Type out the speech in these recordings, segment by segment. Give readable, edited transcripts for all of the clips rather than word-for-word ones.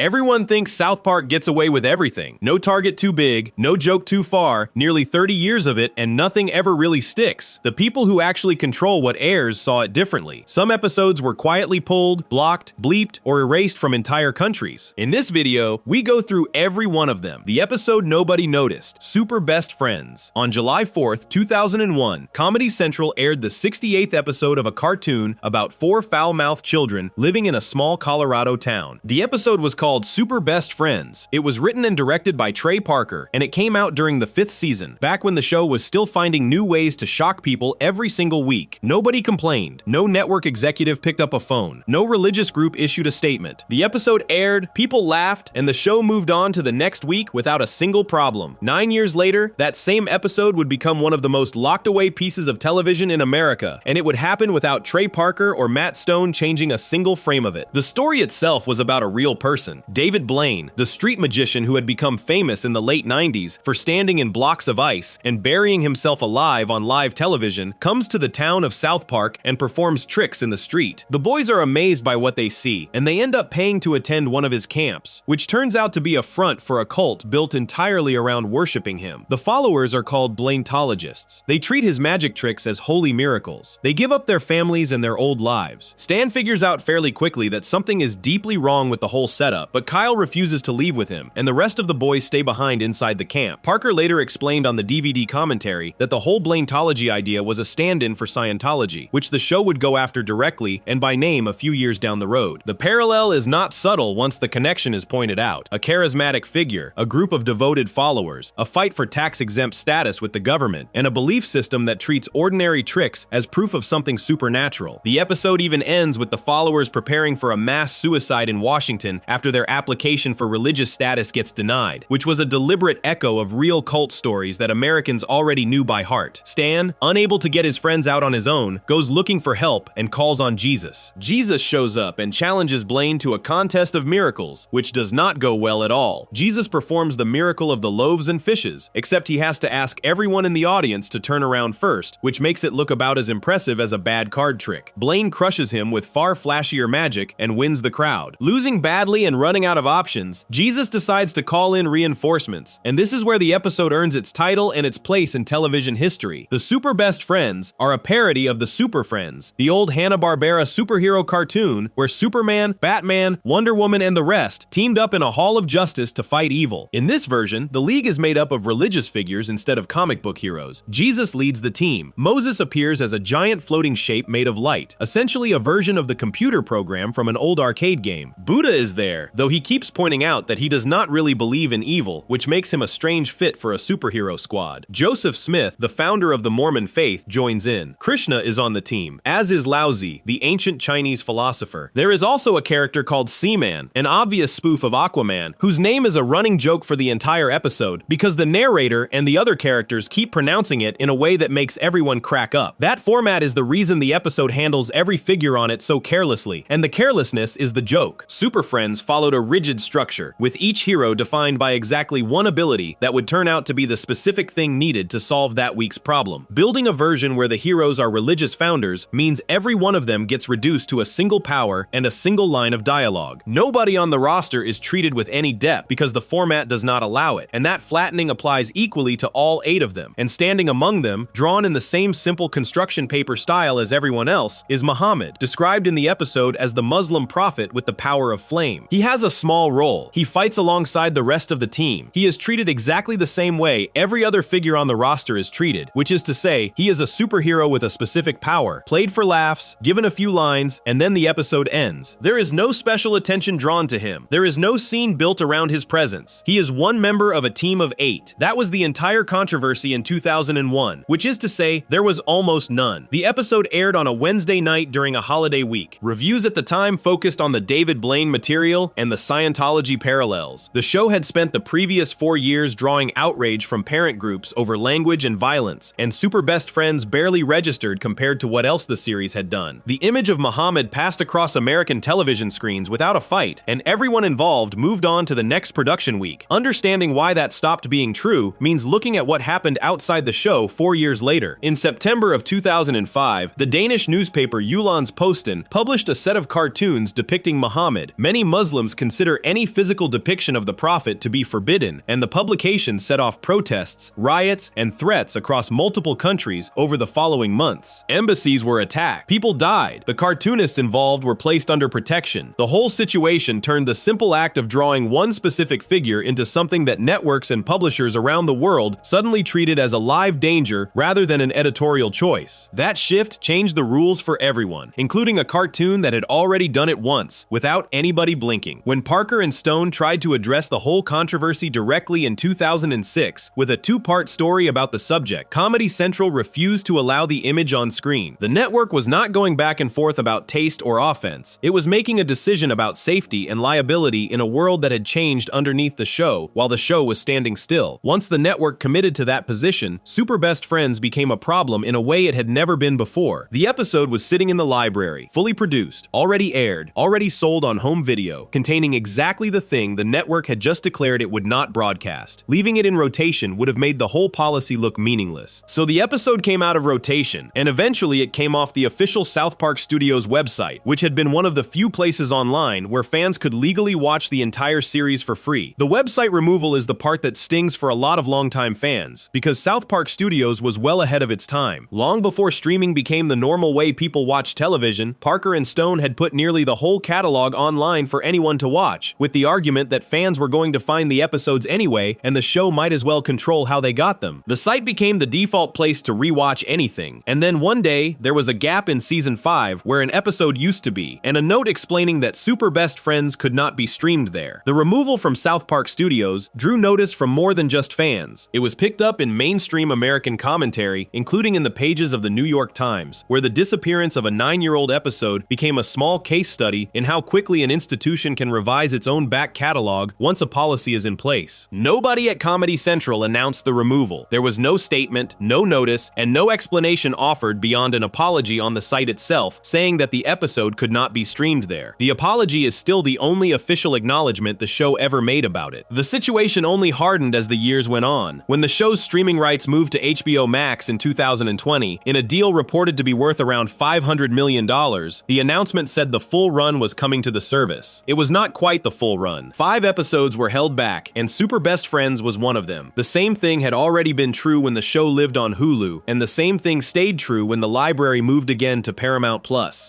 Everyone thinks South Park gets away with everything. No target too big, no joke too far, nearly 30 years of it, and nothing ever really sticks. The people who actually control what airs saw it differently. Some episodes were quietly pulled, blocked, bleeped, or erased from entire countries. In this video, we go through every one of them. The episode nobody noticed, Super Best Friends. On July 4th, 2001, Comedy Central aired the 68th episode of a cartoon about four foul-mouthed children living in a small Colorado town. The episode was called Super Best Friends. It was written and directed by Trey Parker, and it came out during the 5th season, back when the show was still finding new ways to shock people every single week. Nobody complained. No network executive picked up a phone. No religious group issued a statement. The episode aired, people laughed, and the show moved on to the next week without a single problem. 9 years later, that same episode would become one of the most locked-away pieces of television in America, and it would happen without Trey Parker or Matt Stone changing a single frame of it. The story itself was about a real person. David Blaine, the street magician who had become famous in the late 90s for standing in blocks of ice and burying himself alive on live television, comes to the town of South Park and performs tricks in the street. The boys are amazed by what they see, and they end up paying to attend one of his camps, which turns out to be a front for a cult built entirely around worshiping him. The followers are called Blaintologists. They treat his magic tricks as holy miracles. They give up their families and their old lives. Stan figures out fairly quickly that something is deeply wrong with the whole setup, but Kyle refuses to leave with him, and the rest of the boys stay behind inside the camp. Parker later explained on the DVD commentary that the whole Blaintology idea was a stand-in for Scientology, which the show would go after directly and by name a few years down the road. The parallel is not subtle once the connection is pointed out. A charismatic figure, a group of devoted followers, a fight for tax-exempt status with the government, and a belief system that treats ordinary tricks as proof of something supernatural. The episode even ends with the followers preparing for a mass suicide in Washington after their application for religious status gets denied, which was a deliberate echo of real cult stories that Americans already knew by heart. Stan, unable to get his friends out on his own, goes looking for help and calls on Jesus. Jesus shows up and challenges Blaine to a contest of miracles, which does not go well at all. Jesus performs the miracle of the loaves and fishes, except he has to ask everyone in the audience to turn around first, which makes it look about as impressive as a bad card trick. Blaine crushes him with far flashier magic and wins the crowd. Losing badly and running out of options, Jesus decides to call in reinforcements, and this is where the episode earns its title and its place in television history. The Super Best Friends are a parody of the Super Friends, the old Hanna-Barbera superhero cartoon where Superman, Batman, Wonder Woman, and the rest teamed up in a hall of justice to fight evil. In this version, the league is made up of religious figures instead of comic book heroes. Jesus leads the team. Moses appears as a giant floating shape made of light, essentially a version of the computer program from an old arcade game. Buddha is there, though he keeps pointing out that he does not really believe in evil, which makes him a strange fit for a superhero squad. Joseph Smith, the founder of the Mormon faith, joins in. Krishna is on the team, as is Laozi, the ancient Chinese philosopher. There is also a character called Seaman, an obvious spoof of Aquaman, whose name is a running joke for the entire episode because the narrator and the other characters keep pronouncing it in a way that makes everyone crack up. That format is the reason the episode handles every figure on it so carelessly, and the carelessness is the joke. Super Friends followed a rigid structure, with each hero defined by exactly one ability that would turn out to be the specific thing needed to solve that week's problem. Building a version where the heroes are religious founders means every one of them gets reduced to a single power and a single line of dialogue. Nobody on the roster is treated with any depth because the format does not allow it, and that flattening applies equally to all 8 of them. And standing among them, drawn in the same simple construction paper style as everyone else, is Muhammad, described in the episode as the Muslim prophet with the power of flame. He has a small role. He fights alongside the rest of the team. He is treated exactly the same way every other figure on the roster is treated, which is to say, he is a superhero with a specific power, played for laughs, given a few lines, and then the episode ends. There is no special attention drawn to him. There is no scene built around his presence. He is one member of a team of 8. That was the entire controversy in 2001, which is to say, there was almost none. The episode aired on a Wednesday night during a holiday week. Reviews at the time focused on the David Blaine material and the Scientology parallels. The show had spent the previous 4 years drawing outrage from parent groups over language and violence, and Super Best Friends barely registered compared to what else the series had done. The image of Muhammad passed across American television screens without a fight, and everyone involved moved on to the next production week. Understanding why that stopped being true means looking at what happened outside the show 4 years later. In September of 2005, the Danish newspaper Jyllands-Posten published a set of cartoons depicting Muhammad. Many Muslims Muslims consider any physical depiction of the Prophet to be forbidden, and the publication set off protests, riots, and threats across multiple countries over the following months. Embassies were attacked, people died, the cartoonists involved were placed under protection. The whole situation turned the simple act of drawing one specific figure into something that networks and publishers around the world suddenly treated as a live danger rather than an editorial choice. That shift changed the rules for everyone, including a cartoon that had already done it once, without anybody blinking. When Parker and Stone tried to address the whole controversy directly in 2006 with a two-part story about the subject, Comedy Central refused to allow the image on screen. The network was not going back and forth about taste or offense. It was making a decision about safety and liability in a world that had changed underneath the show while the show was standing still. Once the network committed to that position, Super Best Friends became a problem in a way it had never been before. The episode was sitting in the library, fully produced, already aired, already sold on home video, containing exactly the thing the network had just declared it would not broadcast. Leaving it in rotation would have made the whole policy look meaningless. So the episode came out of rotation, and eventually it came off the official South Park Studios website, which had been one of the few places online where fans could legally watch the entire series for free. The website removal is the part that stings for a lot of longtime fans, because South Park Studios was well ahead of its time. Long before streaming became the normal way people watch television, Parker and Stone had put nearly the whole catalog online for anyone to watch, with the argument that fans were going to find the episodes anyway, and the show might as well control how they got them. The site became the default place to rewatch anything, and then one day, there was a gap in Season 5 where an episode used to be, and a note explaining that Super Best Friends could not be streamed there. The removal from South Park Studios drew notice from more than just fans. It was picked up in mainstream American commentary, including in the pages of the New York Times, where the disappearance of a 9-year-old episode became a small case study in how quickly an institution can revise its own back catalog once a policy is in place. Nobody at Comedy Central announced the removal. There was no statement, no notice, and no explanation offered beyond an apology on the site itself, saying that the episode could not be streamed there. The apology is still the only official acknowledgement the show ever made about it. The situation only hardened as the years went on. When the show's streaming rights moved to HBO Max in 2020, in a deal reported to be worth around $500 million, the announcement said the full run was coming to the service. It was not quite the full run. 5 episodes were held back, and Super Best Friends was one of them. The same thing had already been true when the show lived on Hulu, and the same thing stayed true when the library moved again to Paramount+.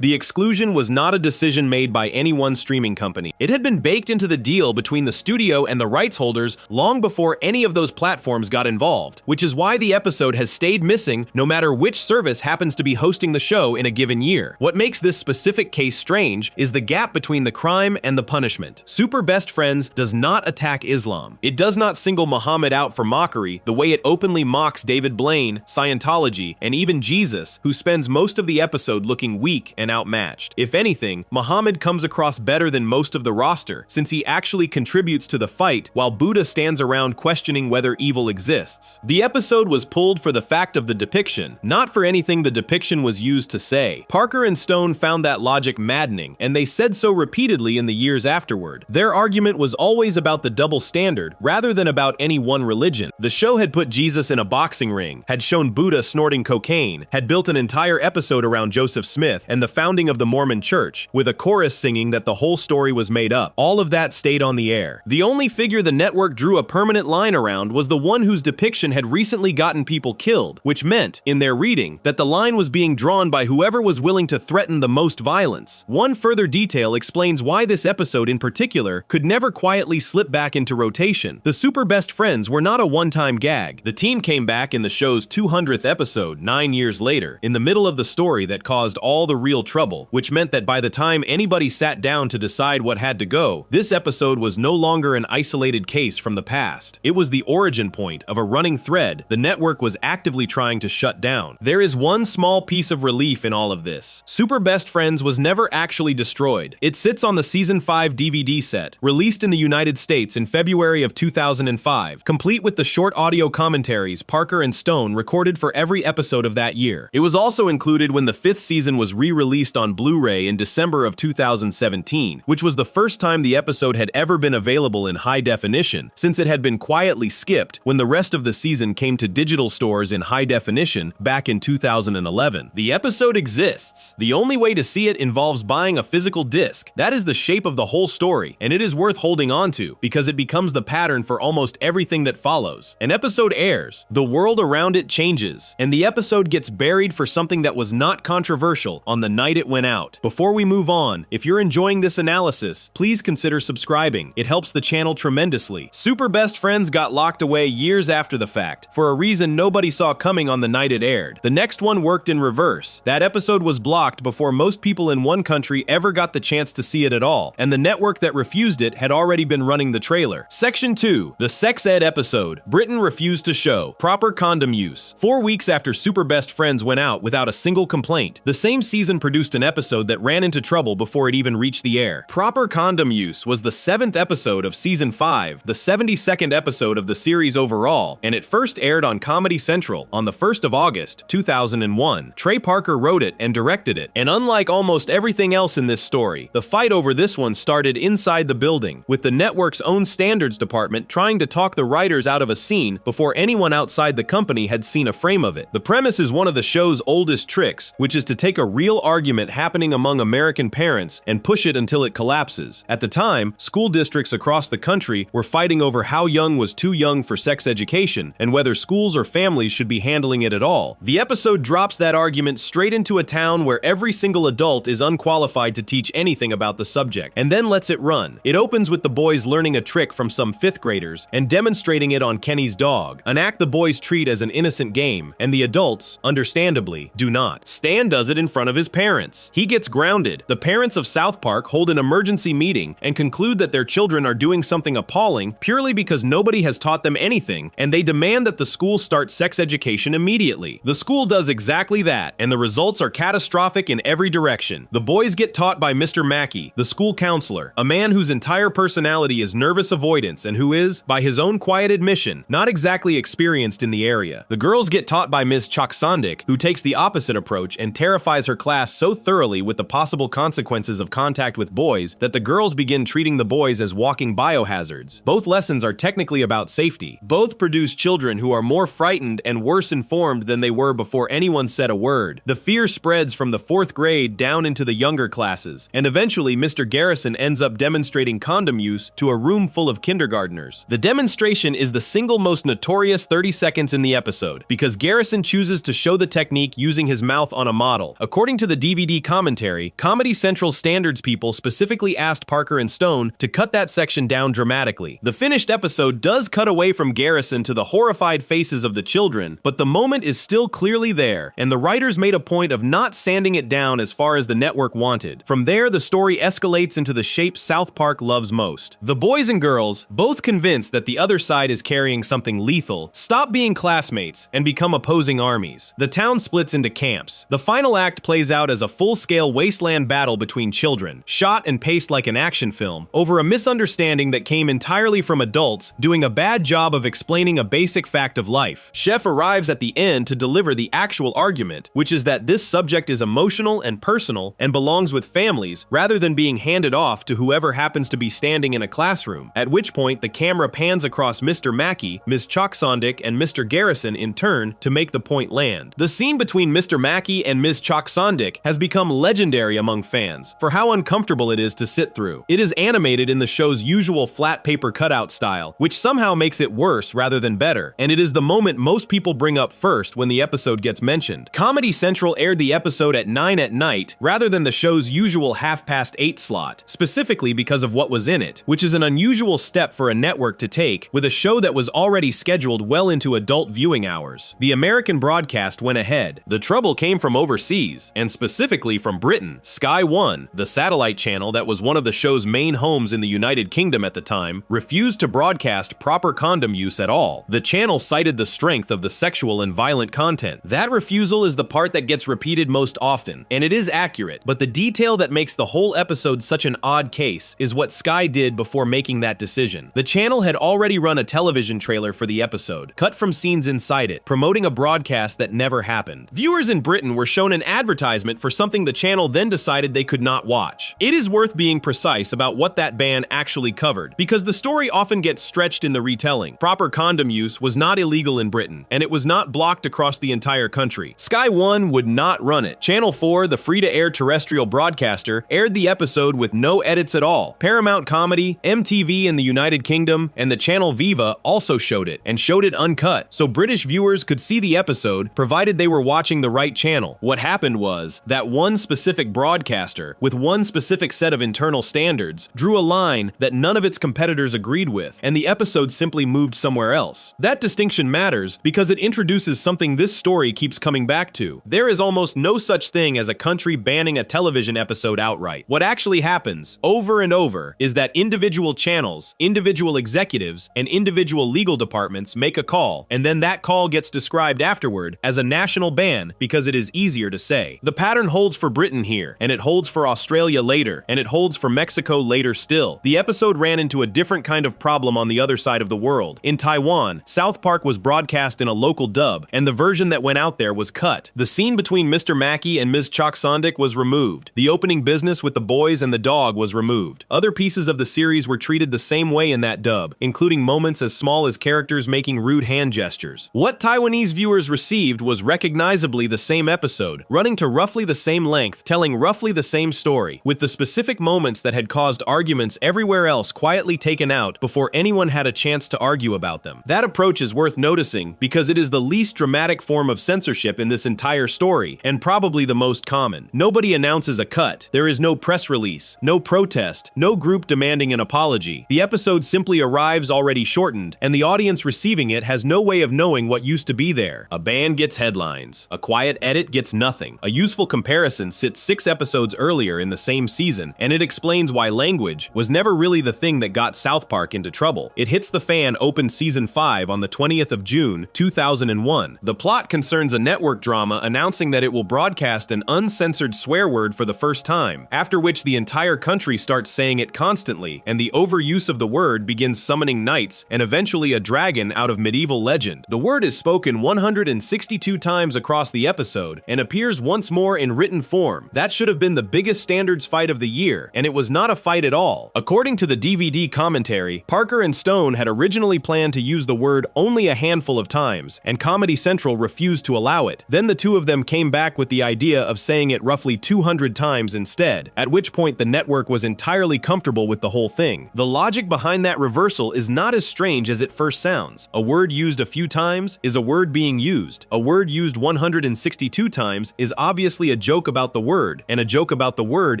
The exclusion was not a decision made by any one streaming company. It had been baked into the deal between the studio and the rights holders long before any of those platforms got involved, which is why the episode has stayed missing no matter which service happens to be hosting the show in a given year. What makes this specific case strange is the gap between the crime and the punishment. Super Best Friends does not attack Islam. It does not single Muhammad out for mockery the way it openly mocks David Blaine, Scientology, and even Jesus, who spends most of the episode looking weak and outmatched. If anything, Muhammad comes across better than most of the roster, since he actually contributes to the fight while Buddha stands around questioning whether evil exists. The episode was pulled for the fact of the depiction, not for anything the depiction was used to say. Parker and Stone found that logic maddening, and they said so repeatedly in the years afterward. Their argument was always about the double standard, rather than about any one religion. The show had put Jesus in a boxing ring, had shown Buddha snorting cocaine, had built an entire episode around Joseph Smith and the founding of the Mormon Church, with a chorus singing that the whole story was made up. All of that stayed on the air. The only figure the network drew a permanent line around was the one whose depiction had recently gotten people killed, which meant, in their reading, that the line was being drawn by whoever was willing to threaten the most violence. One further detail explains why this episode in particular could never quietly slip back into rotation. The Super Best Friends were not a one-time gag. The team came back in the show's 200th episode 9 years later, in the middle of the story that caused all the real trouble, which meant that by the time anybody sat down to decide what had to go, this episode was no longer an isolated case from the past. It was the origin point of a running thread the network was actively trying to shut down. There is one small piece of relief in all of this. Super Best Friends was never actually destroyed. It sits on the Season 5 DVD set, released in the United States in February of 2005, complete with the short audio commentaries Parker and Stone recorded for every episode of that year. It was also included when the 5th season was re-released on Blu-ray in December of 2017, which was the first time the episode had ever been available in high definition, since it had been quietly skipped when the rest of the season came to digital stores in high definition back in 2011. The episode exists. The only way to see it involves buying a physical disc. That is the shape of of the whole story, and it is worth holding on to because it becomes the pattern for almost everything that follows. An episode airs, the world around it changes, and the episode gets buried for something that was not controversial on the night it went out. Before we move on, if you're enjoying this analysis, please consider subscribing. It helps the channel tremendously. Super Best Friends got locked away years after the fact, for a reason nobody saw coming on the night it aired. The next one worked in reverse. That episode was blocked before most people in one country ever got the chance to see it at all, and the network that refused it had already been running the trailer. Section 2. The Sex Ed episode. Britain refused to show. Proper condom use. 4 weeks after Super Best Friends went out without a single complaint, the same season produced an episode that ran into trouble before it even reached the air. Proper condom use was the 7th episode of Season 5, the 72nd episode of the series overall, and it first aired on Comedy Central on the 1st of August, 2001. Trey Parker wrote it and directed it, and unlike almost everything else in this story, the fight over this one started inside the building, with the network's own standards department trying to talk the writers out of a scene before anyone outside the company had seen a frame of it. The premise is one of the show's oldest tricks, which is to take a real argument happening among American parents and push it until it collapses. At the time, school districts across the country were fighting over how young was too young for sex education and whether schools or families should be handling it at all. The episode drops that argument straight into a town where every single adult is unqualified to teach anything about the subject, and then lets it run. It opens with the boys learning a trick from some 5th graders and demonstrating it on Kenny's dog, an act the boys treat as an innocent game, and the adults, understandably, do not. Stan does it in front of his parents. He gets grounded. The parents of South Park hold an emergency meeting and conclude that their children are doing something appalling purely because nobody has taught them anything, and they demand that the school start sex education immediately. The school does exactly that, and the results are catastrophic in every direction. The boys get taught by Mr. Mackey, the school counselor, a man whose entire personality is nervous avoidance and who is, by his own quiet admission, not exactly experienced in the area. The girls get taught by Ms. Choksondik, who takes the opposite approach and terrifies her class so thoroughly with the possible consequences of contact with boys that the girls begin treating the boys as walking biohazards. Both lessons are technically about safety. Both produce children who are more frightened and worse informed than they were before anyone said a word. The fear spreads from the 4th grade down into the younger classes, and eventually Mr. Garrison ends up demonstrating condom use to a room full of kindergartners. The demonstration is the single most notorious 30 seconds in the episode, because Garrison chooses to show the technique using his mouth on a model. According to the DVD commentary, Comedy Central standards people specifically asked Parker and Stone to cut that section down dramatically. The finished episode does cut away from Garrison to the horrified faces of the children, but the moment is still clearly there, and the writers made a point of not sanding it down as far as the network wanted. From there, the story escalates into the shape South Park loves most. The boys and girls, both convinced that the other side is carrying something lethal, stop being classmates and become opposing armies. The town splits into camps. The final act plays out as a full-scale wasteland battle between children, shot and paced like an action film, over a misunderstanding that came entirely from adults doing a bad job of explaining a basic fact of life. Chef arrives at the end to deliver the actual argument, which is that this subject is emotional and personal and belongs with families rather than being handed off to whoever happens to be standing in a classroom, at which point the camera pans across Mr. Mackey, Ms. Choksondik, and Mr. Garrison in turn to make the point land. The scene between Mr. Mackey and Ms. Choksondik has become legendary among fans for how uncomfortable it is to sit through. It is animated in the show's usual flat paper cutout style, which somehow makes it worse rather than better, and it is the moment most people bring up first when the episode gets mentioned. Comedy Central aired the episode at 9 at night rather than the show's usual 8:30 slot, specifically because of what was in it, which is an unusual step for a network to take with a show that was already scheduled well into adult viewing hours. The American broadcast went ahead. The trouble came from overseas, and specifically from Britain. Sky One, the satellite channel that was one of the show's main homes in the United Kingdom at the time, refused to broadcast proper condom use at all. The channel cited the strength of the sexual and violent content. That refusal is the part that gets repeated most often, and it is accurate, but the detail that makes the whole episode such an odd case is what Sky did before making that decision. The channel had already run a television trailer for the episode, cut from scenes inside it, promoting a broadcast that never happened. Viewers in Britain were shown an advertisement for something the channel then decided they could not watch. It is worth being precise about what that ban actually covered, because the story often gets stretched in the retelling. Proper condom use was not illegal in Britain, and it was not blocked across the entire country. Sky One would not run it. Channel 4, the free-to-air terrestrial broadcaster, aired the episode with no edits at all. Paramount Comedy, MTV in the United Kingdom, and the channel Viva also showed it, and showed it uncut, so British viewers could see the episode provided they were watching the right channel. What happened was that one specific broadcaster, with one specific set of internal standards, drew a line that none of its competitors agreed with, and the episode simply moved somewhere else. That distinction matters because it introduces something this story keeps coming back to. There is almost no such thing as a country banning a television episode outright. What actually happens, over and over, is that individual channels, individual executives, and individual legal departments make a call, and then that call gets described afterward as a national ban because it is easier to say. The pattern holds for Britain here, and it holds for Australia later, and it holds for Mexico later still. The episode ran into a different kind of problem on the other side of the world. In Taiwan, South Park was broadcast in a local dub, and the version that went out there was cut. The scene between Mr. Mackey and Ms. Choksondik was removed. The opening business with the boys and the dog was removed. Other pieces of the series were treated the same way in that dub, including moments as small as characters making rude hand gestures. What Taiwanese viewers received was recognizably the same episode, running to roughly the same length, telling roughly the same story, with the specific moments that had caused arguments everywhere else quietly taken out before anyone had a chance to argue about them. That approach is worth noticing because it is the least dramatic form of censorship in this entire story, and probably the most common. Nobody announces a cut. There is no press release, no protest, no group demanding an apology. The episode simply arrives already shortened, and the audience receiving it has no way of knowing what used to be there. A ban gets headlines. A quiet edit gets nothing. A useful comparison sits 6 episodes earlier in the same season, and it explains why language was never really the thing that got South Park into trouble. It Hits the Fan opened season 5 on the 20th of June, 2001. The plot concerns a network drama announcing that it will broadcast an uncensored swear word for the first time, after which the entire country starts saying it constantly, and the overuse of the word begins summoning knights and eventually a dragon out of medieval legend. The word is spoken 162 times across the episode and appears once more in written form. That should have been the biggest standards fight of the year, and it was not a fight at all. According to the DVD commentary, Parker and Stone had originally planned to use the word only a handful of times, and Comedy Central refused to allow it. Then the two of them came back with the idea of saying it roughly 200 times instead, at which point the network was entirely comfortable with the whole thing. The logic behind that reversal is not as strange as it first sounds. A word used a few times is a word being used. A word used 162 times is obviously a joke about the word, and a joke about the word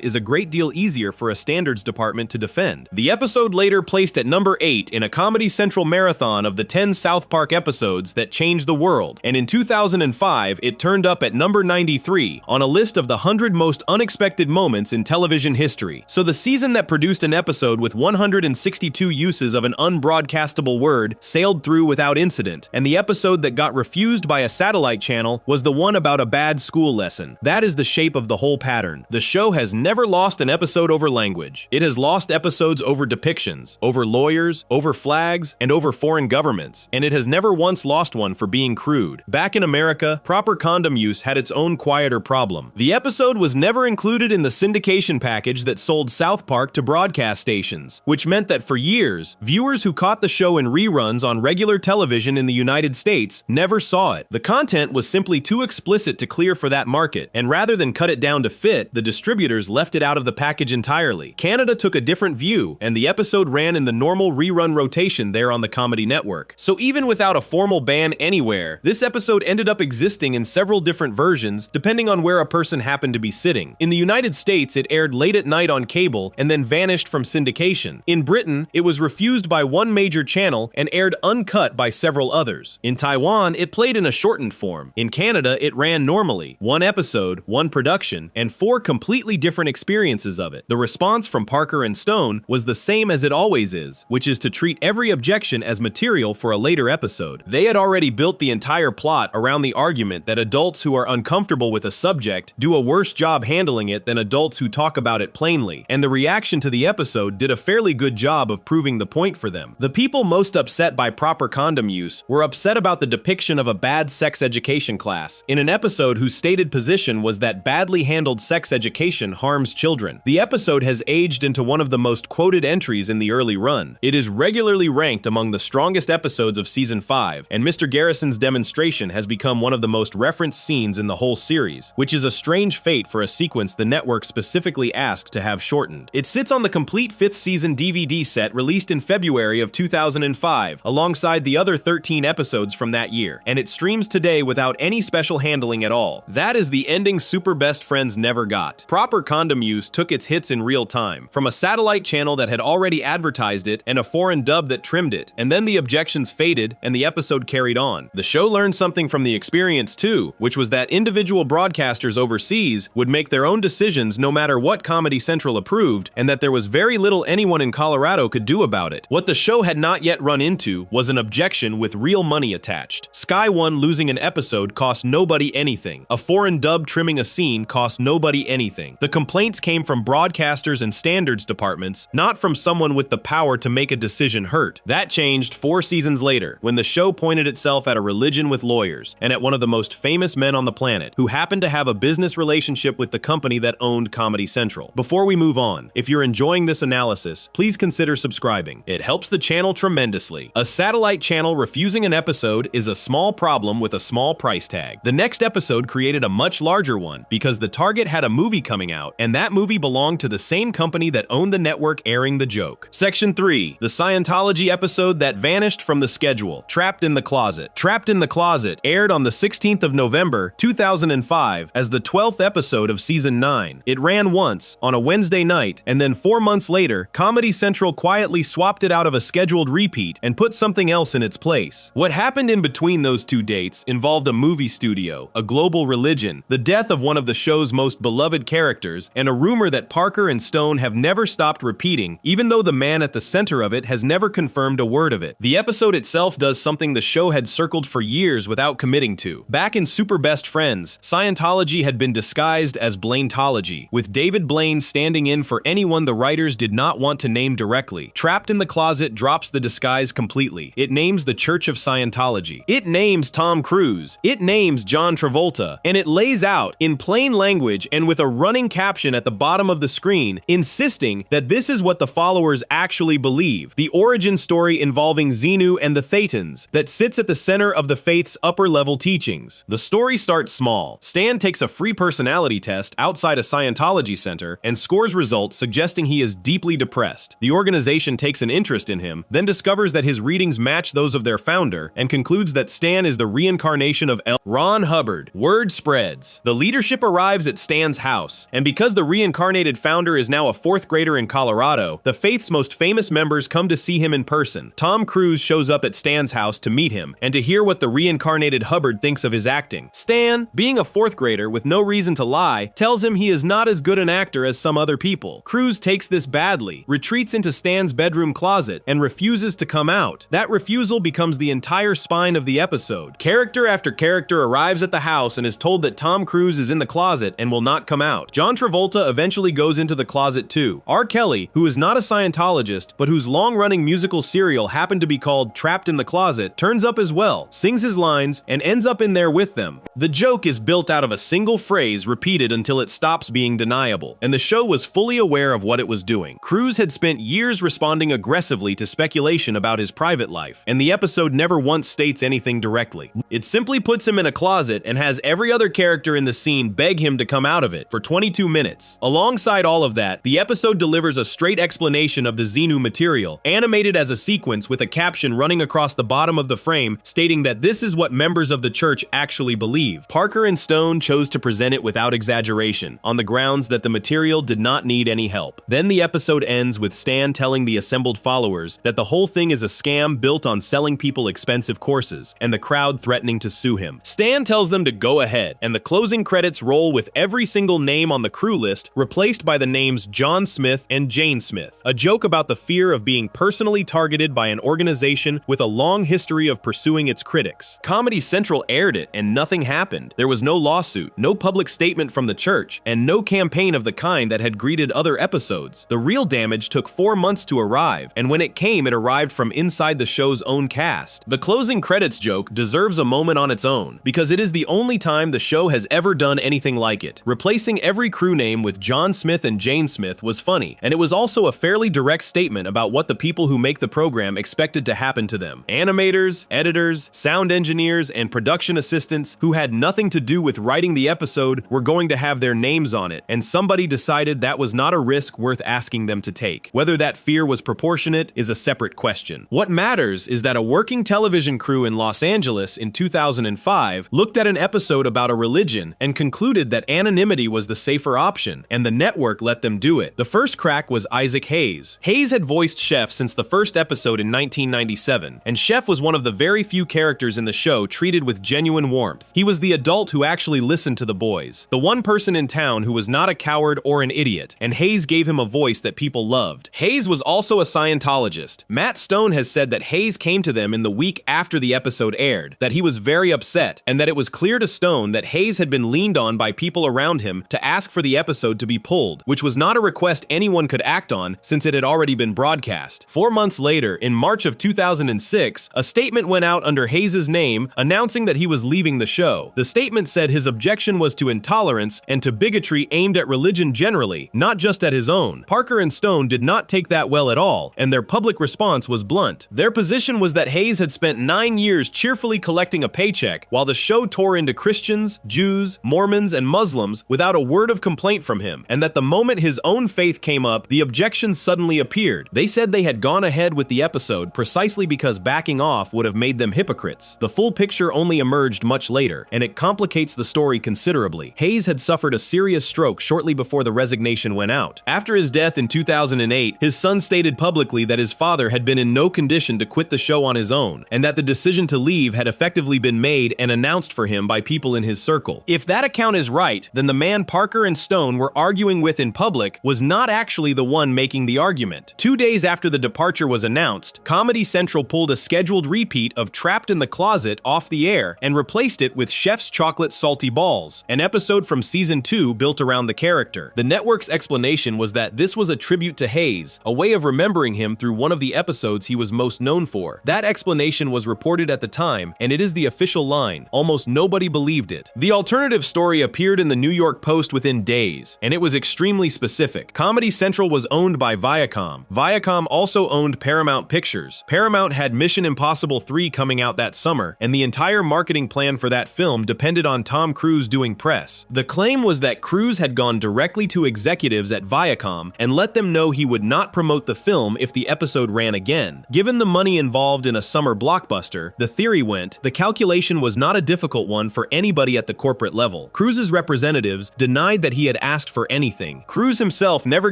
is a great deal easier for a standards department to defend. The episode later placed at number 8 in a Comedy Central marathon of the 10 South Park episodes that changed the world, and in 2005 it turned up at number 93 on a list of the 100 most unexpected moments in television history. So the season that produced an episode with 162 uses of an unbroadcastable word sailed through without incident, and the episode that got refused by a satellite channel was the one about a bad school lesson. That is the shape of the whole pattern. The show has never lost an episode over language. It has lost episodes over depictions, over lawyers, over flags, and over foreign governments, and it has never once lost one for being crude. Back in America, proper condom use had its own quieter problem. The episode was never included in the syndication package that sold South Park to broadcast stations, which meant that for years, viewers who caught the show in reruns on regular television in the United States never saw it. The content was simply too explicit to clear for that market, and rather than cut it down to fit, the distributors left it out of the package entirely. Canada took a different view, and the episode ran in the normal rerun rotation there on the Comedy Network. So even without a formal ban anywhere, this episode ended up existing in several different versions depending on where a person happened to be sitting. In the United States, it aired late at night on cable and then vanished from syndication. In Britain, it was refused by one major channel and aired uncut by several others. In Taiwan, it played in a shortened form. In Canada, it ran normally. One episode, one production, and 4 completely different experiences of it. The response from Parker and Stone was the same as it always is, which is to treat every objection as material for a later episode. They had already built the entire plot around the argument that adults who are uncomfortable with a subject do a worse job handling it than adults who talk about it plainly, and the reaction to the episode did a fairly good job of proving the point for them. The people most upset by proper condom use were upset about the depiction of a bad sex education class in an episode whose stated position was that badly handled sex education harms children. The episode has aged into one of the most quoted entries in the early run. It is regularly ranked among the strongest episodes of season 5, and Mr. Garrison's demonstration has become one of the most referenced scenes in the whole series, which is a strange fate for a sequence the network specifically asked to have have shortened. It sits on the complete 5th season DVD set released in February of 2005, alongside the other 13 episodes from that year, and it streams today without any special handling at all. That is the ending Super Best Friends never got. Proper condom use took its hits in real time, from a satellite channel that had already advertised it and a foreign dub that trimmed it, and then the objections faded and the episode carried on. The show learned something from the experience too, which was that individual broadcasters overseas would make their own decisions no matter what Comedy Central approved, and that there was very little anyone in Colorado could do about it. What the show had not yet run into was an objection with real money attached. Sky One losing an episode cost nobody anything. A foreign dub trimming a scene cost nobody anything. The complaints came from broadcasters and standards departments, not from someone with the power to make a decision hurt. That changed 4 seasons later, when the show pointed itself at a religion with lawyers, and at one of the most famous men on the planet, who happened to have a business relationship with the company that owned Comedy Central. Before we move on, if you're enjoying this analysis, please consider subscribing. It helps the channel tremendously. A satellite channel refusing an episode is a small problem with a small price tag. The next episode created a much larger one, because the target had a movie coming out, and that movie belonged to the same company that owned the network airing the joke. Section 3. The Scientology episode that vanished from the schedule. Trapped in the Closet. Trapped in the Closet aired on the 16th of November, 2005 as the 12th episode of Season 9. It ran once, on a Wednesday night, and then 4 months later, Comedy Central quietly swapped it out of a scheduled repeat and put something else in its place. What happened in between those two dates involved a movie studio, a global religion, the death of one of the show's most beloved characters, and a rumor that Parker and Stone have never stopped repeating, even though the man at the center of it has never confirmed a word of it. The episode itself does something the show had circled for years without committing to. Back in Super Best Friends, Scientology had been disguised as Blaintology, with David Blaine standing in for anyone the writers did not want to name directly. Trapped in the Closet drops the disguise completely. It names the Church of Scientology. It names Tom Cruise. It names John Travolta. And it lays out, in plain language and with a running caption at the bottom of the screen, insisting that this is what the followers actually believe. The origin story involving Xenu and the Thetans that sits at the center of the faith's upper-level teachings. The story starts small. Stan takes a free personality test outside a Scientology center and scores results suggesting he is deeply depressed. The organization takes an interest in him, then discovers that his readings match those of their founder, and concludes that Stan is the reincarnation of Ron Hubbard. Word spreads. The leadership arrives at Stan's house, and because the reincarnated founder is now a 4th grader in Colorado, the faith's most famous members come to see him in person. Tom Cruise shows up at Stan's house to meet him and to hear what the reincarnated Hubbard thinks of his acting. Stan, being a 4th grader with no reason to lie, tells him he is not as good an actor as some other people. Cruise takes this badly, retreats into Stan's bedroom closet, and refuses to come out. That refusal becomes the entire spine of the episode. Character after character arrives at the house and is told that Tom Cruise is in the closet and will not come out. John Travolta eventually goes into the closet too. R. Kelly, who is not a Scientologist, but whose long-running musical serial happened to be called Trapped in the Closet, turns up as well, sings his lines, and ends up in there with them. The joke is built out of a single phrase repeated until it stops being deniable, and the show was fully aware of what it was doing. Cruise had spent years responding aggressively to speculation about his private life, and the episode never once states anything directly. It simply puts him in a closet and has every other character in the scene beg him to come out of it for 22 minutes. Alongside all of that, the episode delivers a straight explanation of the Xenu material, animated as a sequence with a caption running across the bottom of the frame stating that this is what members of the church actually believe. Parker and Stone chose to present it without exaggeration, on the grounds that the material did not need any help. Then the episode ends with Stan telling the assembled followers that the whole thing is a scam built on selling people expensive courses, and the crowd threatening to sue him. Stan tells them to go ahead, and the closing credits roll with every single name on the crew list replaced by the names John Smith and Jane Smith, a joke about the fear of being personally targeted by an organization with a long history of pursuing its critics. Comedy Central aired it and nothing happened. There was no lawsuit, no public statement from the church, and no campaign of the kind that had greeted other episodes. The real damage took 4 months to arrive, and when it came, it arrived from inside the show's own cast. The closing credits joke deserves a moment on its own, because it is the only time the show has ever done anything like it. Replacing every crew name with John Smith and Jane Smith was funny, and it was also a fairly direct statement about what the people who make the program expected to happen to them. Animators, editors, sound engineers, and production assistants who had nothing to do with writing the episode were going to have their names on it, and somebody decided that was not a risk worth asking them to take. Whether that fear was proportionate is a separate question. What matters is that a working television crew in Los Angeles in 2005 looked at an episode about a religion and concluded that anonymity was the safer option, and the network let them do it. The first crack was Isaac Hayes. Hayes had voiced Chef since the first episode in 1997, and Chef was one of the very few characters in the show treated with genuine warmth. He was the adult who actually listened to the boys, the one person in town who was not a coward or an idiot, and Hayes gave him a voice that people loved. Hayes was also a Scientologist. Matt Stone has said that Hayes came to them in the week after the episode aired, that he was very upset, and that it was clear to Stone that Hayes had been leaned on by people around him to ask for the episode to be pulled, which was not a request anyone could act on since it had already been broadcast. 4 months later, in March of 2006, a statement went out under Hayes' name announcing that he was leaving the show. The statement said his objection was to intolerance and to bigotry aimed at religion generally, not just at his own. Parker and Stone did not take that well at all, and their public response was blunt. Their position was that Hayes had spent 9 years cheerfully collecting a paycheck while the show tore into Christians, Jews, Mormons, and Muslims without a word of complaint from him, and that the moment his own faith came up, the objections suddenly appeared. They said they had gone ahead with the episode precisely because backing off would have made them hypocrites. The full picture only emerged much later, and it complicates the story considerably. Hayes had suffered a serious stroke shortly before the resignation went out. After his death in 2008, his son stated publicly that his father had been in no condition to quit the show on his own, and that the decision to leave had effectively been made and announced for him by people in his circle. If that account is right, then the man Parker and Stone were arguing with in public was not actually the one making the argument. 2 days after the departure was announced, Comedy Central pulled a scheduled repeat of Trapped in the Closet off the air and replaced it with Chef's Chocolate Salty Balls, an episode from season 2 built around the character. The network's explanation was that this was a tribute to Hayes, a way of remembering him through one of the episodes he was most known for. That explanation was reported at the time, and it is the official line. Almost nobody believed it. The alternative story appeared in the New York Post within days, and it was extremely specific. Comedy Central was owned by Viacom. Viacom also owned Paramount Pictures. Paramount had Mission Impossible 3 coming out that summer, and the entire marketing plan for that film depended on Tom Cruise doing press. The claim was that Cruise had gone directly to executives at Viacom and let them know he would not promote the film if the episode ran again. Given the money involved in a summer blockbuster, the theory went, the calculation was not a difficult one for anybody at the corporate level. Cruise's representatives denied that he had asked for anything. Cruise himself never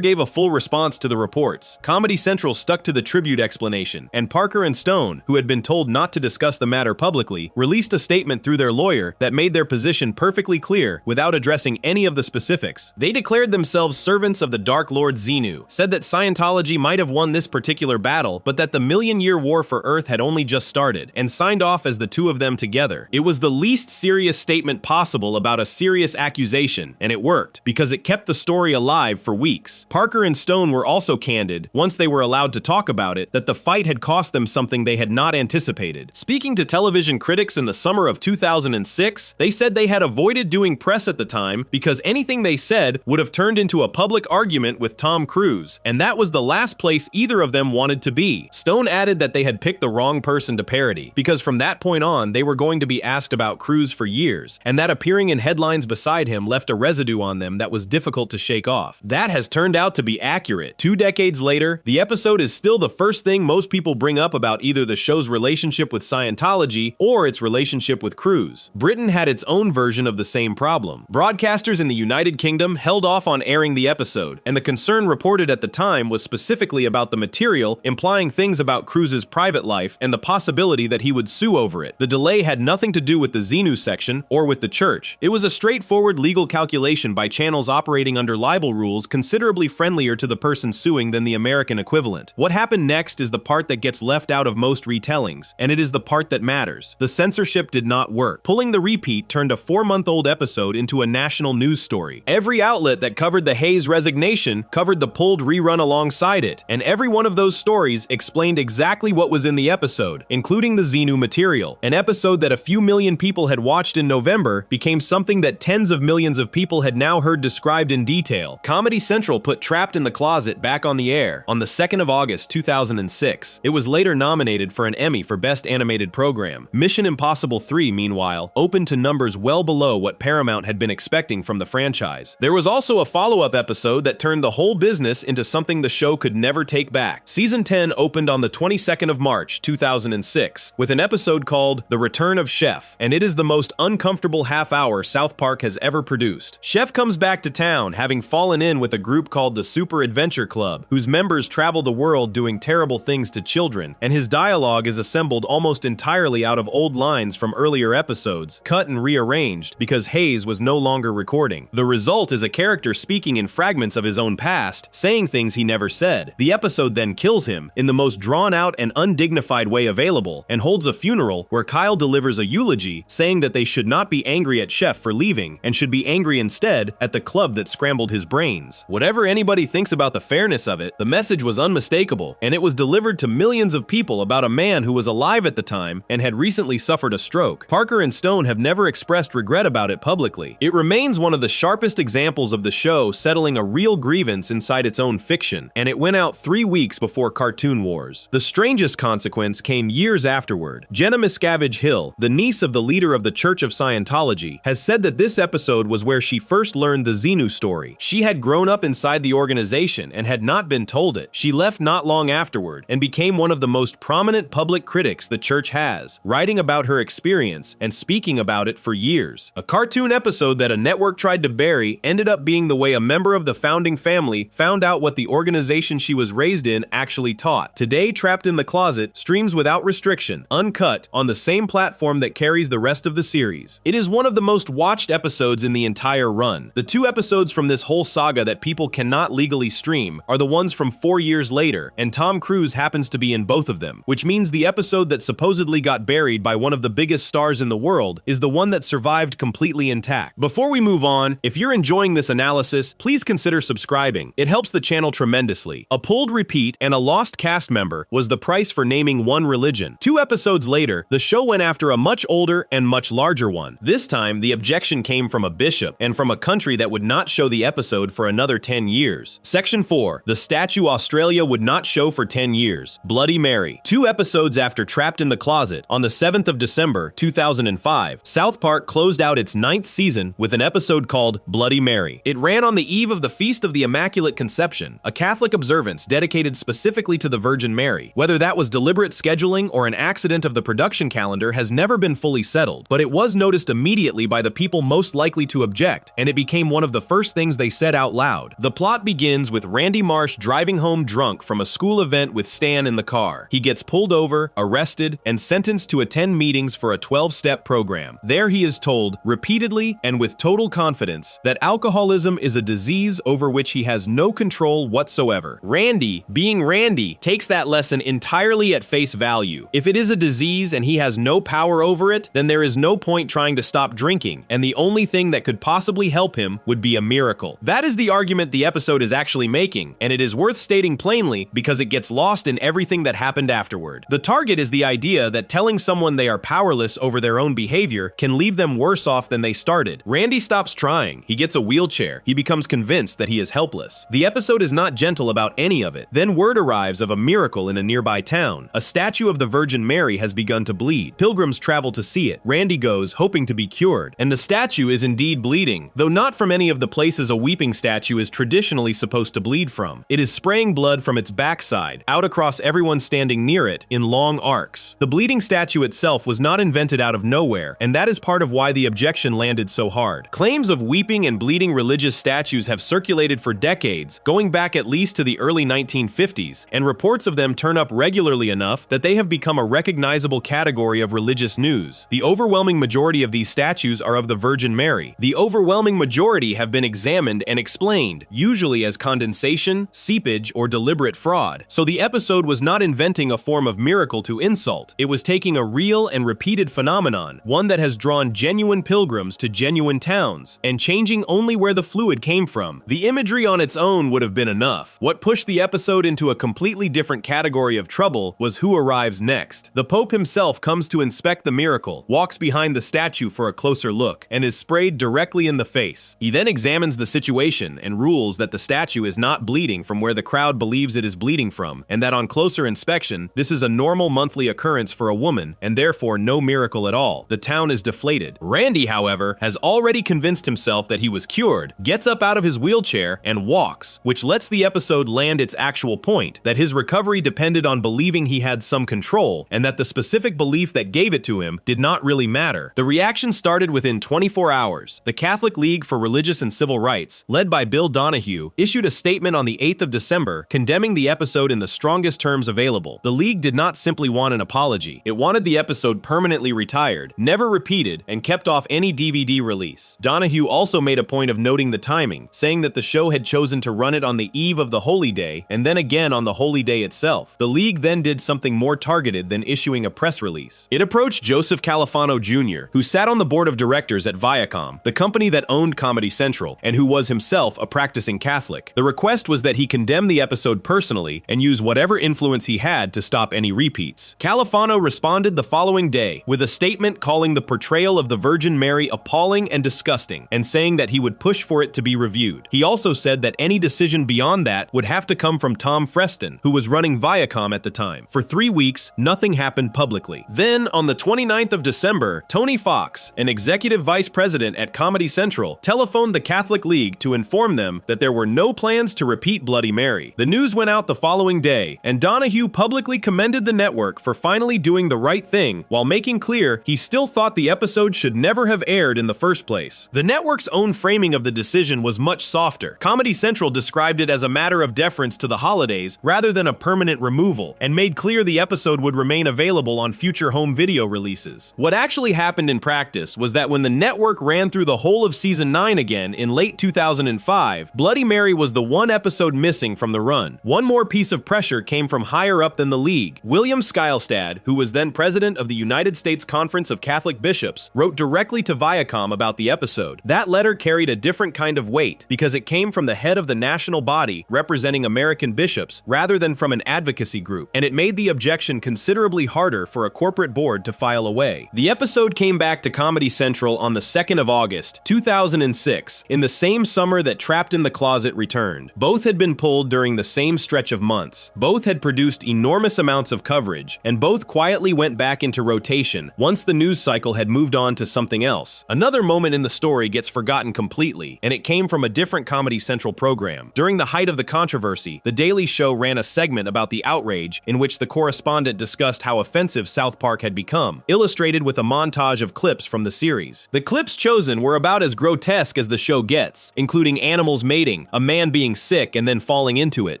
gave a full response to the reports. Comedy Central stuck to the tribute explanation, and Parker and Stone, who had been told not to discuss the matter publicly, released a statement through their lawyer that made their position perfectly clear without addressing any of the specifics. They declared themselves servants of the Dark Lord Xenu, said that Scientology might have won this particular battle, but that the million-year war for Earth had only just started, and signed off as the two of them together. It was the least serious statement possible about a serious accusation, and it worked, because it kept the story alive for weeks. Parker and Stone were also candid, once they were allowed to talk about it, that the fight had cost them something they had not anticipated. Speaking to television critics in the summer of 2006, they said they had avoided doing press at the time because anything they said would have turned into a public argument with Tom Cruise, and that was the last place either of them wanted to be. Stone added that they had picked the wrong person to parody, because from that point on, they were going to be asked about Cruise for years, and that appearing in headlines beside him left a residue on them that was difficult to shake off. That has turned out to be accurate. 2 decades later, the episode is still the first thing most people bring up about either the show's relationship with Scientology or its relationship with Cruise. Britain had its own version of the same problem. Broadcasters in the United Kingdom held off on airing the episode, and the concern reported at the time was specifically about the material implying things about Cruise's private life and the possibility that he would sue over it. The delay had nothing to do with the Xenu section or with the church. It was a straightforward legal calculation by channels operating under libel rules considerably friendlier to the person suing than the American equivalent. What happened next is the part that gets left out of most retellings, and it is the part that matters. The censorship did not work. Pulling the repeat turned a 4-month-old episode into a national news story. Every outlet that covered the Hayes resignation covered the pulled rerun alongside it, and every one of those stories explained exactly what was in the episode, including the Xenu material. An episode that a few million people had watched in November became something that tens of millions of people had now heard described in detail. Comedy Central put Trapped in the Closet back on the air on the 2nd of August 2006. It was later nominated for an Emmy for Best Animated Program. Mission Impossible 3, meanwhile, opened to numbers well below what Paramount had been expecting from the franchise. There was also a follow-up follow-up episode that turned the whole business into something the show could never take back. Season 10 opened on the 22nd of March, 2006, with an episode called The Return of Chef, and it is the most uncomfortable half-hour South Park has ever produced. Chef comes back to town, having fallen in with a group called the Super Adventure Club, whose members travel the world doing terrible things to children, and his dialogue is assembled almost entirely out of old lines from earlier episodes, cut and rearranged because Hayes was no longer recording. The result is a character speaking in fragments of his own past, saying things he never said. The episode then kills him in the most drawn-out and undignified way available, and holds a funeral where Kyle delivers a eulogy saying that they should not be angry at Chef for leaving, and should be angry instead at the club that scrambled his brains. Whatever anybody thinks about the fairness of it, the message was unmistakable, and it was delivered to millions of people about a man who was alive at the time and had recently suffered a stroke. Parker and Stone have never expressed regret about it publicly. It remains one of the sharpest examples of the show settling a real grievance inside its own fiction, and it went out 3 weeks before Cartoon Wars. The strangest consequence came years afterward. Jenna Miscavige Hill, the niece of the leader of the Church of Scientology, has said that this episode was where she first learned the Xenu story. She had grown up inside the organization and had not been told it. She left not long afterward and became one of the most prominent public critics the church has, writing about her experience and speaking about it for years. A cartoon episode that a network tried to bury ended up being the way a member of the founding family found out what the organization she was raised in actually taught. Today, Trapped in the Closet streams without restriction, uncut, on the same platform that carries the rest of the series. It is one of the most watched episodes in the entire run. The 2 episodes from this whole saga that people cannot legally stream are the ones from 4 years later, and Tom Cruise happens to be in both of them, which means the episode that supposedly got buried by one of the biggest stars in the world is the one that survived completely intact. Before we move on, if you're enjoying this analysis, please consider subscribing. It helps the channel tremendously. A pulled repeat and a lost cast member was the price for naming one religion. 2 episodes later, the show went after a much older and much larger one. This time, the objection came from a bishop and from a country that would not show the episode for another 10 years. Section 4. The statue Australia would not show for 10 years. Bloody Mary. 2 episodes after Trapped in the Closet, on the 7th of December, 2005, South Park closed out its 9th season with an episode called Bloody Mary. It ran on the eve of the Feast of the Immaculate Conception, a Catholic observance dedicated specifically to the Virgin Mary. Whether that was deliberate scheduling or an accident of the production calendar has never been fully settled, but it was noticed immediately by the people most likely to object, and it became one of the first things they said out loud. The plot begins with Randy Marsh driving home drunk from a school event with Stan in the car. He gets pulled over, arrested, and sentenced to attend meetings for a 12-step program. There he is told, repeatedly and with total confidence, that alcoholism is a disease over which he has no control whatsoever. Randy, being Randy, takes that lesson entirely at face value. If it is a disease and he has no power over it, then there is no point trying to stop drinking, and the only thing that could possibly help him would be a miracle. That is the argument the episode is actually making, and it is worth stating plainly because it gets lost in everything that happened afterward. The target is the idea that telling someone they are powerless over their own behavior can leave them worse off than they started. Randy stops trying. He gets a wheelchair. He becomes convinced that he is helpless. The episode is not gentle about any of it. Then word arrives of a miracle in a nearby town. A statue of the Virgin Mary has begun to bleed. Pilgrims travel to see it. Randy goes, hoping to be cured, and the statue is indeed bleeding, though not from any of the places a weeping statue is traditionally supposed to bleed from. It is spraying blood from its backside, out across everyone standing near it, in long arcs. The bleeding statue itself was not invented out of nowhere, and that is part of why the objection landed so hard. Claims of weeping and bleeding religious statues have circulated for decades, going back at least to the early 1950s, and reports of them turn up regularly enough that they have become a recognizable category of religious news. The overwhelming majority of these statues are of the Virgin Mary. The overwhelming majority have been examined and explained, usually as condensation, seepage, or deliberate fraud. So the episode was not inventing a form of miracle to insult. It was taking a real and repeated phenomenon, one that has drawn genuine pilgrims to genuine towns, and changing only where the fluid came from. The imagery on its own would have been enough. What pushed the episode into a completely different category of trouble was who arrives next. The Pope himself comes to inspect the miracle, walks behind the statue for a closer look, and is sprayed directly in the face. He then examines the situation and rules that the statue is not bleeding from where the crowd believes it is bleeding from, and that on closer inspection, this is a normal monthly occurrence for a woman, and therefore no miracle at all. The town is deflated. Randy, however, has already convinced himself that he was cured, gets up up out of his wheelchair and walks, which lets the episode land its actual point, that his recovery depended on believing he had some control, and that the specific belief that gave it to him did not really matter. The reaction started within 24 hours. The Catholic League for Religious and Civil Rights, led by Bill Donahue, issued a statement on the 8th of December condemning the episode in the strongest terms available. The League did not simply want an apology. It wanted the episode permanently retired, never repeated, and kept off any DVD release. Donahue also made a point of noting the timing, saying that the show had chosen to run it on the eve of the Holy Day and then again on the Holy Day itself. The League then did something more targeted than issuing a press release. It approached Joseph Califano Jr., who sat on the board of directors at Viacom, the company that owned Comedy Central, and who was himself a practicing Catholic. The request was that he condemn the episode personally and use whatever influence he had to stop any repeats. Califano responded the following day with a statement calling the portrayal of the Virgin Mary appalling and disgusting, and saying that he would push for it to be reviewed. He also said that any decision beyond that would have to come from Tom Freston, who was running Viacom at the time. For 3 weeks, nothing happened publicly. Then, on the 29th of December, Tony Fox, an executive vice president at Comedy Central, telephoned the Catholic League to inform them that there were no plans to repeat Bloody Mary. The news went out the following day, and Donahue publicly commended the network for finally doing the right thing, while making clear he still thought the episode should never have aired in the first place. The network's own framing of the decision was much softer. Comedy Central described it as a matter of deference to the holidays rather than a permanent removal, and made clear the episode would remain available on future home video releases. What actually happened in practice was that when the network ran through the whole of season 9 again in late 2005, Bloody Mary was the one episode missing from the run. One more piece of pressure came from higher up than the League. William Skylestad, who was then president of the United States Conference of Catholic Bishops, wrote directly to Viacom about the episode. That letter carried a different kind of weight because it came from the head of the national body representing American bishops rather than from an advocacy group, and it made the objection considerably harder for a corporate board to file away. The episode came back to Comedy Central on the 2nd of August, 2006, in the same summer that Trapped in the Closet returned. Both had been pulled during the same stretch of months. Both had produced enormous amounts of coverage, and both quietly went back into rotation once the news cycle had moved on to something else. Another moment in the story gets forgotten completely, and it came from a different Comedy Central program. During the height of the controversy, The Daily Show ran a segment about the outrage in which the correspondent discussed how offensive South Park had become, illustrated with a montage of clips from the series. The clips chosen were about as grotesque as the show gets, including animals mating, a man being sick and then falling into it,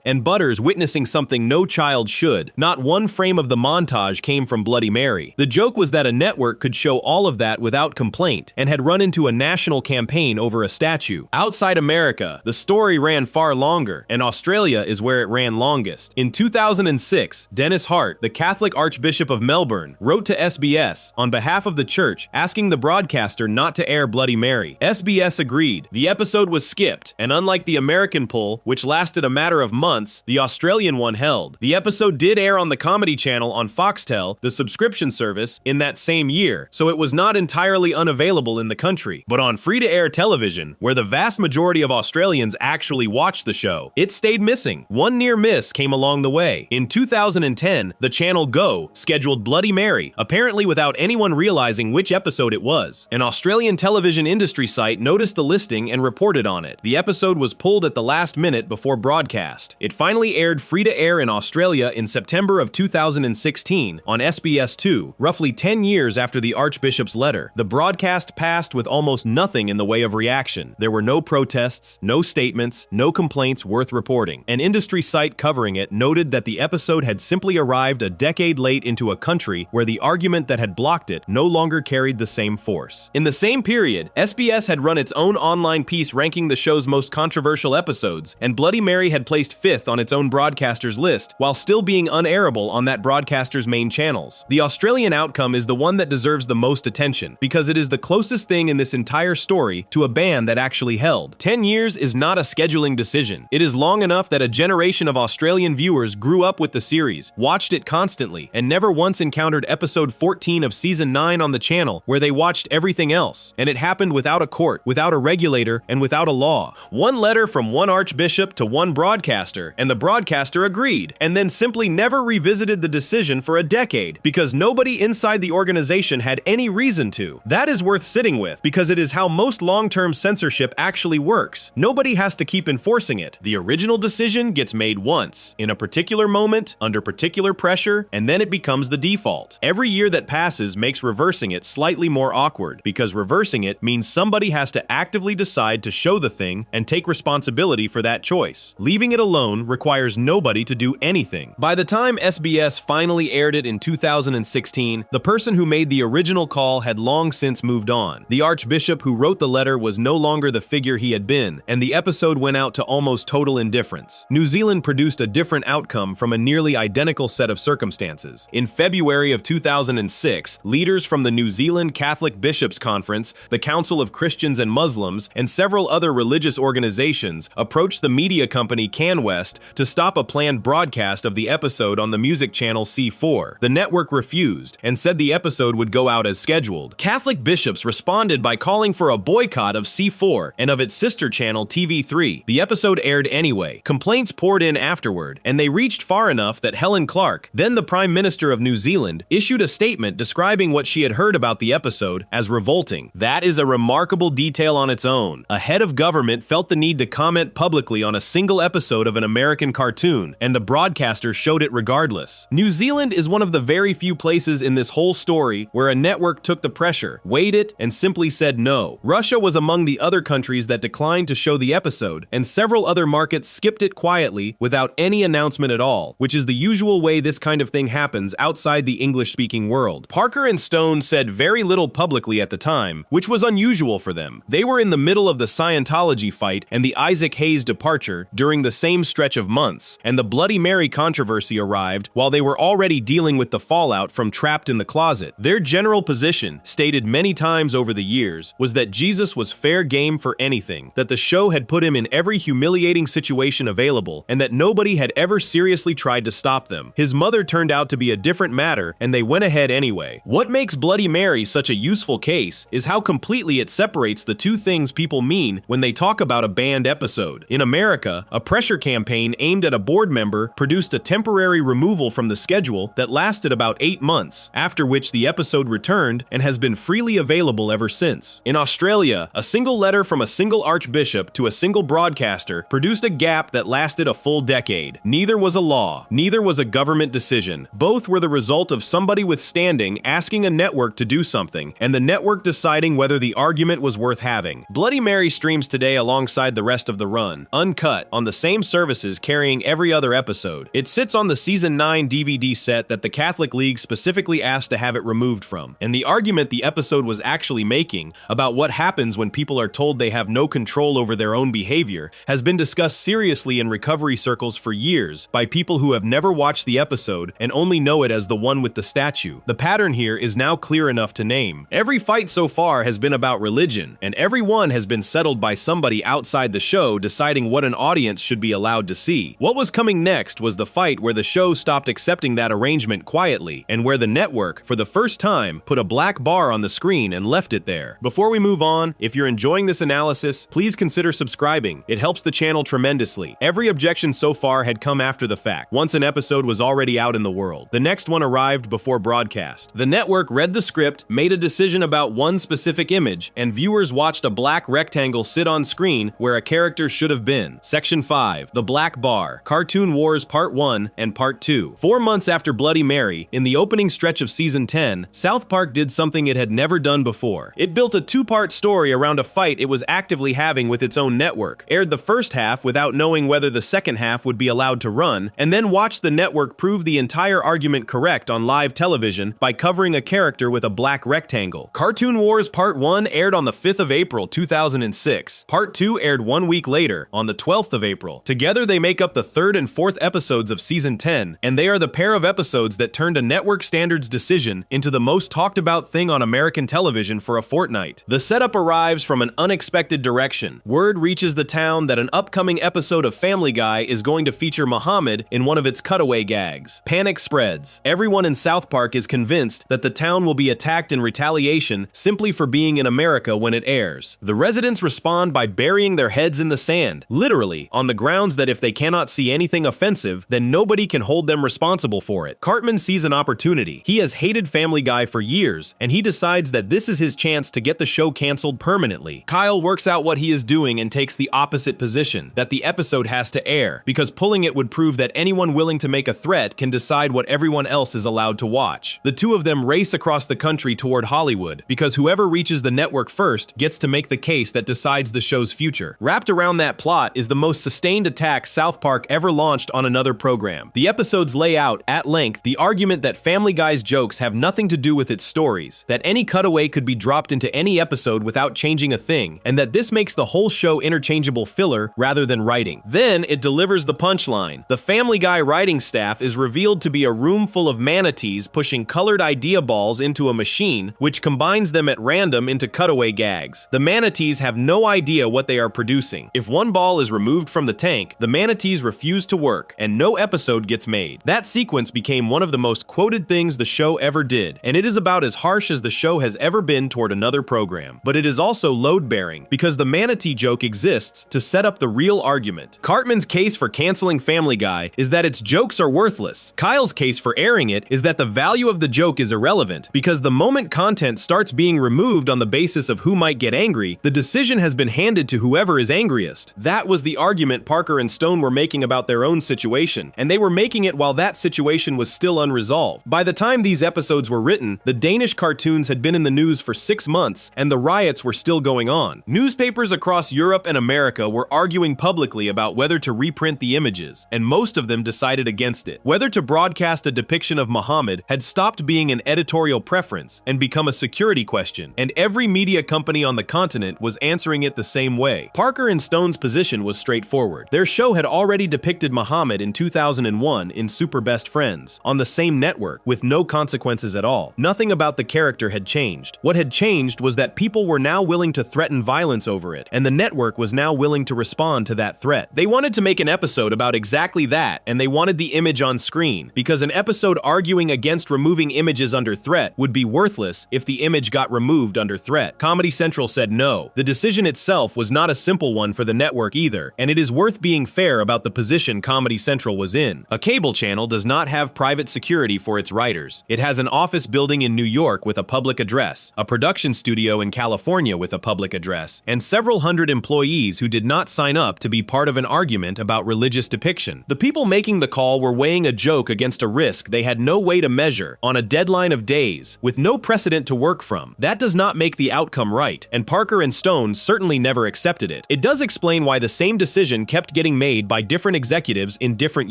and Butters witnessing something no child should. Not one frame of the montage came from Bloody Mary. The joke was that a network could show all of that without complaint, and had run into a national campaign over a statue. Outside America, the story ran far longer, and Australia is where it ran longest. In 2006, Dennis Hart, the Catholic Archbishop of Melbourne, wrote to SBS on behalf of the church asking the broadcaster not to air Bloody Mary. SBS agreed. The episode was skipped, and unlike the American pull, which lasted a matter of months, the Australian one held. The episode did air on the Comedy Channel on Foxtel, the subscription service, in that same year, so it was not entirely unavailable in the country. But on free-to-air television, where the vast majority of Australians actually watched the show, it stayed missing. One near miss came along the way. In 2010, the channel Go scheduled Bloody Mary, apparently without anyone realizing which episode it was. An Australian television industry site noticed the listing and reported on it. The episode was pulled at the last minute before broadcast. It finally aired free-to-air in Australia in September of 2016 on SBS2, roughly 10 years after the Archbishop's letter. The broadcast passed with almost nothing in the way of reaction. There were no protests, no statements, no complaints worth reporting. An industry site covering it noted that the episode had simply arrived a decade late into a country where the argument that had blocked it no longer carried the same force. In the same period, SBS had run its own online piece ranking the show's most controversial episodes, and Bloody Mary had placed 5th on its own broadcaster's list, while still being unairable on that broadcaster's main channels. The Australian outcome is the one that deserves the most attention, because it is the closest thing in this entire story to a ban that actually held. 10 years is not a scheduling decision. It is long enough that a generation of Australian viewers grew up with the series, watched it constantly, and never once encountered episode 14 of season 9 on the channel, where they watched everything else. And it happened without a court, without a regulator, and without a law. One letter from one archbishop to one broadcaster, and the broadcaster agreed, and then simply never revisited the decision for a decade, because nobody inside the organization had any reason to. That is worth sitting with, because it is how most long-term censorship actually actually works. Nobody has to keep enforcing it. The original decision gets made once, in a particular moment, under particular pressure, and then it becomes the default. Every year that passes makes reversing it slightly more awkward, because reversing it means somebody has to actively decide to show the thing and take responsibility for that choice. Leaving it alone requires nobody to do anything. By the time SBS finally aired it in 2016, the person who made the original call had long since moved on. The archbishop who wrote the letter was no longer the figure he had been, and the episode went out to almost total indifference. New Zealand produced a different outcome from a nearly identical set of circumstances. In February of 2006, leaders from the New Zealand Catholic Bishops' Conference, the Council of Christians and Muslims, and several other religious organizations approached the media company CanWest to stop a planned broadcast of the episode on the music channel C4. The network refused and said the episode would go out as scheduled. Catholic bishops responded by calling for a boycott of C4 and of its sister channel TV3. The episode aired anyway. Complaints poured in afterward, and they reached far enough that Helen Clark, then the Prime Minister of New Zealand, issued a statement describing what she had heard about the episode as revolting. That is a remarkable detail on its own. A head of government felt the need to comment publicly on a single episode of an American cartoon, and the broadcaster showed it regardless. New Zealand is one of the very few places in this whole story where a network took the pressure, weighed it, and simply said no. Russia was among the other countries that declined to show the episode, and several other markets skipped it quietly without any announcement at all, which is the usual way this kind of thing happens outside the English-speaking world. Parker and Stone said very little publicly at the time, which was unusual for them. They were in the middle of the Scientology fight and the Isaac Hayes departure during the same stretch of months, and the Bloody Mary controversy arrived while they were already dealing with the fallout from Trapped in the Closet. Their general position, stated many times over the years, was that Jesus was fair game for anything, that the show had put him in every humiliating situation available, and that nobody had ever seriously tried to stop them. His mother turned out to be a different matter, and they went ahead anyway. What makes Bloody Mary such a useful case is how completely it separates the two things people mean when they talk about a banned episode. In America, a pressure campaign aimed at a board member produced a temporary removal from the schedule that lasted about 8 months, after which the episode returned and has been freely available ever since. In Australia, a single letter from a single archbishop to a single broadcaster produced a gap that lasted a full decade. Neither was a law, neither was a government decision. Both were the result of somebody with standing asking a network to do something, and the network deciding whether the argument was worth having. Bloody Mary streams today alongside the rest of the run, uncut, on the same services carrying every other episode. It sits on the Season 9 DVD set that the Catholic League specifically asked to have it removed from, and the argument the episode was actually making about what happens when people are told they have no control over their own behavior has been discussed seriously in recovery circles for years by people who have never watched the episode and only know it as the one with the statue. The pattern here is now clear enough to name. Every fight so far has been about religion, and every one has been settled by somebody outside the show deciding what an audience should be allowed to see. What was coming next was the fight where the show stopped accepting that arrangement quietly, and where the network, for the first time, put a black bar on the screen and left it there. Before we move on, if you're enjoying this analysis, please consider subscribing. It helps the channel tremendously. Every objection so far had come after the fact, once an episode was already out in the world. The next one arrived before broadcast. The network read the script, made a decision about one specific image, and viewers watched a black rectangle sit on screen where a character should have been. Section 5. The Black Bar. Cartoon Wars Part 1 and Part 2. 4 months after Bloody Mary, in the opening stretch of Season 10, South Park did something it had never done before. It built a two-part story around a fight it was actively having with its own network, aired the first half without knowing whether the second half would be allowed to run, and then watched the network prove the entire argument correct on live television by covering a character with a black rectangle. Cartoon Wars Part 1 aired on the 5th of April 2006. Part 2 aired 1 week later, on the 12th of April. Together they make up the 3rd and 4th episodes of Season 10, and they are the pair of episodes that turned a network standards decision into the most talked about thing on American television for a fortnight. The setup arrives from an unexpected direction. Word reaches the town that an upcoming episode of Family Guy is going to feature Muhammad in one of its cutaway gags. Panic spreads. Everyone in South Park is convinced that the town will be attacked in retaliation simply for being in America when it airs. The residents respond by burying their heads in the sand, literally, on the grounds that if they cannot see anything offensive, then nobody can hold them responsible for it. Cartman sees an opportunity. He has hated Family Guy for years, and he decides that this is his chance to get the show canceled permanently. Kyle works out out what he is doing and takes the opposite position, that the episode has to air, because pulling it would prove that anyone willing to make a threat can decide what everyone else is allowed to watch. The two of them race across the country toward Hollywood, because whoever reaches the network first gets to make the case that decides the show's future. Wrapped around that plot is the most sustained attack South Park ever launched on another program. The episodes lay out, at length, the argument that Family Guy's jokes have nothing to do with its stories, that any cutaway could be dropped into any episode without changing a thing, and that this makes the whole show interchangeable filler rather than writing. Then it delivers the punchline. The Family Guy writing staff is revealed to be a room full of manatees pushing colored idea balls into a machine, which combines them at random into cutaway gags. The manatees have no idea what they are producing. If one ball is removed from the tank, the manatees refuse to work, and no episode gets made. That sequence became one of the most quoted things the show ever did, and it is about as harsh as the show has ever been toward another program. But it is also load-bearing, because the manatee joke exists to set up the real argument. Cartman's case for canceling Family Guy is that its jokes are worthless. Kyle's case for airing it is that the value of the joke is irrelevant, because the moment content starts being removed on the basis of who might get angry, the decision has been handed to whoever is angriest. That was the argument Parker and Stone were making about their own situation, and they were making it while that situation was still unresolved. By the time these episodes were written, the Danish cartoons had been in the news for 6 months, and the riots were still going on. Newspapers across Europe and America were arguing publicly about whether to reprint the images, and most of them decided against it. Whether to broadcast a depiction of Muhammad had stopped being an editorial preference and become a security question, and every media company on the continent was answering it the same way. Parker and Stone's position was straightforward. Their show had already depicted Muhammad in 2001 in Super Best Friends, on the same network, with no consequences at all. Nothing about the character had changed. What had changed was that people were now willing to threaten violence over it, and the network was now willing to respond to that threat. They wanted to make an episode about exactly that, and they wanted the image on screen, because an episode arguing against removing images under threat would be worthless if the image got removed under threat. Comedy Central said no. The decision itself was not a simple one for the network either, and it is worth being fair about the position Comedy Central was in. A cable channel does not have private security for its writers. It has an office building in New York with a public address, a production studio in California with a public address, and several hundred employees who did not sign up to be part of an argument about religious depiction. The people making the call were weighing a joke against a risk they had no way to measure, on a deadline of days, with no precedent to work from. That does not make the outcome right, and Parker and Stone certainly never accepted it. It does explain why the same decision kept getting made by different executives in different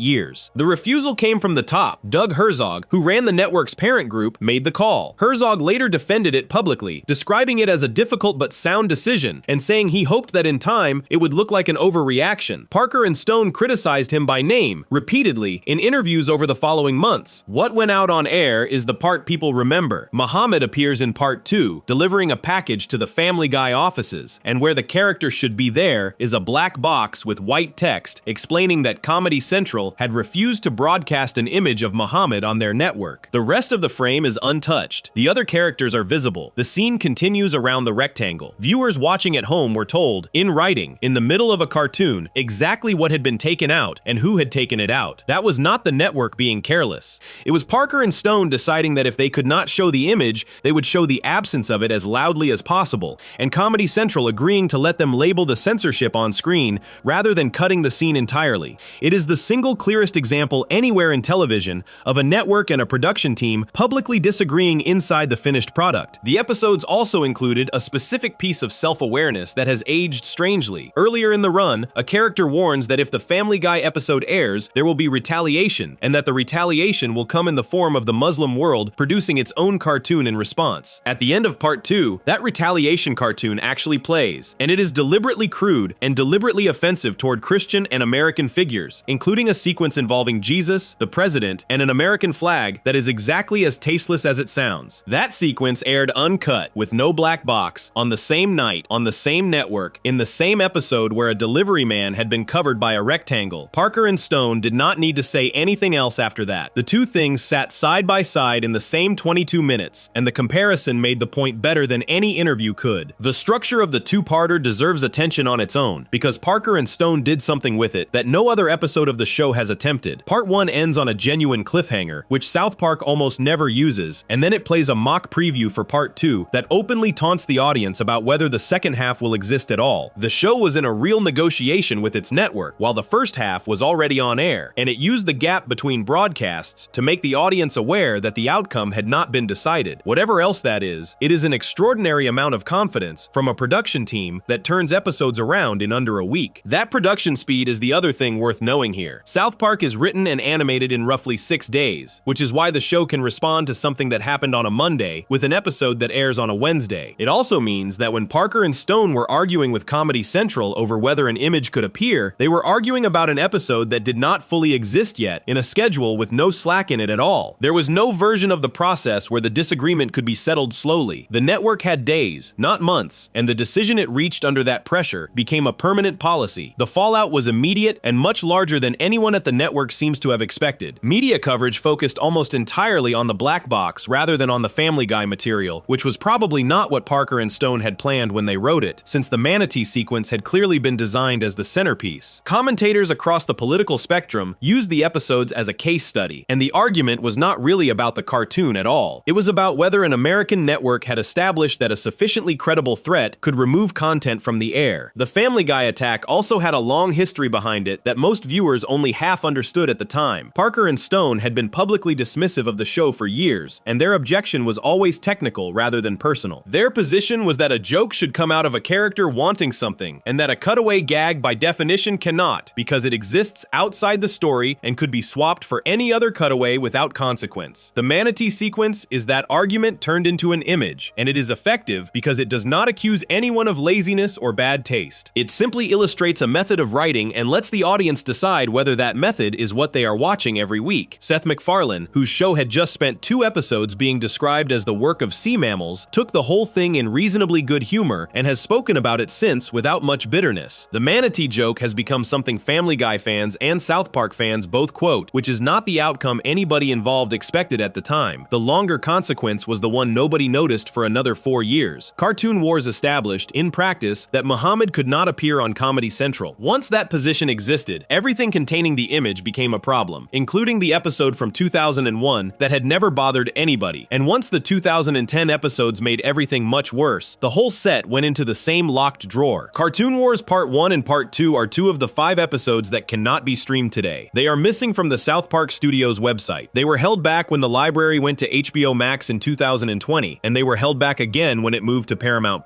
years. The refusal came from the top. Doug Herzog, who ran the network's parent group, made the call. Herzog later defended it publicly, describing it as a difficult but sound decision, and saying he hoped that in time it would look like an overreaction. Parker and Stone criticized him by name, repeatedly, in interviews over the following months. What went out on air is the part people remember. Muhammad appears in part 2, delivering a package to the Family Guy offices, and where the character should be there is a black box with white text explaining that Comedy Central had refused to broadcast an image of Muhammad on their network. The rest of the frame is untouched. The other characters are visible. The scene continues around the rectangle. Viewers watching at home were told, in writing, in the middle of a cartoon, exactly what had been taken out and who had taken it out. That was not the network being careless. It was Parker and Stone deciding that if they could not show the image, they would show the absence of it as loudly as possible, and Comedy Central agreeing to let them label the censorship on screen rather than cutting the scene entirely. It is the single clearest example anywhere in television of a network and a production team publicly disagreeing inside the finished product. The episodes also included a specific piece of self-awareness that has aged strangely. Earlier in the run, a character warns that if the Family Guy episode airs, there will be retaliation, and that the retaliation will come in the form of the Muslim world producing its own cartoon in response. At the end of part 2, that retaliation cartoon actually plays, and it is deliberately crude and deliberately offensive toward Christian and American figures, including a sequence involving Jesus, the president, and an American flag that is exactly as tasteless as it sounds. That sequence aired uncut, with no black box, on the same night, on the same network, in the same episode where a delivery man had been covered by a rectangle. Parker and Stone did not need to say anything else after that. The two things sat side by side in the same 22 minutes, and the comparison made the point better than any interview could. The structure of the two-parter deserves attention on its own, because Parker and Stone did something with it that no other episode of the show has attempted. Part 1 ends on a genuine cliffhanger, which South Park almost never uses, and then it plays a mock preview for Part 2 that openly taunts the audience about whether the second half will exist at all. The show was in a real negotiation with its network, while the first half was already on air, and it used the gap between broadcasts to make the audience aware that the outcome had not been decided. Whatever else that is, it is an extraordinary amount of confidence from a production team that turns episodes around in under a week. That production speed is the other thing worth knowing here. South Park is written and animated in roughly 6 days, which is why the show can respond to something that happened on a Monday with an episode that airs on a Wednesday. It also means that when Parker and Stone were arguing with Comedy Central over whether an image could appear, they were arguing about an episode that did not fully exist yet in a schedule with no slack in it at all. There was no version of the process where the disagreement could be settled slowly. The network had days, not months, and the decision it reached under that pressure became a permanent policy. The fallout was immediate and much larger than anyone at the network seems to have expected. Media coverage focused almost entirely on the black box rather than on the Family Guy material, which was probably not what Parker and Stone had planned when they wrote it, since the manatee sequence had clearly been designed as the centerpiece. Commentators across the political spectrum used the episodes as a case study, and the argument was not really about the cartoon at all. It was about whether an American network had established that a sufficiently credible threat could remove content from the air. The Family Guy attack also had a long history behind it that most viewers only half understood at the time. Parker and Stone had been publicly dismissive of the show for years, and their objection was always technical rather than personal. Their position was that a joke should come out of a character wanting something, and that a cutaway gag by definition cannot, because it exists outside the story and could be swapped for any other cutaway without consequence. The manatee sequence is that argument turned into an image, and it is effective because it does not accuse anyone of laziness or bad taste. It simply illustrates a method of writing and lets the audience decide whether that method is what they are watching every week. Seth MacFarlane, whose show had just spent 2 episodes being described as the work of sea mammals, took the whole thing in reasonably good humor and has spoken about it since without much bitterness. The manatee joke has become something Family Guy fans and South Park fans both quote, which is not the outcome anybody involved expected at the time. The longer consequence was the one nobody noticed for another 4 years. Cartoon Wars established, in practice, that Muhammad could not appear on Comedy Central. Once that position existed, everything containing the image became a problem, including the episode from 2001 that had never bothered anybody. And once the 2010 episodes made everything much worse, the whole set went into the same locked drawer. Cartoon Wars Part 1 and Part 2 are 2 of the 5 episodes that cannot be streamed today. They are missing from the South Park Studios website. They were held back when the library went to HBO Max in 2020, and they were held back again when it moved to Paramount+.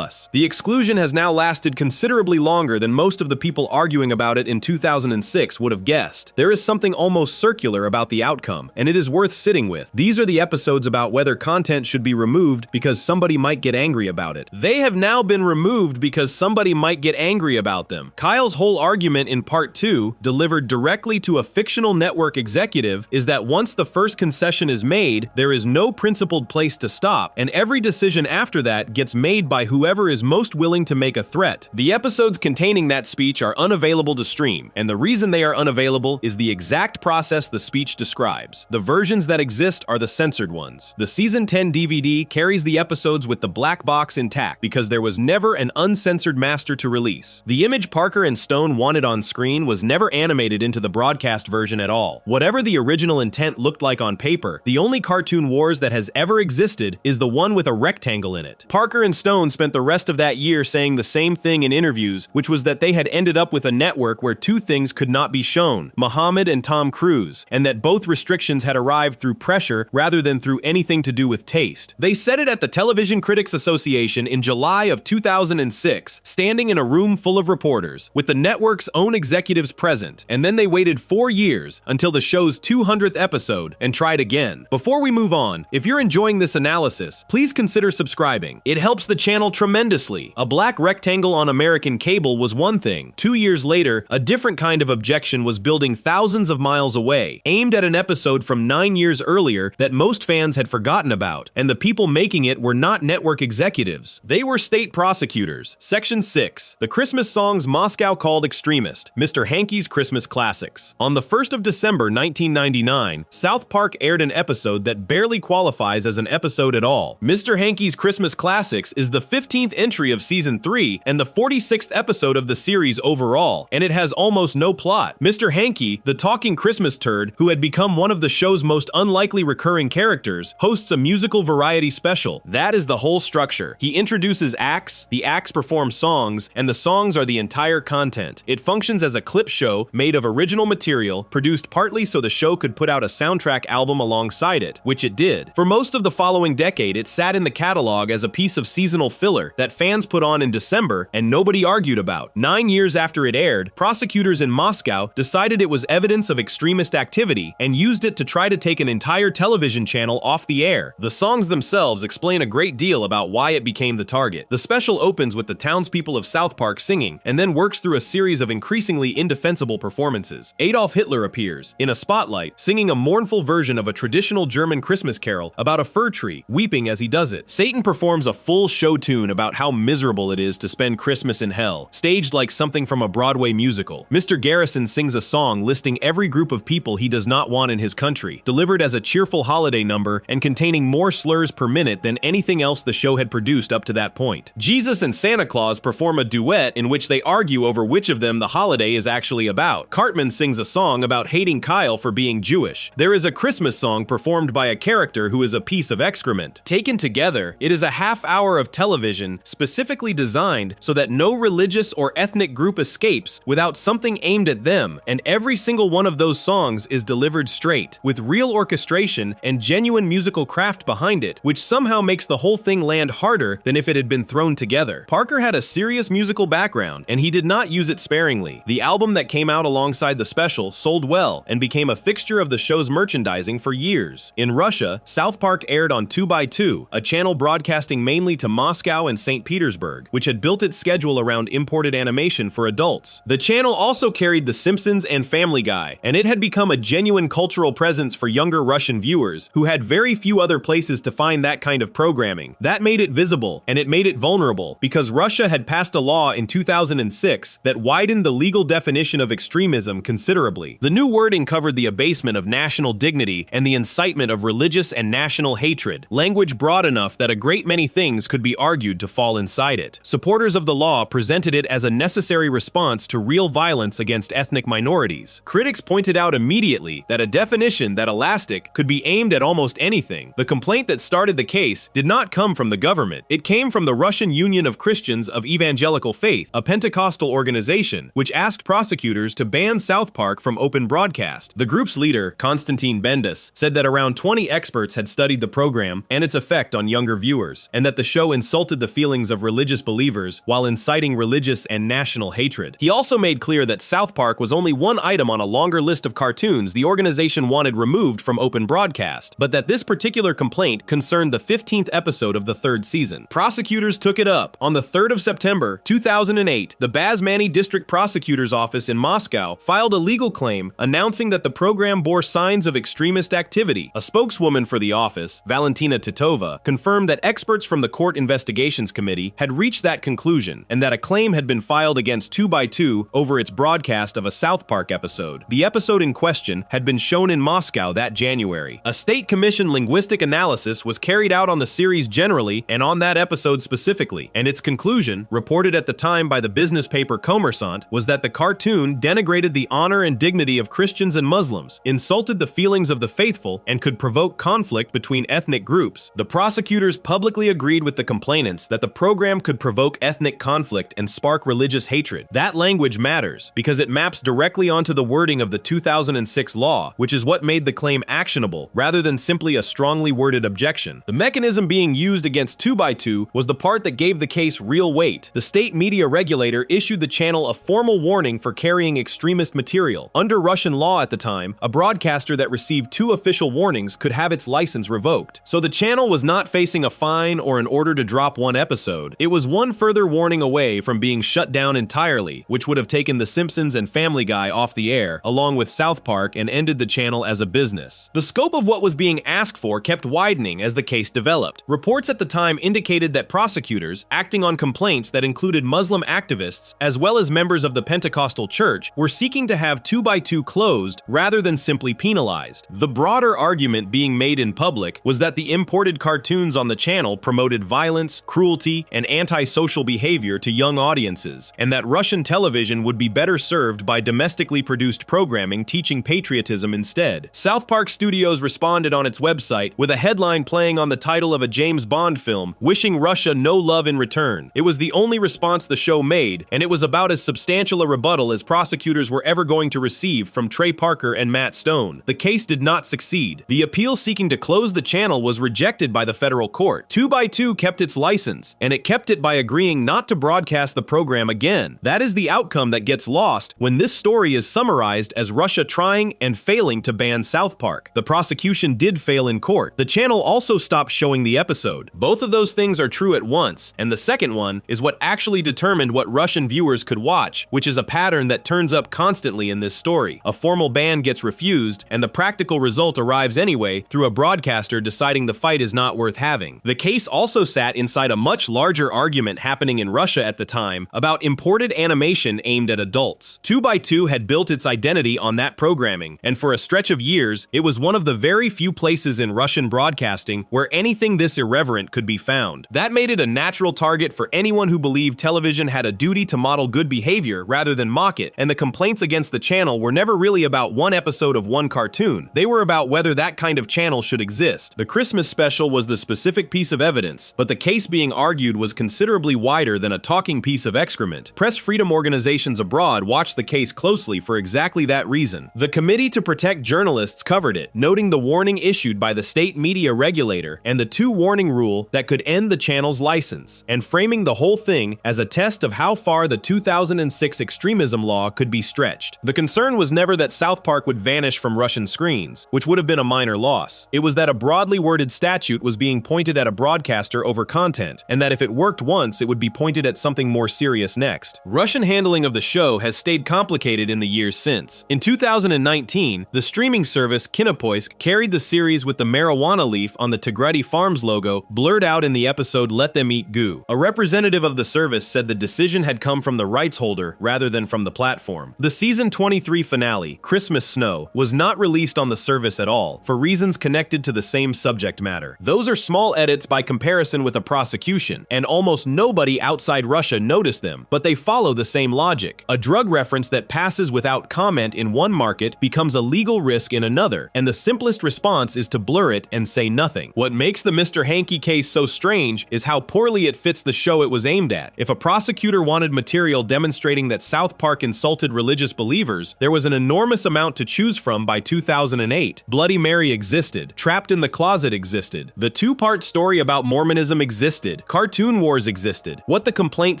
The exclusion has now lasted considerably longer than most of the people arguing about it in 2006 would have guessed. There is something almost circular about the outcome, and it is worth sitting with. These are the episodes about whether content should be removed because somebody might get angry about it. They have now been removed because somebody might get angry about them. Kyle's whole argument in Part 2, delivered directly to a fictional network executive, is that once the first concession is made, there is no principled place to stop, and every decision after that gets made by whoever is most willing to make a threat. The episodes containing that speech are unavailable to stream, and the reason they are unavailable is the exact process the speech describes. The versions that exist are the censored ones. The Season 10 DVD carries the episodes with the black box intact because there was never an uncensored master to release. The image Parker and Stone wanted on screen was never animated into the broadcast version at all. Whatever the original intent looked like on paper, the only Cartoon Wars that has ever existed is the one with a rectangle in it. Parker and Stone spent the rest of that year saying the same thing in interviews, which was that they had ended up with a network where 2 things could not be shown, Muhammad and Tom Cruise, and that both restrictions had arrived through pressure rather than through anything to do with taste. They said it at the Television Critics Association in July of 2006, standing in a room full of reporters, with the network's own executives present, and then they waited 4 years until the show's 200th episode and tried again. Before we move on, if you're enjoying this analysis, please consider subscribing. It helps the channel tremendously. A black rectangle on American cable was one thing. 2 years later, a different kind of objection was building thousands of miles away, aimed at an episode from 9 years earlier that most fans had forgotten about, and the people making it were not network executives. They were state prosecutors. Section 6. The Christmas songs Moscow called extremist. Mr. Hankey's Christmas Classics. On the 1st of December 1999, South Park aired an episode that barely qualifies as an episode at all. Mr. Hankey's Christmas Classics is the 15th entry of Season 3 and the 46th episode of the series overall, and it has almost no plot. Mr. Hankey, the talking Christmas turd who had become one of the show's most unlikely recurring characters, hosts a musical variety special. That is the whole structure. He introduces acts, the acts perform songs, and the songs are the entire content. It functions as a clip show made of original material, produced partly so the show could put out a soundtrack album alongside it, which it did. For most of the following decade, it sat in the catalog as a piece of seasonal filler that fans put on in December and nobody argued about. 9 years after it aired, prosecutors in Moscow decided it was evidence of extremist activity and used it to try to take an entire television channel off the air. The songs themselves explain a great deal about why it became the target. The special opens with the townspeople of South Park singing and then works through a series of increasingly indefensible performances. Adolf Hitler appears in a spotlight, singing a mournful version of a traditional German Christmas carol about a fir tree, weeping as he does it. Satan performs a full show tune about how miserable it is to spend Christmas in hell, staged like something from a Broadway musical. Mr. Garrison sings a song listing every group of people he does not want in his country, delivered as a cheerful holiday number and containing more slurs per minute than anything else the show had produced up to that point. Jesus and Santa Claus perform a duet in which they argue over which of them the holiday is actually about. Cartman sings a song about hating Kyle for being Jewish. There is a Christmas song performed by a character who is a piece of excrement. Taken together, it is a half hour of television specifically designed so that no religious or ethnic group escapes without something aimed at them, and every single one of those songs is delivered straight, with real orchestration and genuine musical craft behind it, which somehow makes the whole thing land harder than if it had been thrown together. Parker had a serious musical background, and he did not use it sparingly. The album that came out alongside the special sold well and became a fixture of the show's merchandising for years. In Russia, South Park aired on 2x2, a channel broadcasting mainly to Moscow and St. Petersburg, which had built its schedule around imported animation for adults. The channel also carried The Simpsons and Family Guy, and it had become a genuine cultural presence for younger Russian viewers who had very few other places to find that kind of programming. That made it visible, and it made it vulnerable, because Russia had passed a law in 2006 that widened the legal definition of extremism considerably. The new wording covered the abasement of national dignity and the incitement of religious and national hatred, language broad enough that a great many things could be argued to fall inside it. Supporters of the law presented it as a necessary response to real violence against ethnic minorities. Critics pointed out immediately that a definition that elastic could be aimed at almost anything. The complaint that started the case did not come from the government. It came from the Russian Union of Christians of Evangelical Faith, a Pentecostal organization, which asked prosecutors to ban South Park from open broadcast. The group's leader, Konstantin Bendis, said that around 20 experts had studied the program and its effect on younger viewers, and that the show insulted the feelings of religious believers while inciting religious and national hatred. He also made clear that South Park was only one item on a longer list of cartoons the organization wanted removed from open broadcast, but that this particular complaint concerned the 15th episode of the 3rd season. Prosecutors took it up. On the 3rd of September, 2008, the Basmany District Prosecutor's Office in Moscow filed a legal claim announcing that the program bore signs of extremist activity. A spokeswoman for the office, Valentina Titova, confirmed that experts from the Court Investigations Committee had reached that conclusion, and that a claim had been filed against 2x2 over its broadcast of a South Park episode. The episode in question had been shown in Moscow that January. A state-commissioned linguistic analysis was carried out on the series generally and on that episode specifically, and its conclusion, reported at the time by the business paper Kommersant, was that the cartoon denigrated the honor and dignity of Christians and Muslims, insulted the feelings of the faithful, and could provoke conflict between ethnic groups. The prosecutors publicly agreed with the complainants that the program could provoke ethnic conflict and spark religious hatred. That language matters because it maps directly onto the wording of the 2006 law, which is what made the claim actionable rather than simply a strongly worded objection. The mechanism being used against 2x2 was the part that gave the case real weight. The state media regulator issued the channel a formal warning for carrying extremist material. Under Russian law at the time, a broadcaster that received 2 official warnings could have its license revoked. So the channel was not facing a fine or an order to drop one episode. It was one further warning away from being shut down entirely, which would have taken The Simpsons and Family Guy off the air, along with South Park, and ended the channel as a business. The scope of what was being asked for kept widening as the case developed. Reports at the time indicated that prosecutors, acting on complaints that included Muslim activists, as well as members of the Pentecostal Church, were seeking to have 2x2 closed rather than simply penalized. The broader argument being made in public was that the imported cartoons on the channel promoted violence, cruelty, and antisocial behavior to young audiences, and that Russian television would be better served by domestically produced programming teaching patriotism instead. South Park Studios responded on its website with a headline playing on the title of a James Bond film, wishing Russia no love in return return. It was the only response the show made, and it was about as substantial a rebuttal as prosecutors were ever going to receive from Trey Parker and Matt Stone. The case did not succeed. The appeal seeking to close the channel was rejected by the federal court. 2x2 kept its license, and it kept it by agreeing not to broadcast the program again. That is the outcome that gets lost when this story is summarized as Russia trying and failing to ban South Park. The prosecution did fail in court. The channel also stopped showing the episode. Both of those things are true at once, and the second one is what actually determined what Russian viewers could watch, which is a pattern that turns up constantly in this story. A formal ban gets refused, and the practical result arrives anyway through a broadcaster deciding the fight is not worth having. The case also sat inside a much larger argument happening in Russia at the time about imported animation aimed at adults. 2x2 had built its identity on that programming, and for a stretch of years, it was one of the very few places in Russian broadcasting where anything this irreverent could be found. That made it a natural target for anyone who believed television had a duty to model good behavior rather than mock it, and the complaints against the channel were never really about one episode of one cartoon. They were about whether that kind of channel should exist. The Christmas special was the specific piece of evidence, but the case being argued was considerably wider than a talking piece of excrement. Press freedom organizations abroad watched the case closely for exactly that reason. The Committee to Protect Journalists covered it, noting the warning issued by the state media regulator and the 2-warning rule that could end the channel's license, and framing the whole thing as a test of how far the 2006 extremism law could be stretched. The concern was never that South Park would vanish from Russian screens, which would have been a minor loss. It was that a broadly worded statute was being pointed at a broadcaster over content, and that if it worked once, it would be pointed at something more serious next. Russian handling of the show has stayed complicated in the years since. In 2019, the streaming service Kinopoisk carried the series with the marijuana leaf on the Tegredi Farms logo blurred out in the episode Let Them Eat Goo. A representative of the service said the decision had come from the rights holder rather than from the platform. The season 23 finale, Christmas Snow, was not released on the service at all, for reasons connected to the same subject matter. Those are small edits by comparison with a prosecution, and almost nobody outside Russia noticed them, but they follow the same logic. A drug reference that passes without comment in one market becomes a legal risk in another, and the simplest response is to blur it and say nothing. What makes the Mr. Hanky case so strange is how poorly it fits the show it was aimed at. If a prosecutor wanted material demonstrating that South Park insulted religious believers, there was an enormous amount to choose from by 2008. Bloody Mary existed. Trapped in the Closet existed. The 2-part story about Mormonism existed. Cartoon Wars existed. What the complaint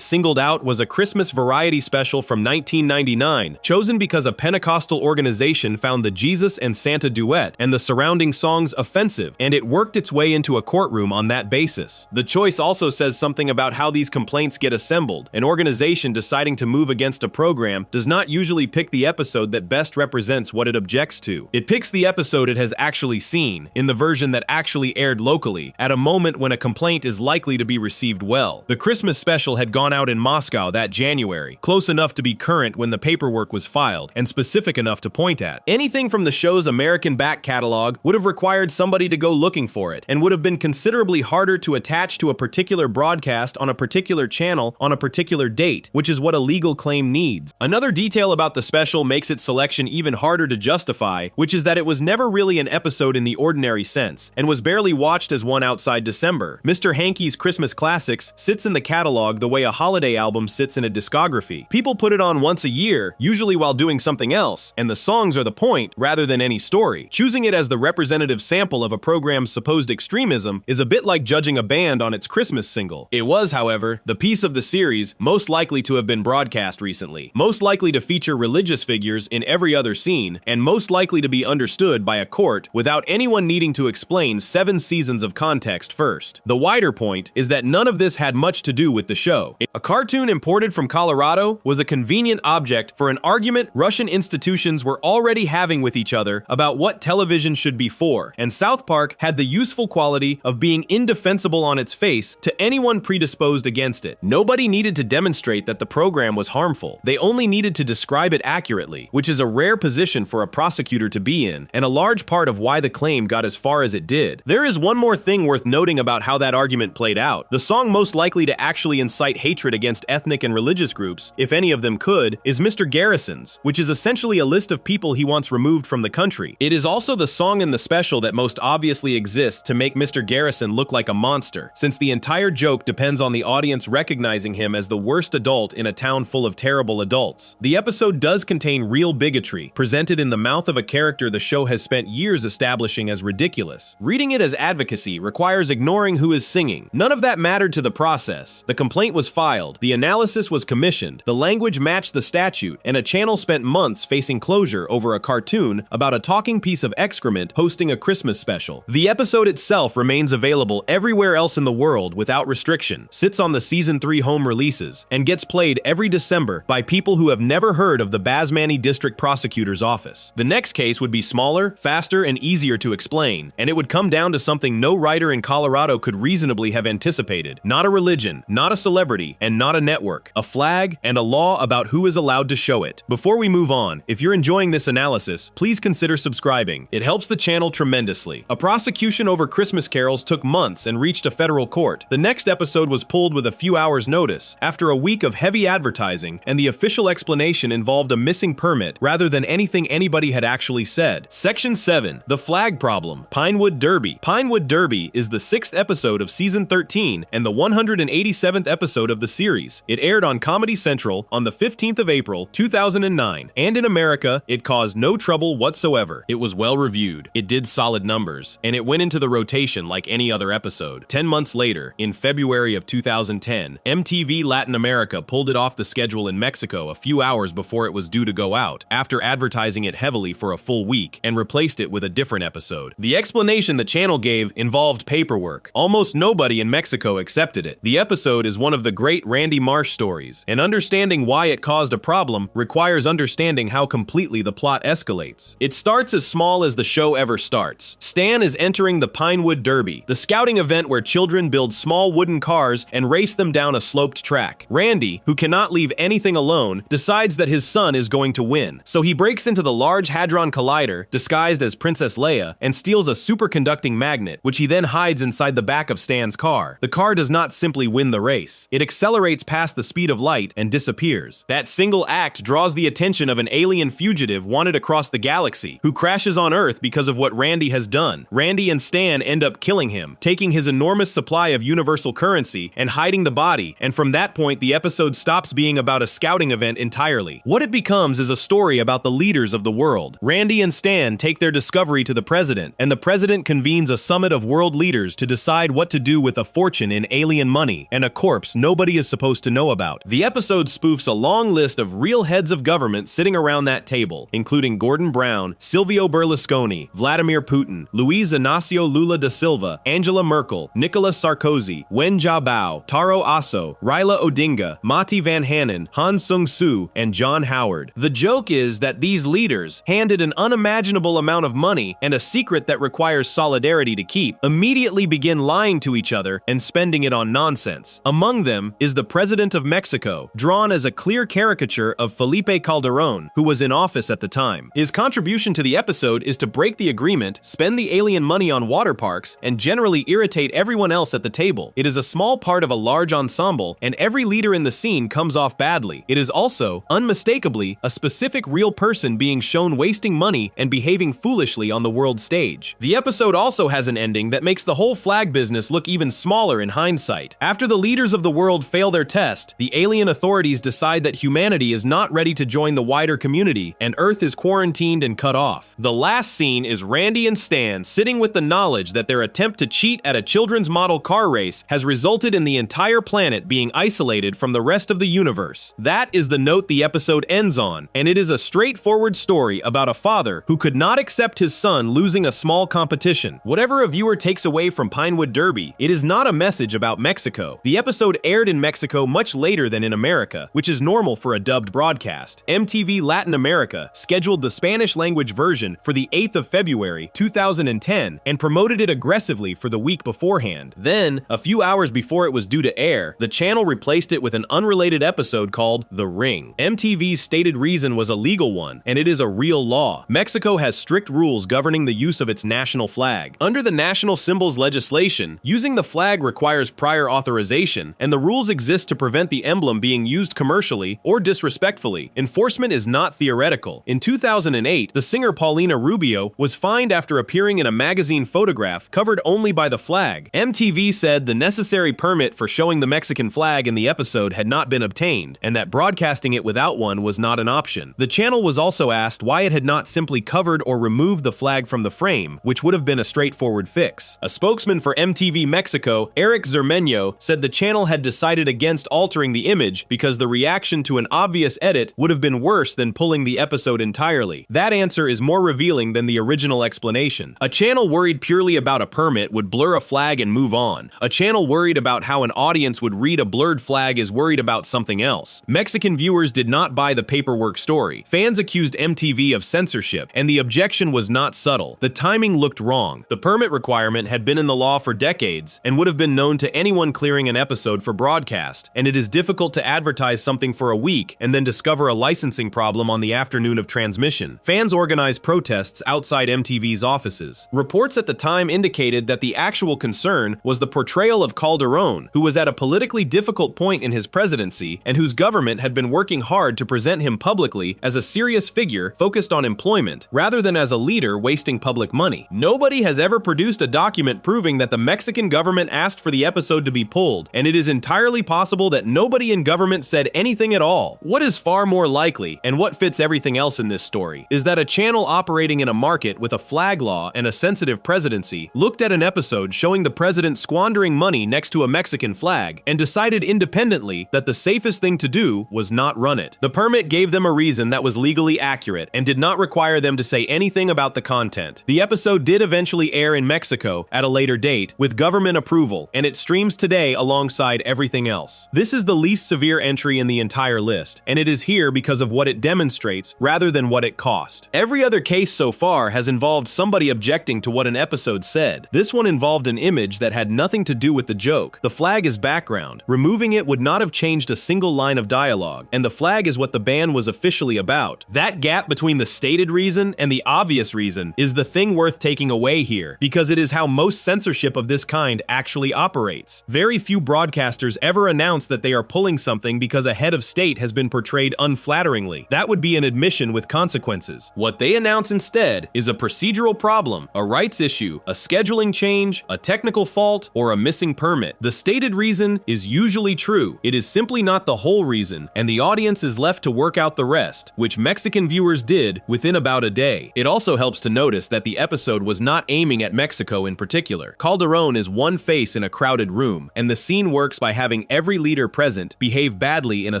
singled out was a Christmas variety special from 1999, chosen because a Pentecostal organization found the Jesus and Santa duet and the surrounding songs offensive, and it worked its way into a courtroom on that basis. The choice also says something about how these complaints get assembled. An organization deciding to move against a program does not usually pick the episode that best represents what it objects to. It picks the episode it has actually seen, in the version that actually aired locally, at a moment when a complaint is likely to be received well. The Christmas special had gone out in Moscow that January, close enough to be current when the paperwork was filed, and specific enough to point at. Anything from the show's American back catalog would have required somebody to go looking for it, and would have been considerably harder to attach to a particular broadcast on a particular channel on a particular date, which is what a legal claim needs. Another detail about the special makes its selection even harder to justify, which is that it was never really an episode in the ordinary sense, and was barely watched as one outside December. Mr. Hanky's Christmas Classics sits in the catalog the way a holiday album sits in a discography. People put it on once a year, usually while doing something else, and the songs are the point rather than any story. Choosing it as the representative sample of a program's supposed extremism is a bit like judging a band on its Christmas single. It was, however, the piece of the series most likely to have been broadcast recently, most likely to feature religious figures in every other scene, and most likely to be understood by a court without anyone needing to explain 7 seasons of context first. The wider point is that none of this had much to do with the show. A cartoon imported from Colorado was a convenient object for an argument Russian institutions were already having with each other about what television should be for, and South Park had the useful quality of being indefensible on its face to anyone predisposed against it. Nobody needed to demonstrate that the program was harmful. They only needed to describe it accurately, which is a rare position for a prosecutor to be in, and a large part of why the claim got as far as it did. There is one more thing worth noting about how that argument played out. The song most likely to actually incite hatred against ethnic and religious groups, if any of them could, is Mr. Garrison's, which is essentially a list of people he wants removed from the country. It is also the song in the special that most obviously exists to make Mr. Garrison look like a monster, since the entire joke depends depends on the audience recognizing him as the worst adult in a town full of terrible adults. The episode does contain real bigotry, presented in the mouth of a character the show has spent years establishing as ridiculous. Reading it as advocacy requires ignoring who is singing. None of that mattered to the process. The complaint was filed, the analysis was commissioned, the language matched the statute, and a channel spent months facing closure over a cartoon about a talking piece of excrement hosting a Christmas special. The episode itself remains available everywhere else in the world without restriction, sits on the Season 3 home releases, and gets played every December by people who have never heard of the Basmani District Prosecutor's Office. The next case would be smaller, faster, and easier to explain, and it would come down to something no writer in Colorado could reasonably have anticipated. Not a religion, not a celebrity, and not a network. A flag and a law about who is allowed to show it. Before we move on, if you're enjoying this analysis, please consider subscribing. It helps the channel tremendously. A prosecution over Christmas carols took months and reached a federal court. The next episode was pulled with a few hours' notice, after a week of heavy advertising, and the official explanation involved a missing permit rather than anything anybody had actually said. Section 7. The Flag Problem. Pinewood Derby. Pinewood Derby is the 6th episode of Season 13 and the 187th episode of the series. It aired on Comedy Central on the 15th of April, 2009, and in America, it caused no trouble whatsoever. It was well reviewed, it did solid numbers, and it went into the rotation like any other episode. 10 months later, in February of 2010, MTV Latin America pulled it off the schedule in Mexico a few hours before it was due to go out, after advertising it heavily for a full week, and replaced it with a different episode. The explanation the channel gave involved paperwork. Almost nobody in Mexico accepted it. The episode is one of the great Randy Marsh stories, and understanding why it caused a problem requires understanding how completely the plot escalates. It starts as small as the show ever starts. Stan is entering the Pinewood Derby, the scouting event where children build small wooden cars and race them down a sloped track. Randy, who cannot leave anything alone, decides that his son is going to win. So he breaks into the Large Hadron Collider, disguised as Princess Leia, and steals a superconducting magnet, which he then hides inside the back of Stan's car. The car does not simply win the race. It accelerates past the speed of light and disappears. That single act draws the attention of an alien fugitive wanted across the galaxy, who crashes on Earth because of what Randy has done. Randy and Stan end up killing him, taking his enormous supply of universal currency and hiding the body, and from that point the episode stops being about a scouting event entirely. What it becomes is a story about the leaders of the world. Randy and Stan take their discovery to the president, and the president convenes a summit of world leaders to decide what to do with a fortune in alien money and a corpse nobody is supposed to know about. The episode spoofs a long list of real heads of government sitting around that table, including Gordon Brown, Silvio Berlusconi, Vladimir Putin, Luiz Inácio Lula da Silva, Angela Merkel, Nicolas Sarkozy, Wen Jiabao, Taro Aso, Raila Odinga, Matti Van Hanen, Han Sung-soo, and John Howard. The joke is that these leaders, handed an unimaginable amount of money and a secret that requires solidarity to keep, immediately begin lying to each other and spending it on nonsense. Among them is the President of Mexico, drawn as a clear caricature of Felipe Calderón, who was in office at the time. His contribution to the episode is to break the agreement, spend the alien money on water parks, and generally irritate everyone else at the table. It is a small part of a large ensemble, and every leader in the scene comes off badly. It is also, unmistakably, a specific real person being shown wasting money and behaving foolishly on the world stage. The episode also has an ending that makes the whole flag business look even smaller in hindsight. After the leaders of the world fail their test, the alien authorities decide that humanity is not ready to join the wider community, and Earth is quarantined and cut off. The last scene is Randy and Stan sitting with the knowledge that their attempt to cheat at a children's model car race has resulted in the entire planet being isolated from the rest of the universe. That is the note the episode ends on, and it is a straightforward story about a father who could not accept his son losing a small competition. Whatever a viewer takes away from Pinewood Derby, it is not a message about Mexico. The episode aired in Mexico much later than in America, which is normal for a dubbed broadcast. MTV Latin America scheduled the Spanish-language version for the 8th of February, 2010, and promoted it aggressively for the week beforehand. Then, a few hours before it was due to air, the channel replaced it with an unrelated episode called The Ring. MTV's stated reason was a legal one, and it is a real law. Mexico has strict rules governing the use of its national flag. Under the national symbols legislation, using the flag requires prior authorization, and the rules exist to prevent the emblem being used commercially or disrespectfully. Enforcement is not theoretical. In 2008, the singer Paulina Rubio was fined after appearing in a magazine photograph covered only by the flag. MTV said the necessary military permit for showing the Mexican flag in the episode had not been obtained, and that broadcasting it without one was not an option. The channel was also asked why it had not simply covered or removed the flag from the frame, which would have been a straightforward fix. A spokesman for MTV Mexico, Eric Zermeño, said the channel had decided against altering the image because the reaction to an obvious edit would have been worse than pulling the episode entirely. That answer is more revealing than the original explanation. A channel worried purely about a permit would blur a flag and move on. A channel worried about how an audience would read a blurred flag is worried about something else. Mexican viewers did not buy the paperwork story. Fans accused MTV of censorship, and the objection was not subtle. The timing looked wrong. The permit requirement had been in the law for decades and would have been known to anyone clearing an episode for broadcast, and it is difficult to advertise something for a week and then discover a licensing problem on the afternoon of transmission. Fans organized protests outside MTV's offices. Reports at the time indicated that the actual concern was the portrayal of Calderón, who was at a politically difficult point in his presidency and whose government had been working hard to present him publicly as a serious figure focused on employment, rather than as a leader wasting public money. Nobody has ever produced a document proving that the Mexican government asked for the episode to be pulled, and it is entirely possible that nobody in government said anything at all. What is far more likely, and what fits everything else in this story, is that a channel operating in a market with a flag law and a sensitive presidency looked at an episode showing the president squandering money next to a Mexican flag and decided independently that the safest thing to do was not run it. The permit gave them a reason that was legally accurate and did not require them to say anything about the content. The episode did eventually air in Mexico at a later date with government approval, and it streams today alongside everything else. This is the least severe entry in the entire list, and it is here because of what it demonstrates rather than what it cost. Every other case so far has involved somebody objecting to what an episode said. This one involved an image that had nothing to do with the joke. The flag is background. Removing it would not have changed a single line of dialogue, and the flag is what the ban was officially about. That gap between the stated reason and the obvious reason is the thing worth taking away here, because it is how most censorship of this kind actually operates. Very few broadcasters ever announce that they are pulling something because a head of state has been portrayed unflatteringly. That would be an admission with consequences. What they announce instead is a procedural problem, a rights issue, a scheduling change, a technical fault, or a missing permit. The stated reason is usually true. It is simply not the whole reason, and the audience is left to work out the rest, which Mexican viewers did within about a day. It also helps to notice that the episode was not aiming at Mexico in particular. Calderón is one face in a crowded room, and the scene works by having every leader present behave badly in a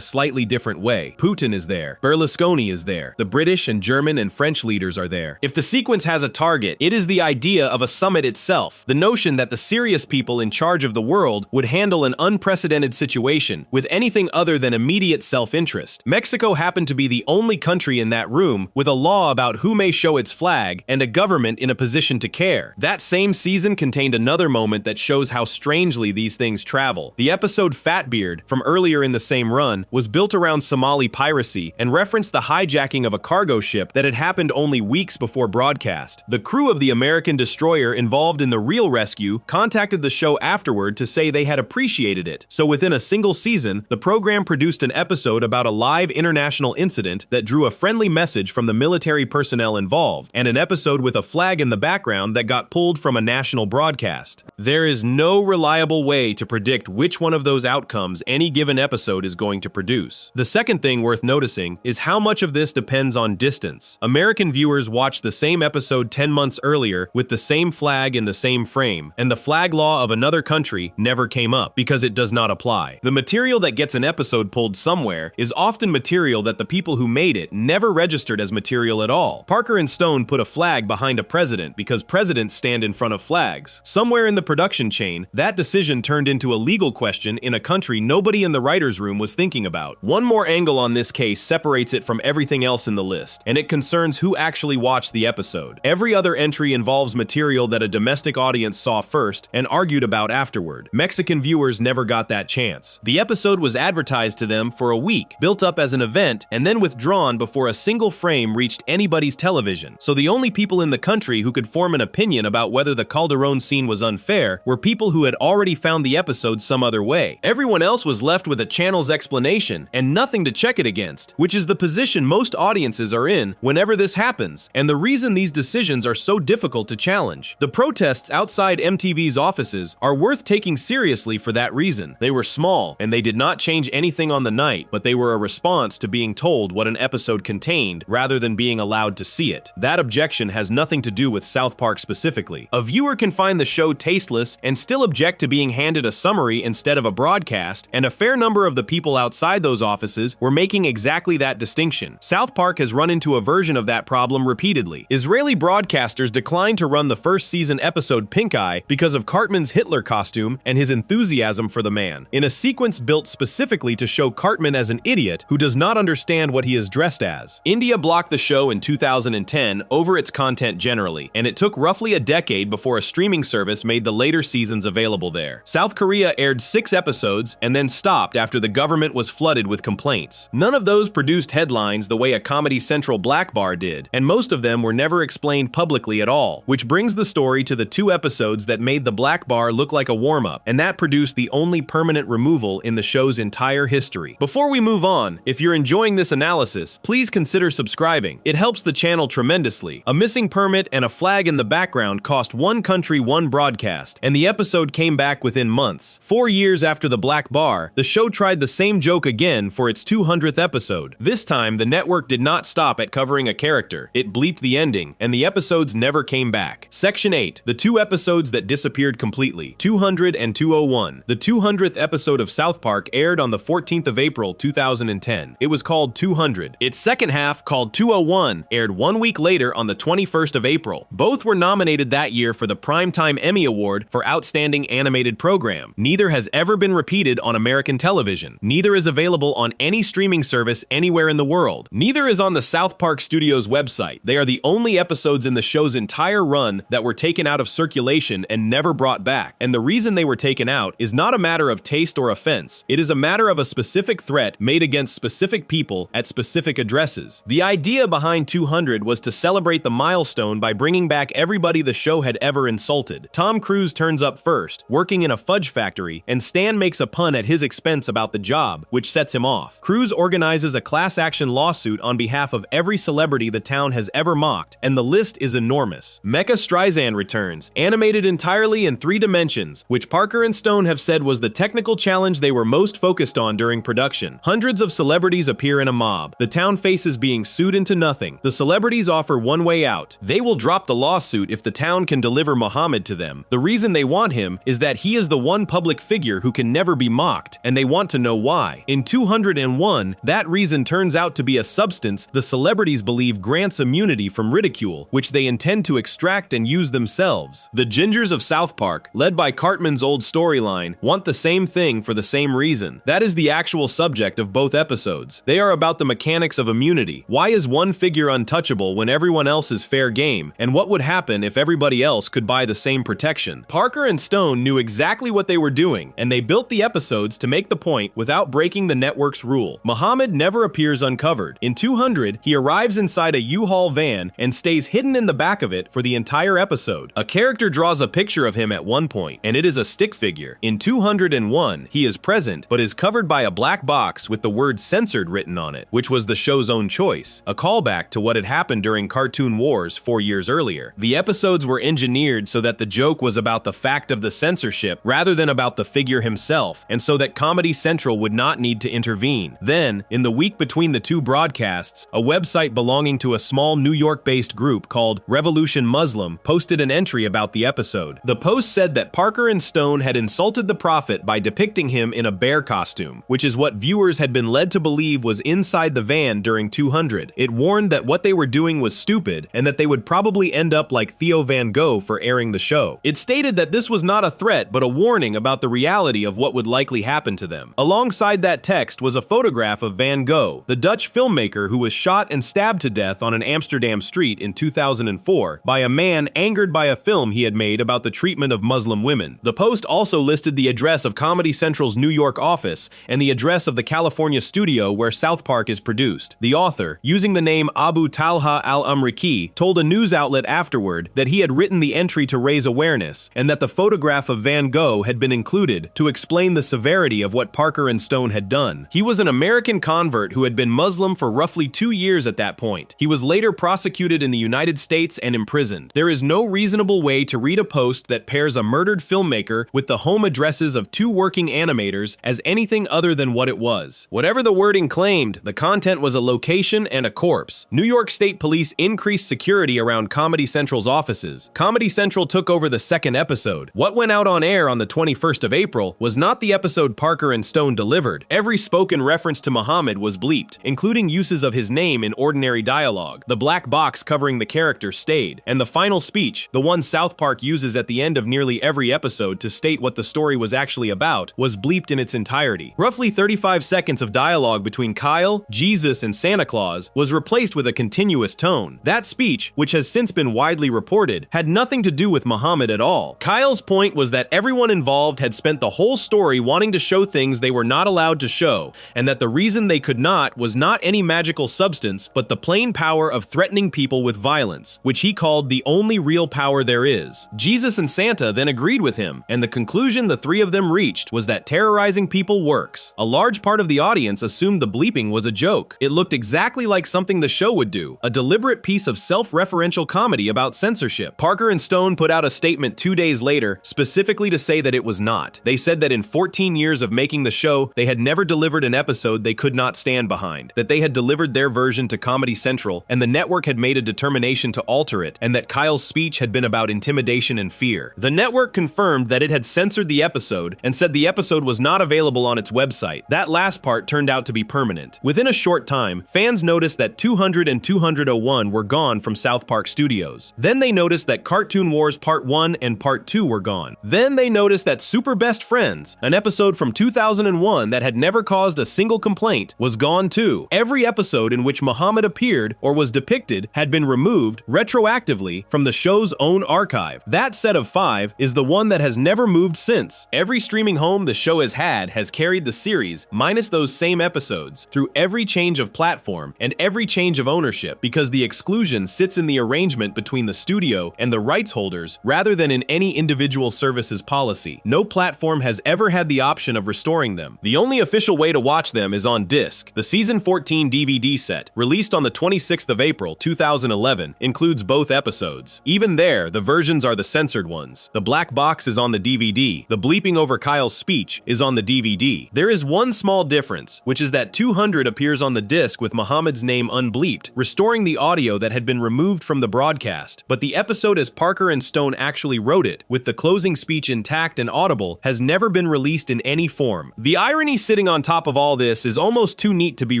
slightly different way. Putin is there. Berlusconi is there. The British and German and French leaders are there. If the sequence has a target, it is the idea of a summit itself, the notion that the serious people in charge of the world would handle an unprecedented situation with anything other than immediate self-interest. Mexico happened to be the only country in that room with a law about who may show its flag and a government in a position to care. That same season contained another moment that shows how strangely these things travel. The episode Fatbeard, from earlier in the same run, was built around Somali piracy and referenced the hijacking of a cargo ship that had happened only weeks before broadcast. The crew of the American destroyer involved in the real rescue contacted the show afterward to say they had appreciated it. So within a single season, the program produced an episode about a live international incident that drew a friendly message from the military personnel involved, and an episode with a flag in the background that got pulled from a national broadcast. There is no reliable way to predict which one of those outcomes any given episode is going to produce. The second thing worth noticing is how much of this depends on distance. American viewers watched the same episode 10 months earlier with the same flag in the same frame, and the flag law of another country never came up because it does not apply. The material that gets an episode pulled somewhere is often material that the people who made it never registered as material at all. Parker and Stone put a flag behind a president because presidents stand in front of flags. Somewhere in the production chain, that decision turned into a legal question in a country nobody in the writer's room was thinking about. One more angle on this case separates it from everything else in the list, and it concerns who actually watched the episode. Every other entry involves material that a domestic audience saw first and argued about afterward. Mexican viewers never got that chance. The episode was advertised to them for a week, built up as an event, and then withdrawn before a single frame reached anybody's television. So the only people in the country who could form an opinion about whether the Calderón scene was unfair were people who had already found the episode some other way. Everyone else was left with a channel's explanation and nothing to check it against, which is the position most audiences are in whenever this happens, and the reason these decisions are so difficult to challenge. The protests outside MTV's offices are worth taking seriously for that reason. They were small, and they did not change anything on the night, but they were a response to being told what an episode contained rather than being allowed to see it. That objection has nothing to do with South Park specifically. A viewer can find the show tasteless and still object to being handed a summary instead of a broadcast, and a fair number of the people outside those offices were making exactly that distinction. South Park has run into a version of that problem repeatedly. Israeli broadcasters declined to run the first season episode Pink Eye because of Cartman's Hitler costume and his enthusiasm for the man, in a sequence built specifically to show Cartman as an idiot who does not understand what he is dressed as. India blocked the show in 2010 over its content generally, and it took roughly a decade before a streaming service made the later seasons available there. South Korea aired 6 episodes and then stopped after the government was flooded with complaints. None of those produced headlines the way a Comedy Central Black Bar did, and most of them were never explained publicly at all, which brings the story to the 2 episodes that made the Black Bar look like a warm-up, and that produced the only permanent removal in the show's entire history. Before we move on, if you're enjoying this analysis, please consider subscribing. It helps the channel tremendously. A missing permit and a flag in the background cost one country one broadcast, and the episode came back within months. 4 years after the Black Bar, the show tried the same joke again for its 200th episode. This time, the network did not stop at covering a character. It bleeped the ending, and the episodes never came back. Section 8. The 2 episodes that disappeared completely. 200 and 201. The 200th episode of South Park aired on the 14th of April 2010. It was called 200. Its second half, called 201, aired 1 week later on the 21st of April. Both were nominated that year for the Primetime Emmy Award for Outstanding Animated Program. Neither has ever been repeated on American television. Neither is available on any streaming service anywhere in the world. Neither is on the South Park Studios website. They are the only episodes in the show's entire run that were taken out of circulation and never brought back. And the reason they were taken out is not a matter of taste or offense. It is a matter of a specific threat made against specific people at specific addresses. The idea behind 200 was to celebrate the milestone by bringing back everybody the show had ever insulted. Tom Cruise turns up first, working in a fudge factory, and Stan makes a pun at his expense about the job, which sets him off. Cruise organizes a class action lawsuit on behalf of every celebrity the town has ever mocked, and the list is enormous. Mecha Streisand returns, animated entirely in 3 dimensions, which Parker and Stone have said was the technical challenge they were most focused on during production. Hundreds of celebrities appear in a mob. The town faces being sued into nothing. The celebrities offer one way out. They will drop the lawsuit if the town can deliver Muhammad to them. The reason they want him is that he is the one public figure who can never be mocked, and they want to know why. In 201, that reason turns out to be a substance the celebrities believe grants immunity from ridicule, which they intend to extract and use themselves. The Gingers of South Park, led by Cartman's old storyline, want the same thing for the same reason. That is the actual subject of both episodes. They are about the mechanics of immunity. Why is one figure untouchable when everyone else is fair game? And what would happen if everybody else could buy the same protection? Parker and Stone knew exactly what they were doing, and they built the episodes to make the point without breaking the network's rule. Muhammad never appears uncovered. In 200, he arrives inside a U-Haul van and stays hidden in the back of it for the entire episode. A character draws a picture of him at one point, and it is a stick figure. In 201, he is present, but is covered by a black box with the word censored written on it, which was the show's own choice, a callback to what had happened during Cartoon Wars 4 years earlier. The episodes were engineered so that the joke was about the fact of the censorship rather than about the figure himself, and so that Comedy Central would not need to intervene. Then, in the week between the 2 broadcasts, a website belonging to a small New York-based group called Revolution Muslim posted an entry about the episode. The post said that Parker and Stone had insulted the prophet by depicting him in a bear costume, which is what viewers had been led to believe was inside the van during 200. It warned that what they were doing was stupid and that they would probably end up like Theo Van Gogh for airing the show. It stated that this was not a threat but a warning about the reality of what would likely happen to them. Alongside that text was a photograph of Van Gogh, the Dutch filmmaker who was shot and stabbed to death on an Amsterdam street in 2004 by a man angered by a film he had made about the treatment of Muslim women. The post also listed the address of Comedy Central's New York office and the address of the California studio where South Park is produced. The author, using the name Abu Talha al-Amriki, told a news outlet afterward that he had written the entry to raise awareness and that the photograph of Van Gogh had been included to explain the severity of what Parker and Stone had done. He was an American convert who had been Muslim for roughly 2 years at that point. He was later prosecuted in the United States and imprisoned. There is no reasonable way to read a post that pairs a murdered filmmaker with the home addresses of 2 working animators as anything other than what it was. Whatever the wording claimed, the content was a location and a corpse. New York State Police increased security around Comedy Central's offices. Comedy Central took over the 2nd episode. What went out on air on the 21st of April was not the episode Parker and Stone delivered. Every spoken reference to Muhammad was bleeped, including uses of his name in ordinary dialogue. The black box covering the character stayed, and the final speech, the one South Park uses at the end of nearly every episode to state what the story was actually about, was bleeped in its entirety. Roughly 35 seconds of dialogue between Kyle, Jesus, and Santa Claus was replaced with a continuous tone. That speech, which has since been widely reported, had nothing to do with Muhammad at all. Kyle's point was that everyone involved had spent the whole story wanting to show things they were not allowed to show, and that the reason they could not was not any magical substance, but the plain power of threatening people with violence, which he called the only real power there is. Jesus and Santa then agreed with him, and the conclusion the 3 of them reached was that terrorizing people works. A large part of the audience assumed the bleeping was a joke. It looked exactly like something the show would do, a deliberate piece of self-referential comedy about censorship. Parker and Stone put out a statement 2 days later, specifically to say that it was not. They said that in 14 years of making the show, they had never delivered an episode they could not stand behind, that they had delivered their version to Comedy Central, and the network had made a determination to alter it, and that Kyle's speech had been about intimidation and fear. The network confirmed that it had censored the episode and said the episode was not available on its website. That last part turned out to be permanent. Within a short time, fans noticed that 200 and 201 were gone from South Park Studios. Then they noticed that Cartoon Wars Part 1 and Part 2 were gone. Then they noticed that Super Best Friends, an episode from 2001 that had never caused a single complaint, was gone too. Every episode in which Muhammad appeared or was depicted had been removed retroactively from the show's own archive. That set of 5 is the one that has never moved since. Every streaming home the show has had has carried the series, minus those same episodes, through every change of platform and every change of ownership, because the exclusion sits in the arrangement between the studio and the rights holders rather than in any individual service's policy. No platform has ever had the option of restoring them. The only official way to watch them is on disc. The Season 14 DVD set, released on the 26th of April 2011, includes both episodes. Even there, the versions are the censored ones. The black box is on the DVD. The bleeping over Kyle's speech is on the DVD. There is one small difference, which is that 200 appears on the disc with Muhammad's name unbleeped, restoring the audio that had been removed from the broadcast. But the episode as Parker and Stone actually wrote it, with the closing speech intact and audible, has never been released in any form. The irony sitting on top of all this is almost too neat to be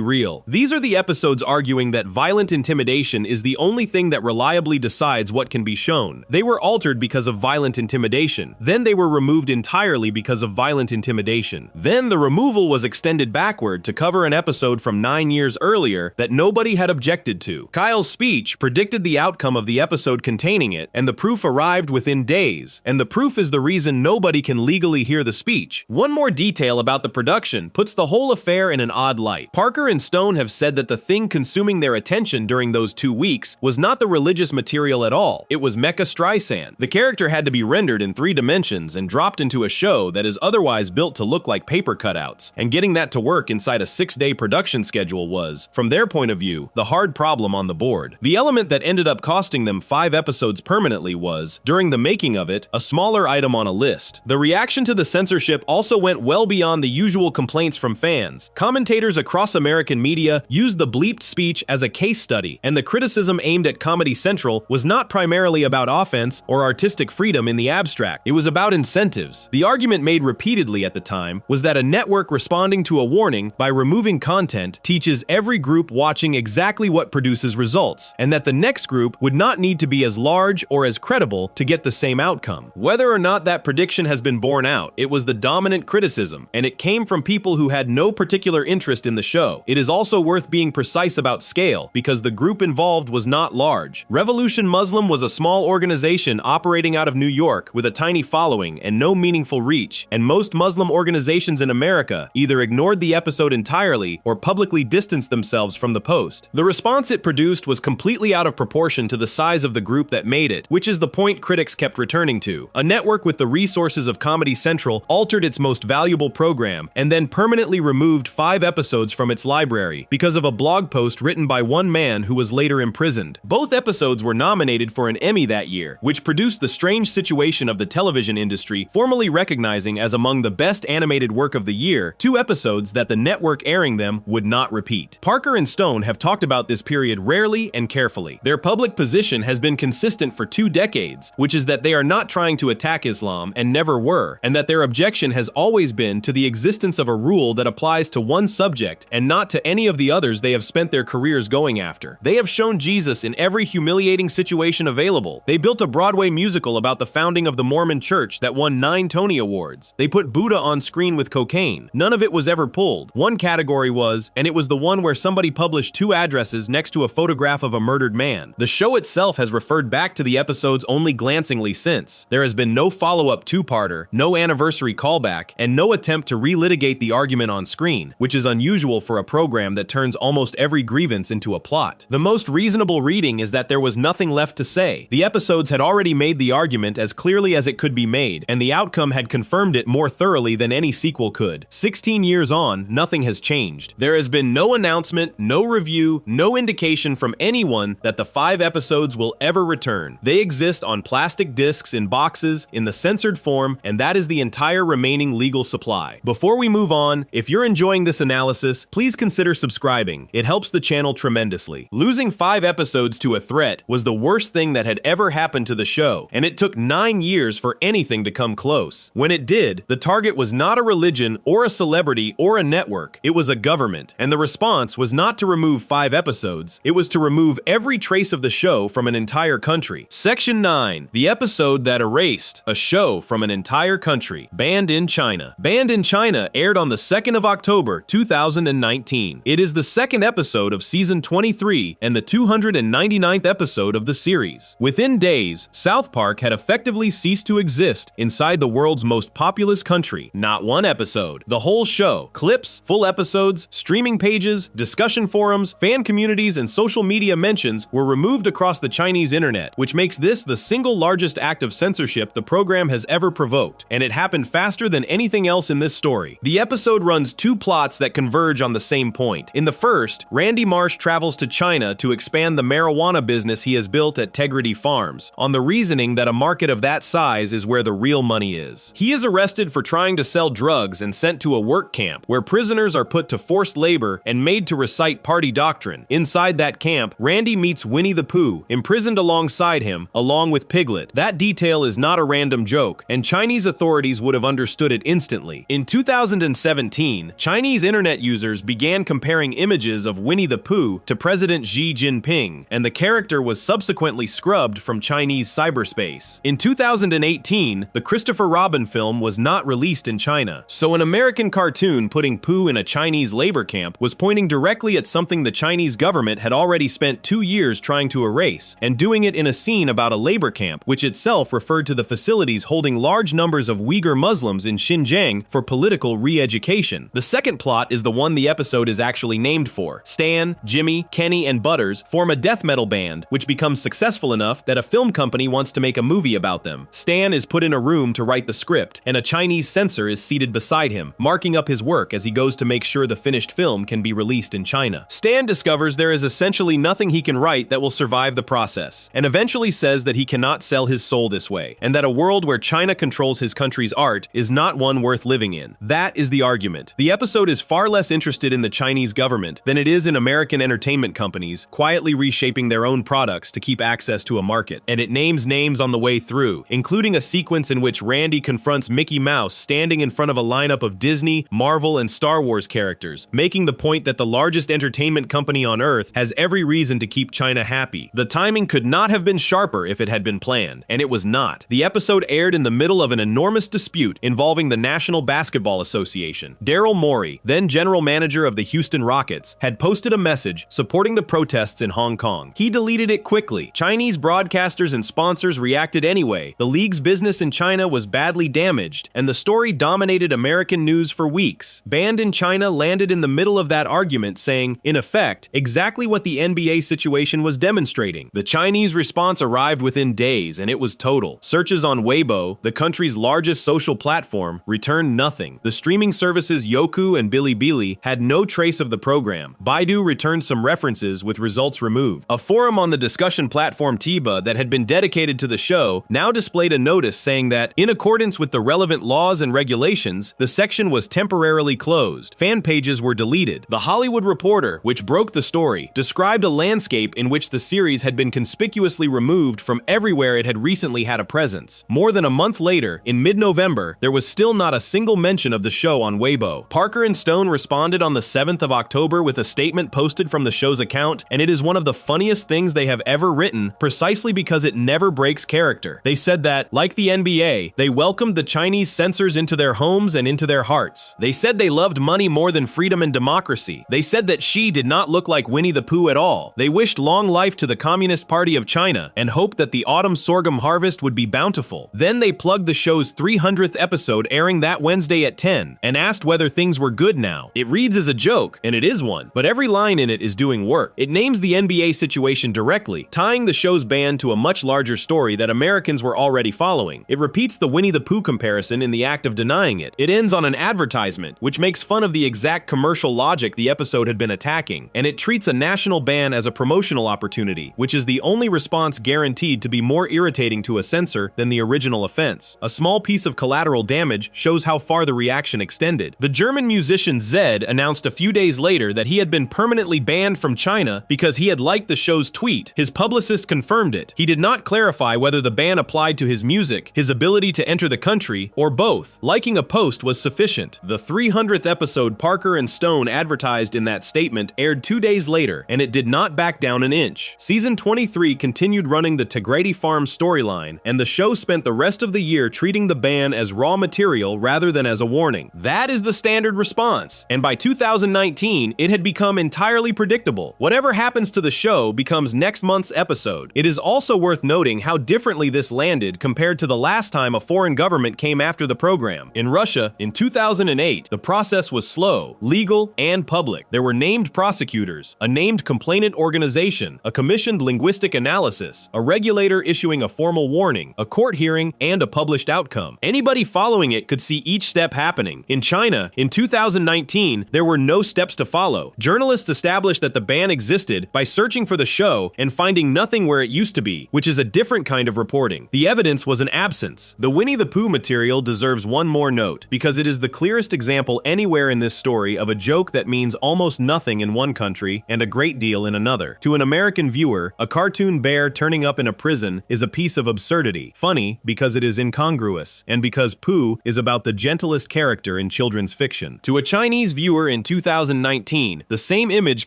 real. These are the episodes arguing that violent intimidation is the only thing that reliably decides what can be shown. They were altered because of violent intimidation. Then they were removed entirely because of violent intimidation. Then the removal was extended backward to cover an episode from 9 years earlier that nobody had objected to. Kyle's speech predicted the outcome of the episode containing it, and the proof arrived within days. And the proof is the reason nobody can legally hear the speech. One more detail about the production puts the whole affair in an odd light. Parker and Stone have said that the thing consuming their attention during those 2 weeks was not the religious material at all. It was Mecha Streisand. The character had to be rendered in 3 dimensions and dropped into a show that is otherwise built to look like paper cutouts, and getting that to work inside a 6-day production schedule was, from their point of view, the hard problem on the board. The element that ended up costing them 5 episodes permanently was, during the making of it, a smaller item on a list. The reaction to the censorship also went well beyond the usual complaints from fans. Commentators across American media used the bleeped speech as a case study, and the criticism aimed at Comedy Central was not primarily about offense or artistic freedom in the abstract. It was about incentives. The argument made repeatedly at the time was that a network responding to a warning by removing content teaches every group watching exactly what produces results, and that the next group would not need to be as large or as credible to get the same outcome. Whether or not that prediction has been borne out, it was the dominant criticism, and it came from people who had no particular interest in the show. It is also worth being precise about scale, because the group involved was not large. Revolution Muslim was a small organization operating out of New York with a tiny following and no meaningful reach, and most Muslim organizations in America either ignored the episode entirely or publicly distanced themselves from the post. The response it produced was completely out of proportion to the size of the group that made it, which is the point critics kept returning to. A network with the resources of Comedy Central altered its most valuable program and then permanently removed 5 episodes from its library because of a blog post written by one man who was later imprisoned. Both episodes were nominated for an Emmy that year, which produced the strange situation of the television industry industry formally recognizing as among the best animated work of the year 2 episodes that the network airing them would not repeat. Parker and Stone have talked about this period rarely and carefully. Their public position has been consistent for 2 decades, which is that they are not trying to attack Islam and never were, and that their objection has always been to the existence of a rule that applies to one subject and not to any of the others they have spent their careers going after. They have shown Jesus in every humiliating situation available. They built a Broadway musical about the founding of the Mormon Church that won 9 Tony Awards. They put Buddha on screen with cocaine. None of it was ever pulled. One category was, and it was the one where somebody published 2 addresses next to a photograph of a murdered man. The show itself has referred back to the episodes only glancingly since. There has been no follow-up 2-parter, no anniversary callback, and no attempt to relitigate the argument on screen, which is unusual for a program that turns almost every grievance into a plot. The most reasonable reading is that there was nothing left to say. The episodes had already made the argument as clearly as it could be made, and the outcome had confirmed it more thoroughly than any sequel could. 16 years on, nothing has changed. There has been no announcement, no review, no indication from anyone that the 5 episodes will ever return. They exist on plastic discs in boxes, in the censored form, and that is the entire remaining legal supply. Before we move on, if you're enjoying this analysis, please consider subscribing. It helps the channel tremendously. Losing 5 episodes to a threat was the worst thing that had ever happened to the show, and it took 9 years for anything to come close. When it did, the target was not a religion or a celebrity or a network, it was a government, and the response was not to remove 5 episodes, it was to remove every trace of the show from an entire country. Section 9, the episode that erased a show from an entire country, Banned in China. Banned in China aired on the 2nd of October, 2019. It is the 2nd episode of season 23 and the 299th episode of the series. Within days, South Park had effectively ceased to exist inside the world's most populous country. Not one episode. The whole show. Clips, full episodes, streaming pages, discussion forums, fan communities, and social media mentions were removed across the Chinese internet, which makes this the single largest act of censorship the program has ever provoked, and it happened faster than anything else in this story. The episode runs 2 plots that converge on the same point. In the first, Randy Marsh travels to China to expand the marijuana business he has built at Tegrity Farms, on the reasoning that a market of that size is where the real money is. He is arrested for trying to sell drugs and sent to a work camp, where prisoners are put to forced labor and made to recite party doctrine. Inside that camp, Randy meets Winnie the Pooh, imprisoned alongside him, along with Piglet. That detail is not a random joke, and Chinese authorities would have understood it instantly. In 2017, Chinese internet users began comparing images of Winnie the Pooh to President Xi Jinping, and the character was subsequently scrubbed from Chinese cyberspace. In 2018, the Christopher Robin film was not released in China, so an American cartoon putting Pooh in a Chinese labor camp was pointing directly at something the Chinese government had already spent 2 years trying to erase, and doing it in a scene about a labor camp, which itself referred to the facilities holding large numbers of Uyghur Muslims in Xinjiang for political re-education. The second plot is the one the episode is actually named for. Stan, Jimmy, Kenny, and Butters form a death metal band, which becomes successful enough that a film company wants to make a movie about them. Stan is put in a room to write the script, and a Chinese censor is seated beside him, marking up his work as he goes to make sure the finished film can be released in China. Stan discovers there is essentially nothing he can write that will survive the process, and eventually says that he cannot sell his soul this way, and that a world where China controls his country's art is not one worth living in. That is the argument. The episode is far less interested in the Chinese government than it is in American entertainment companies quietly reshaping their own products to keep access to a market, and it names names on the way through, including a sequence in which Randy confronts Mickey Mouse standing in front of a lineup of Disney, Marvel, and Star Wars characters, making the point that the largest entertainment company on Earth has every reason to keep China happy. The timing could not have been sharper if it had been planned, and it was not. The episode aired in the middle of an enormous dispute involving the National Basketball Association. Daryl Morey, then general manager of the Houston Rockets, had posted a message supporting the protests in Hong Kong. He deleted it quickly. Chinese broadcasters and sponsors reacted anyway. The league's business in China was badly damaged, and the story dominated American news for weeks. Banned in China landed in the middle of that argument, saying, in effect, exactly what the NBA situation was demonstrating. The Chinese response arrived within days, and it was total. Searches on Weibo, the country's largest social platform, returned nothing. The streaming services Youku and Bilibili had no trace of the program. Baidu returned some references with results removed. A forum on the discussion platform Tiba that had been dedicated to the show now displayed a notice saying saying that, in accordance with the relevant laws and regulations, the section was temporarily closed. Fan pages were deleted. The Hollywood Reporter, which broke the story, described a landscape in which the series had been conspicuously removed from everywhere it had recently had a presence. More than a month later, in mid-November, there was still not a single mention of the show on Weibo. Parker and Stone responded on the 7th of October with a statement posted from the show's account, and it is one of the funniest things they have ever written, precisely because it never breaks character. They said that, like the NBA, they welcomed the Chinese censors into their homes and into their hearts. They said they loved money more than freedom and democracy. They said that Xi did not look like Winnie the Pooh at all. They wished long life to the Communist Party of China and hoped that the autumn sorghum harvest would be bountiful. Then they plugged the show's 300th episode airing that Wednesday at 10 and asked whether things were good now. It reads as a joke, and it is one, but every line in it is doing work. It names the NBA situation directly, tying the show's ban to a much larger story that Americans were already following. It repeats the Winnie the Pooh comparison in the act of denying it. It ends on an advertisement, which makes fun of the exact commercial logic the episode had been attacking, and it treats a national ban as a promotional opportunity, which is the only response guaranteed to be more irritating to a censor than the original offense. A small piece of collateral damage shows how far the reaction extended. The German musician Zedd announced a few days later that he had been permanently banned from China because he had liked the show's tweet. His publicist confirmed it. He did not clarify whether the ban applied to his music, his ability to enter the country, or both. Liking a post was sufficient. The 300th episode Parker and Stone advertised in that statement aired 2 days later, and it did not back down an inch. Season 23 continued running the Tegrady Farm storyline, and the show spent the rest of the year treating the ban as raw material rather than as a warning. That is the standard response, and by 2019, it had become entirely predictable. Whatever happens to the show becomes next month's episode. It is also worth noting how differently this landed compared to the last time a foreign government came after the program. In Russia, in 2008, the process was slow, legal, and public. There were named prosecutors, a named complainant organization, a commissioned linguistic analysis, a regulator issuing a formal warning, a court hearing, and a published outcome. Anybody following it could see each step happening. In China, in 2019, there were no steps to follow. Journalists established that the ban existed by searching for the show and finding nothing where it used to be, which is a different kind of reporting. The evidence was an absence. The Winnie the Pooh material deserves one more note, because it is the clearest example anywhere in this story of a joke that means almost nothing in one country and a great deal in another. To an American viewer, a cartoon bear turning up in a prison is a piece of absurdity. Funny because it is incongruous, and because Pooh is about the gentlest character in children's fiction. To a Chinese viewer in 2019, the same image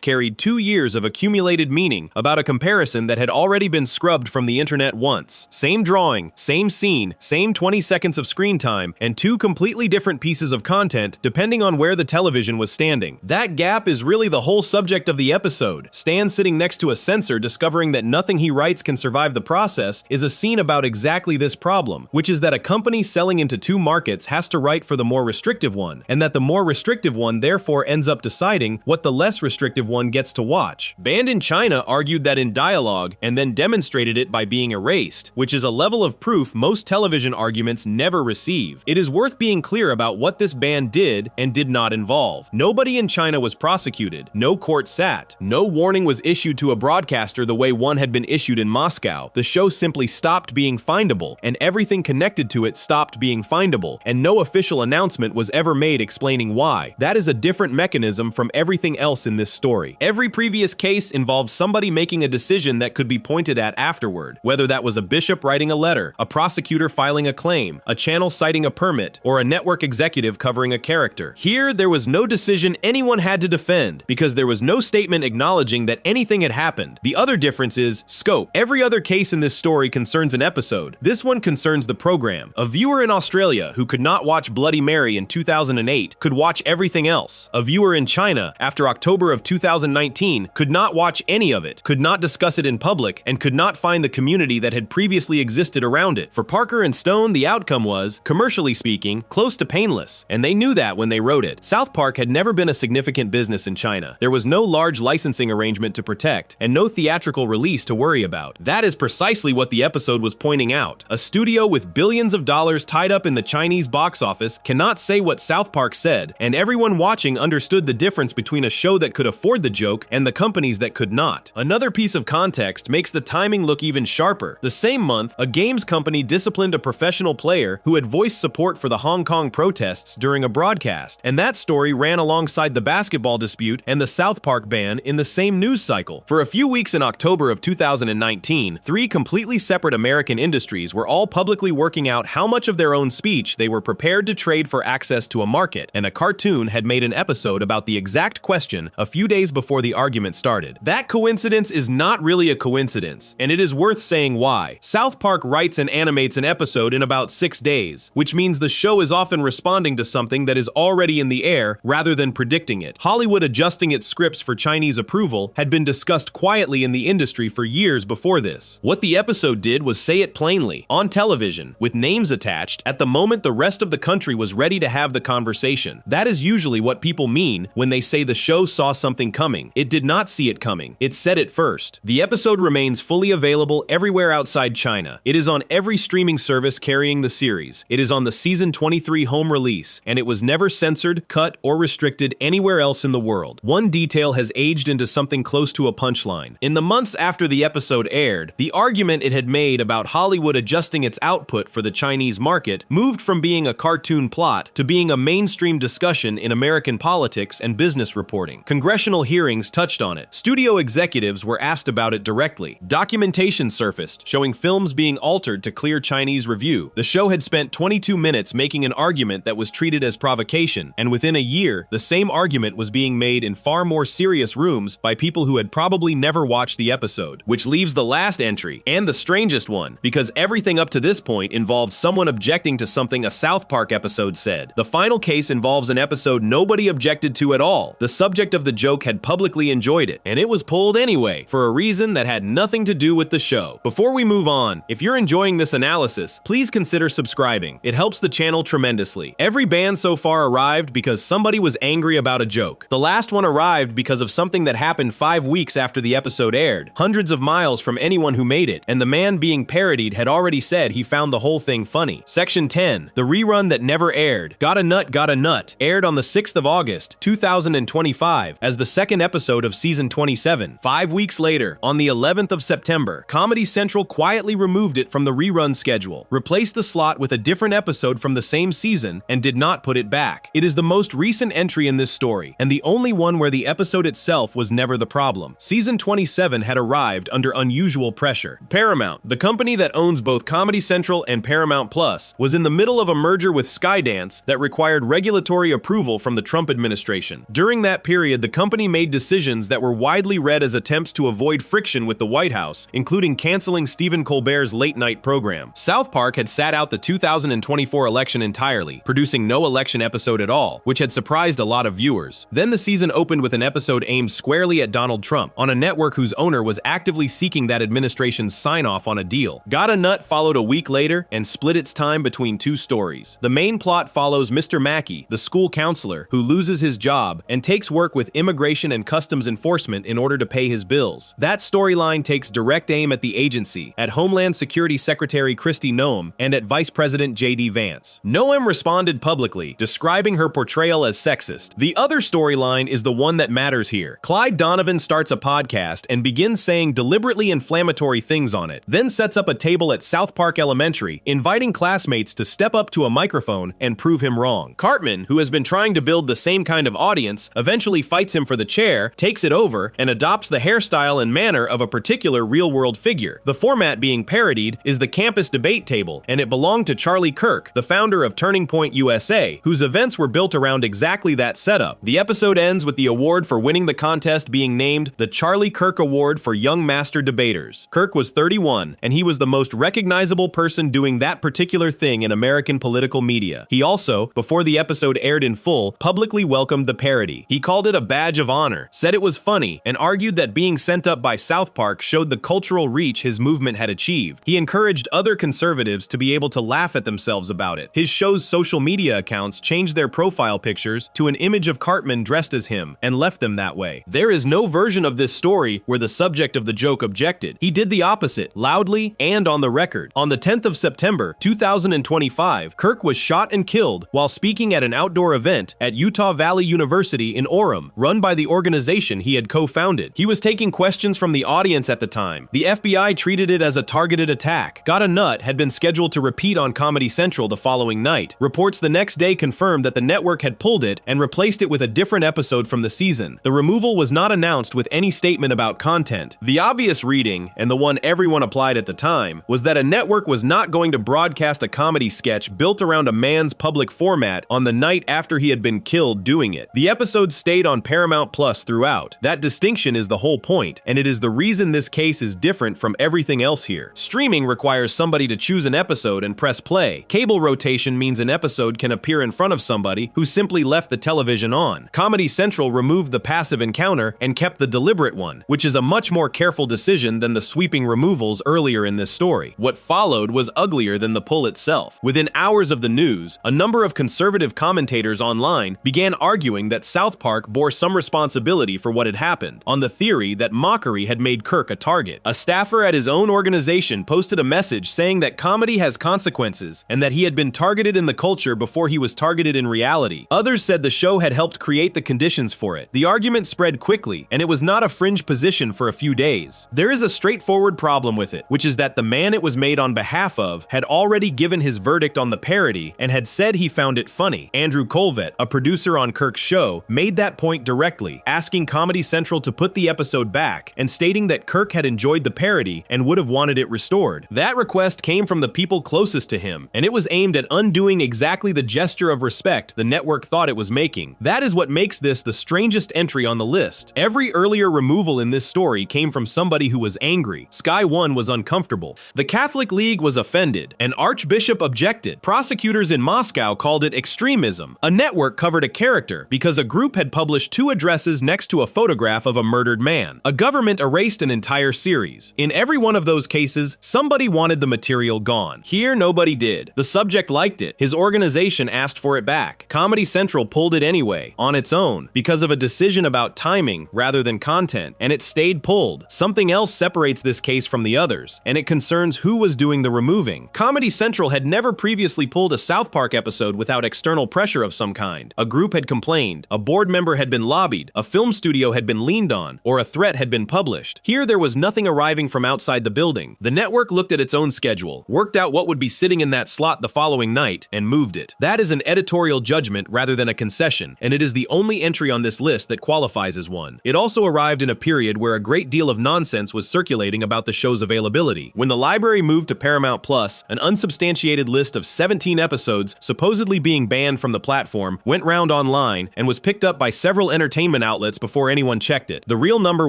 carried 2 years of accumulated meaning about a comparison that had already been scrubbed from the internet once. Same drawing, same scene, same 20 seconds of screen time, and 2 completely different pieces of content depending on where the television was standing. That gap is really the whole subject of the episode. Stan sitting next to a censor discovering that nothing he writes can survive the process is a scene about exactly this problem, which is that a company selling into 2 markets has to write for the more restrictive one, and that the more restrictive one therefore ends up deciding what the less restrictive one gets to watch. Banned in China argued that in dialogue and then demonstrated it by being erased, which is a level of proof most television arguments never receive. It is worth being clear about what this ban did and did not involve. Nobody in China was prosecuted, no court sat, no warning was issued to a broadcaster the way one had been issued in Moscow. The show simply stopped being findable, and everything connected to it stopped being findable, and no official announcement was ever made explaining why. That is a different mechanism from everything else in this story. Every previous case involved somebody making a decision that could be pointed at afterward, whether that was a bishop writing a letter, a prosecutor filing a claim, a channel citing a permit, or a network executive covering a character. Here, there was no decision anyone had to defend, because there was no statement acknowledging that anything had happened. The other difference is scope. Every other case in this story concerns an episode. This one concerns the program. A viewer in Australia who could not watch Bloody Mary in 2008 could watch everything else. A viewer in China after October of 2019 could not watch any of it, could not discuss it in public, and could not find the community that had previously existed around it. For Parker and Stone, the outcome was, commercially speaking, close to painless, and they knew that when they wrote it. South Park had never been a significant business in China. There was no large licensing arrangement to protect, and no theatrical release to worry about. That is precisely what the episode was pointing out. A studio with billions of dollars tied up in the Chinese box office cannot say what South Park said, and everyone watching understood the difference between a show that could afford the joke and the companies that could not. Another piece of context makes the timing look even sharper. The same month, a games company disciplined Holland a professional player who had voiced support for the Hong Kong protests during a broadcast, and that story ran alongside the basketball dispute and the South Park ban in the same news cycle. For a few weeks in October of 2019, three completely separate American industries were all publicly working out how much of their own speech they were prepared to trade for access to a market, and a cartoon had made an episode about the exact question a few days before the argument started. That coincidence is not really a coincidence, and it is worth saying why. South Park writes and animates an episode in about 6 days, which means the show is often responding to something that is already in the air rather than predicting it. Hollywood adjusting its scripts for Chinese approval had been discussed quietly in the industry for years before this. What the episode did was say it plainly, on television, with names attached, at the moment the rest of the country was ready to have the conversation. That is usually what people mean when they say the show saw something coming. It did not see it coming. It said it first. The episode remains fully available everywhere outside China. It is on every streaming service carrying the series. It is on the season 23 home release, and it was never censored, cut, or restricted anywhere else in the world. One detail has aged into something close to a punchline. In the months after the episode aired, the argument it had made about Hollywood adjusting its output for the Chinese market moved from being a cartoon plot to being a mainstream discussion in American politics and business reporting. Congressional hearings touched on it. Studio executives were asked about it directly. Documentation surfaced, showing films being altered to clear Chinese review. The show had spent 22 minutes making an argument that was treated as provocation, and within a year, the same argument was being made in far more serious rooms by people who had probably never watched the episode. Which leaves the last entry, and the strangest one, because everything up to this point involved someone objecting to something a South Park episode said. The final case involves an episode nobody objected to at all. The subject of the joke had publicly enjoyed it, and it was pulled anyway, for a reason that had nothing to do with the show. Before we move on, if you're enjoying this analysis, please consider subscribing. It helps the channel tremendously. Every ban so far arrived because somebody was angry about a joke. The last one arrived because of something that happened 5 weeks after the episode aired, hundreds of miles from anyone who made it, and the man being parodied had already said he found the whole thing funny. Section 10, the rerun that never aired. Got a Nut, aired on the 6th of August, 2025, as the second episode of season 27. 5 weeks later, on the 11th of September, Comedy Central quietly removed it from the rerun schedule, replaced the slot with a different episode from the same season, and did not put it back. It is the most recent entry in this story, and the only one where the episode itself was never the problem. Season 27 had arrived under unusual pressure. Paramount, the company that owns both Comedy Central and Paramount Plus, was in the middle of a merger with Skydance that required regulatory approval from the Trump administration. During that period, the company made decisions that were widely read as attempts to avoid friction with the White House, including canceling Stephen Colbert's late-night program. South Park had sat out the 2024 election entirely, producing no election episode at all, which had surprised a lot of viewers. Then the season opened with an episode aimed squarely at Donald Trump, on a network whose owner was actively seeking that administration's sign-off on a deal. Got a Nut followed a week later and split its time between two stories. The main plot follows Mr. Mackey, the school counselor, who loses his job and takes work with Immigration and Customs Enforcement in order to pay his bills. That storyline takes direct aim at the agency, at Homeland Security Secretary Kristi Noem, and at Vice President J.D. Vance. Noem responded publicly, describing her portrayal as sexist. The other storyline is the one that matters here. Clyde Donovan starts a podcast and begins saying deliberately inflammatory things on it, then sets up a table at South Park Elementary, inviting classmates to step up to a microphone and prove him wrong. Cartman, who has been trying to build the same kind of audience, eventually fights him for the chair, takes it over, and adopts the hairstyle and manner of a particular real-world figure. The format being parodied is the campus debate table, and it belonged to Charlie Kirk, the founder of Turning Point USA, whose events were built around exactly that setup. The episode ends with the award for winning the contest being named the Charlie Kirk Award for Young Master Debaters. Kirk was 31, and he was the most recognizable person doing that particular thing in American political media. He also, before the episode aired in full, publicly welcomed the parody. He called it a badge of honor, said it was funny, and argued that being sent up by South Park showed the cultural reach his movement had achieved. He encouraged other conservatives to be able to laugh at themselves about it. His show's social media accounts changed their profile pictures to an image of Cartman dressed as him, and left them that way. There is no version of this story where the subject of the joke objected. He did the opposite, loudly and on the record. On the 10th of September, 2025, Kirk was shot and killed while speaking at an outdoor event at Utah Valley University in Orem, run by the organization he had co-founded. He was taking questions from the audience at the time. The FBI treated it as a targeted attack. Got a Nut had had been scheduled to repeat on Comedy Central the following night. Reports the next day confirmed that the network had pulled it and replaced it with a different episode from the season. The removal was not announced with any statement about content. The obvious reading, and the one everyone applied at the time, was that a network was not going to broadcast a comedy sketch built around a man's public format on the night after he had been killed doing it. The episode stayed on Paramount Plus throughout. That distinction is the whole point, and it is the reason this case is different from everything else here. Streaming requires somebody to choose an episode and press play. Cable rotation means an episode can appear in front of somebody who simply left the television on. Comedy Central removed the passive encounter and kept the deliberate one, which is a much more careful decision than the sweeping removals earlier in this story. What followed was uglier than the pull itself. Within hours of the news, a number of conservative commentators online began arguing that South Park bore some responsibility for what had happened, on the theory that mockery had made Kirk a target. A staffer at his own organization posted a message saying that comedy has consequences and that he had been targeted in the culture before he was targeted in reality. Others said the show had helped create the conditions for it. The argument spread quickly, and it was not a fringe position for a few days. There is a straightforward problem with it, which is that the man it was made on behalf of had already given his verdict on the parody and had said he found it funny. Andrew Colvett, a producer on Kirk's show, made that point directly, asking Comedy Central to put the episode back and stating that Kirk had enjoyed the parody and would have wanted it restored. That request came from the people closest to him, and it was aimed at undoing exactly the gesture of respect the network thought it was making. That is what makes this the strangest entry on the list. Every earlier removal in this story came from somebody who was angry. Sky One was uncomfortable. The Catholic League was offended. An archbishop objected. Prosecutors in Moscow called it extremism. A network covered a character because a group had published 2 addresses next to a photograph of a murdered man. A government erased an entire series. In every one of those cases, somebody wanted the material gone. Here, nobody did. The subject liked it. His organization asked for it back. Comedy Central pulled it anyway, on its own, because of a decision about timing rather than content, and it stayed pulled. Something else separates this case from the others, and it concerns who was doing the removing. Comedy Central had never previously pulled a South Park episode without external pressure of some kind. A group had complained, a board member had been lobbied, a film studio had been leaned on, or a threat had been published. Here, there was nothing arriving from outside the building. The network looked at its own schedule, worked out what would be sitting in that slot the following night, and moved it. That is an editorial judgment rather than a concession, and it is the only entry on this list that qualifies as one. It also arrived in a period where a great deal of nonsense was circulating about the show's availability. When the library moved to Paramount Plus, an unsubstantiated list of 17 episodes supposedly being banned from the platform went round online and was picked up by several entertainment outlets before anyone checked it. The real number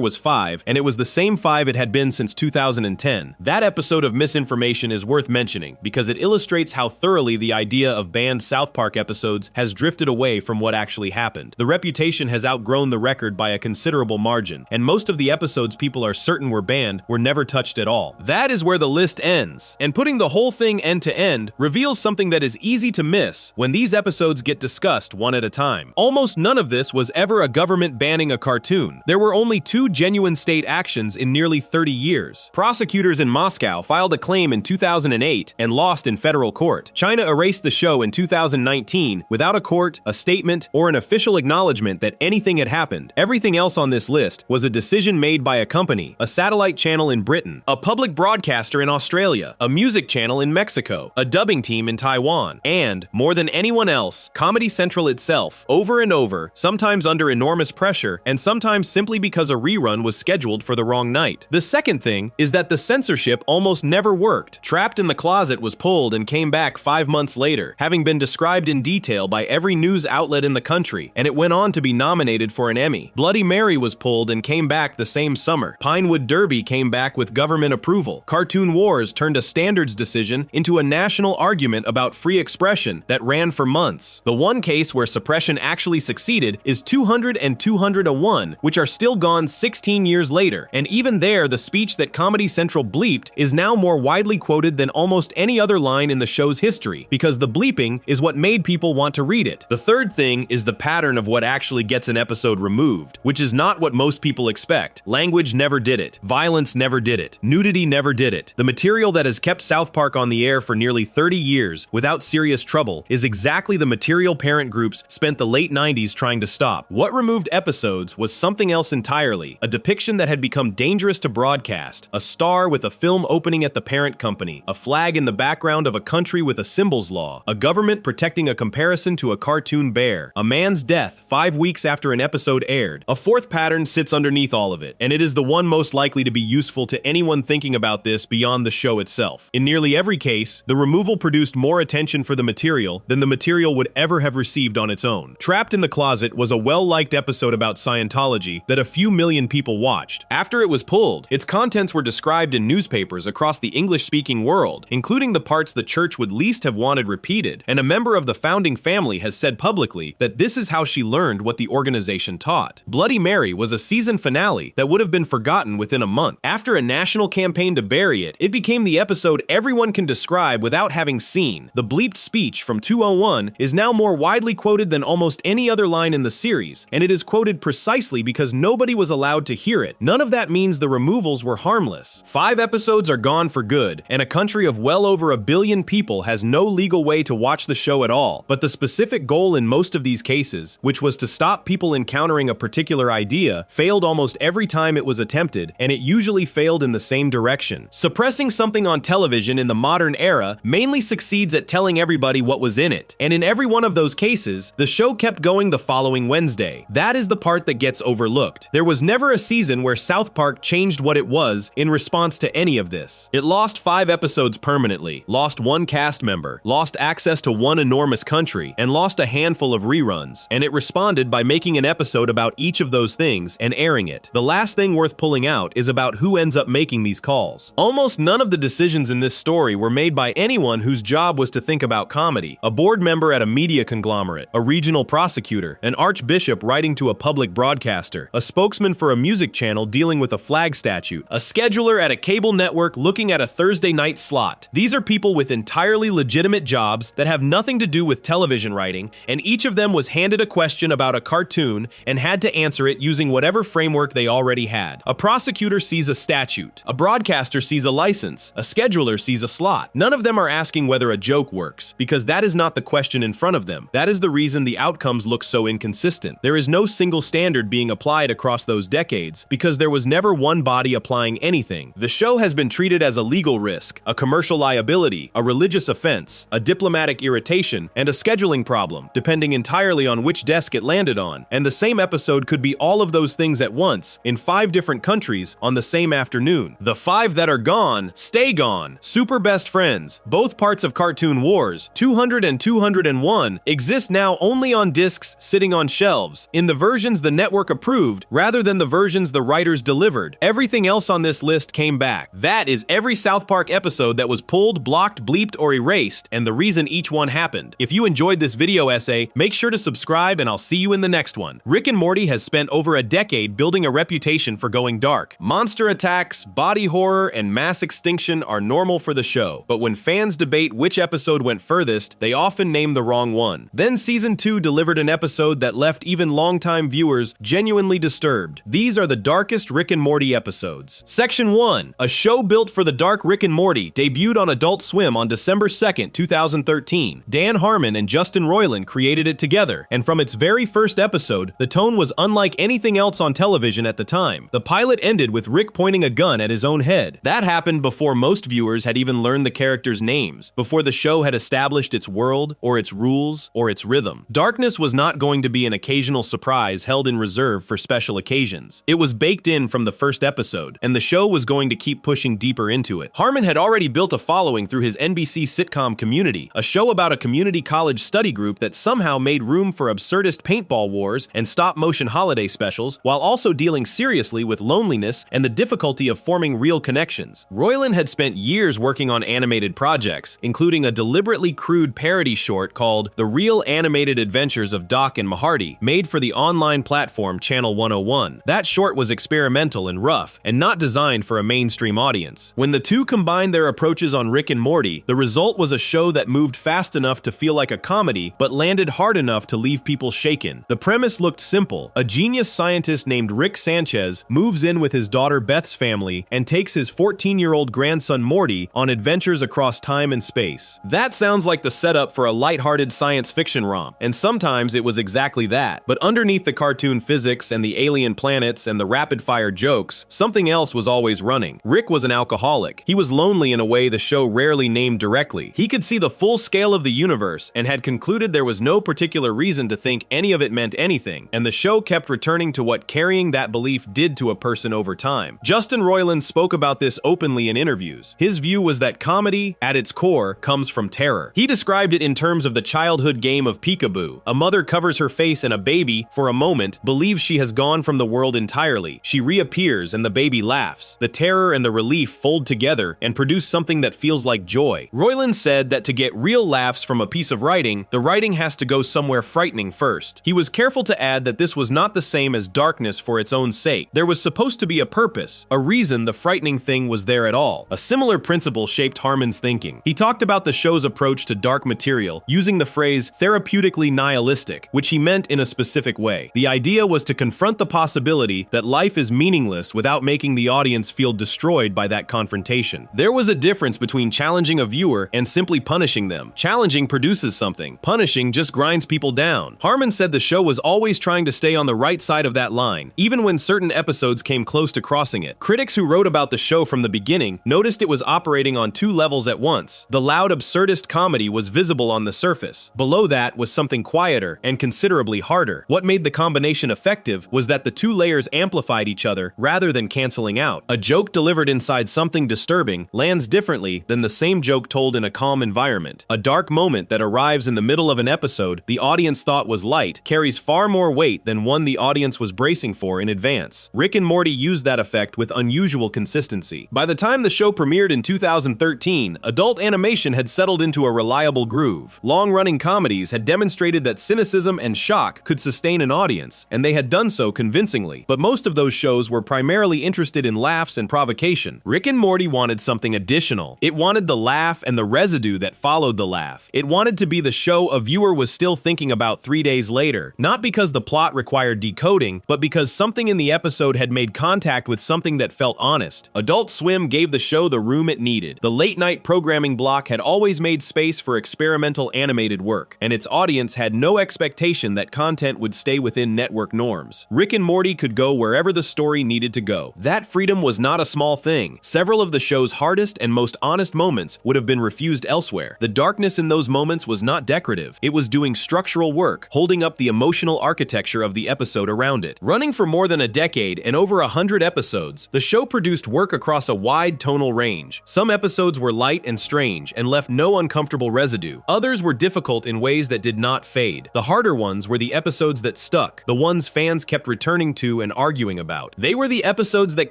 was 5, and it was the same 5 it had been since 2010. That episode of misinformation is worth mentioning because it illustrates how thoroughly the idea of banned South Park episodes has drifted away from what actually happened. The reputation has outgrown the record by a considerable margin, and most of the episodes people are certain were banned were never touched at all. That is where the list ends, and putting the whole thing end to end reveals something that is easy to miss when these episodes get discussed one at a time. Almost none of this was ever a government banning a cartoon. There were only 2 genuine state actions in nearly 30 years. Prosecutors in Moscow filed a claim in 2008 and lost in federal court. China erased the show in 2019 without a court, a statement, or an official acknowledgement that anything had happened. Everything else on this list was a decision made by a company, a satellite channel in Britain, a public broadcaster in Australia, a music channel in Mexico, a dubbing team in Taiwan, and, more than anyone else, Comedy Central itself, over and over, sometimes under enormous pressure, and sometimes simply because a rerun was scheduled for the wrong night. The second thing is that the censorship almost never worked. Trapped in the Closet was pulled and came back 5 months later, having been described in detail by every news outlet in the country, and it went on to be nominated for an Emmy. Bloody Mary was pulled and came back the same summer. Pinewood Derby came back with government approval. Cartoon Wars turned a standards decision into a national argument about free expression that ran for months. The one case where suppression actually succeeded is 200 and 201, which are still gone 16 years later, and even there the speech that Comedy Central bleeped is now more widely quoted than almost any other line in the show's history, because the bleeping is what made people want to read it. The third thing is the pattern of what actually gets an episode removed, which is not what most people expect. Language never did it. Violence never did it. Nudity never did it. The material that has kept South Park on the air for nearly 30 years without serious trouble is exactly the material parent groups spent the late 90s trying to stop. What removed episodes was something else entirely, a depiction that had become dangerous to broadcast, a star with a film opening at the parent company. tyranny, a flag in the background of a country with a symbols law, a government protecting a comparison to a cartoon bear, a man's death 5 weeks after an episode aired. A fourth pattern sits underneath all of it, and it is the one most likely to be useful to anyone thinking about this beyond the show itself. In nearly every case, the removal produced more attention for the material than the material would ever have received on its own. Trapped in the Closet was a well-liked episode about Scientology that a few million people watched. After it was pulled, its contents were described in newspapers across the English-speaking world, including the parts the church would least have wanted repeated, and a member of the founding family has said publicly that this is how she learned what the organization taught. Bloody Mary was a season finale that would have been forgotten within a month. After a national campaign to bury it, it became the episode everyone can describe without having seen. The bleeped speech from 201 is now more widely quoted than almost any other line in the series, and it is quoted precisely because nobody was allowed to hear it. None of that means the removals were harmless. 5 episodes are gone for good, and a country of well over 1 billion people has no legal way to watch the show at all. But the specific goal in most of these cases, which was to stop people encountering a particular idea, failed almost every time it was attempted, and it usually failed in the same direction. Suppressing something on television in the modern era mainly succeeds at telling everybody what was in it, and in every one of those cases, the show kept going the following Wednesday. That is the part that gets overlooked. There was never a season where South Park changed what it was in response to any of this. It lost 5 episodes permanently, lost 1 cast member, lost access to 1 enormous country, and lost a handful of reruns, and it responded by making an episode about each of those things and airing it. The last thing worth pulling out is about who ends up making these calls. Almost none of the decisions in this story were made by anyone whose job was to think about comedy. A board member at a media conglomerate, a regional prosecutor, an archbishop writing to a public broadcaster, a spokesman for a music channel dealing with a flag statute, a scheduler at a cable network looking at a Thursday night slot. These are people with entirely legitimate jobs that have nothing to do with television writing, and each of them was handed a question about a cartoon and had to answer it using whatever framework they already had. A prosecutor sees a statute, a broadcaster sees a license, a scheduler sees a slot. None of them are asking whether a joke works, because that is not the question in front of them. That is the reason the outcomes look so inconsistent. There is no single standard being applied across those decades, because there was never one body applying anything. The show has been treated as a legal risk, a commercial liability, a religious offense, a diplomatic irritation, and a scheduling problem, depending entirely on which desk it landed on. And the same episode could be all of those things at once, in 5 different countries, on the same afternoon. The 5 that are gone, stay gone. Super Best Friends, both parts of Cartoon Wars, 200 and 201, exist now only on discs sitting on shelves, in the versions the network approved, rather than the versions the writers delivered. Everything else on this list came back. That is every South Park episode that was pulled, blocked, bleeped, or erased, and the reason each one happened. If you enjoyed this video essay, make sure to subscribe and I'll see you in the next one. Rick and Morty has spent over a decade building a reputation for going dark. Monster attacks, body horror, and mass extinction are normal for the show, but when fans debate which episode went furthest, they often name the wrong one. Then Season 2 delivered an episode that left even longtime viewers genuinely disturbed. These are the darkest Rick and Morty episodes. Section 1, a show built for the dark Rick and Morty, debuted on Adult Swim on December 2nd, 2013. Dan Harmon and Justin Roiland created it together, and from its very first episode, the tone was unlike anything else on television at the time. The pilot ended with Rick pointing a gun at his own head. That happened before most viewers had even learned the characters' names, before the show had established its world, or its rules, or its rhythm. Darkness was not going to be an occasional surprise held in reserve for special occasions. It was baked in from the first episode, and the show was going to keep pushing deeper into it. Harmon had already built a following through his NBC sitcom Community, a show about a community college study group that somehow made room for absurdist paintball wars and stop-motion holiday specials, while also dealing seriously with loneliness and the difficulty of forming real connections. Roiland had spent years working on animated projects, including a deliberately crude parody short called The Real Animated Adventures of Doc and Mahardy, made for the online platform Channel 101. That short was experimental and rough, and not designed for a mainstream audience. When the two combined their approaches on Rick and Morty, the result was a show that moved fast enough to feel like a comedy, but landed hard enough to leave people shaken. The premise looked simple. A genius scientist named Rick Sanchez moves in with his daughter Beth's family and takes his 14-year-old grandson Morty on adventures across time and space. That sounds like the setup for a lighthearted science fiction romp, and sometimes it was exactly that. But underneath the cartoon physics and the alien planets and the rapid-fire jokes, something else was always running. Rick was an alcoholic. He was lonely only in a way the show rarely named directly. He could see the full scale of the universe and had concluded there was no particular reason to think any of it meant anything, and the show kept returning to what carrying that belief did to a person over time. Justin Roiland spoke about this openly in interviews. His view was that comedy, at its core, comes from terror. He described it in terms of the childhood game of peekaboo. A mother covers her face and a baby, for a moment, believes she has gone from the world entirely. She reappears and the baby laughs. The terror and the relief fold together and produce something that feels like joy. Roiland said that to get real laughs from a piece of writing, the writing has to go somewhere frightening first. He was careful to add that this was not the same as darkness for its own sake. There was supposed to be a purpose, a reason the frightening thing was there at all. A similar principle shaped Harmon's thinking. He talked about the show's approach to dark material, using the phrase therapeutically nihilistic, which he meant in a specific way. The idea was to confront the possibility that life is meaningless without making the audience feel destroyed by that confrontation. There was a difference between challenging a viewer and simply punishing them. Challenging produces something. Punishing just grinds people down. Harmon said the show was always trying to stay on the right side of that line, even when certain episodes came close to crossing it. Critics who wrote about the show from the beginning noticed it was operating on two levels at once. The loud absurdist comedy was visible on the surface. Below that was something quieter and considerably harder. What made the combination effective was that the two layers amplified each other rather than canceling out. A joke delivered inside something disturbing lands differently than the same joke told in a calm environment. A dark moment that arrives in the middle of an episode the audience thought was light carries far more weight than one the audience was bracing for in advance. Rick and Morty used that effect with unusual consistency. By the time the show premiered in 2013, adult animation had settled into a reliable groove. Long-running comedies had demonstrated that cynicism and shock could sustain an audience, and they had done so convincingly. But most of those shows were primarily interested in laughs and provocation. Rick and Morty wanted something additional. It wanted the laugh and the residue that followed the laugh. It wanted to be the show a viewer was still thinking about 3 days later, not because the plot required decoding, but because something in the episode had made contact with something that felt honest. Adult Swim gave the show the room it needed. The late-night programming block had always made space for experimental animated work, and its audience had no expectation that content would stay within network norms. Rick and Morty could go wherever the story needed to go. That freedom was not a small thing. Several of the show's hardest and most honest moments would have been refused elsewhere. The darkness in those moments was not decorative. It was doing structural work, holding up the emotional architecture of the episode around it. Running for more than a decade and over 100 episodes, the show produced work across a wide tonal range. Some episodes were light and strange and left no uncomfortable residue. Others were difficult in ways that did not fade. The harder ones were the episodes that stuck, the ones fans kept returning to and arguing about. They were the episodes that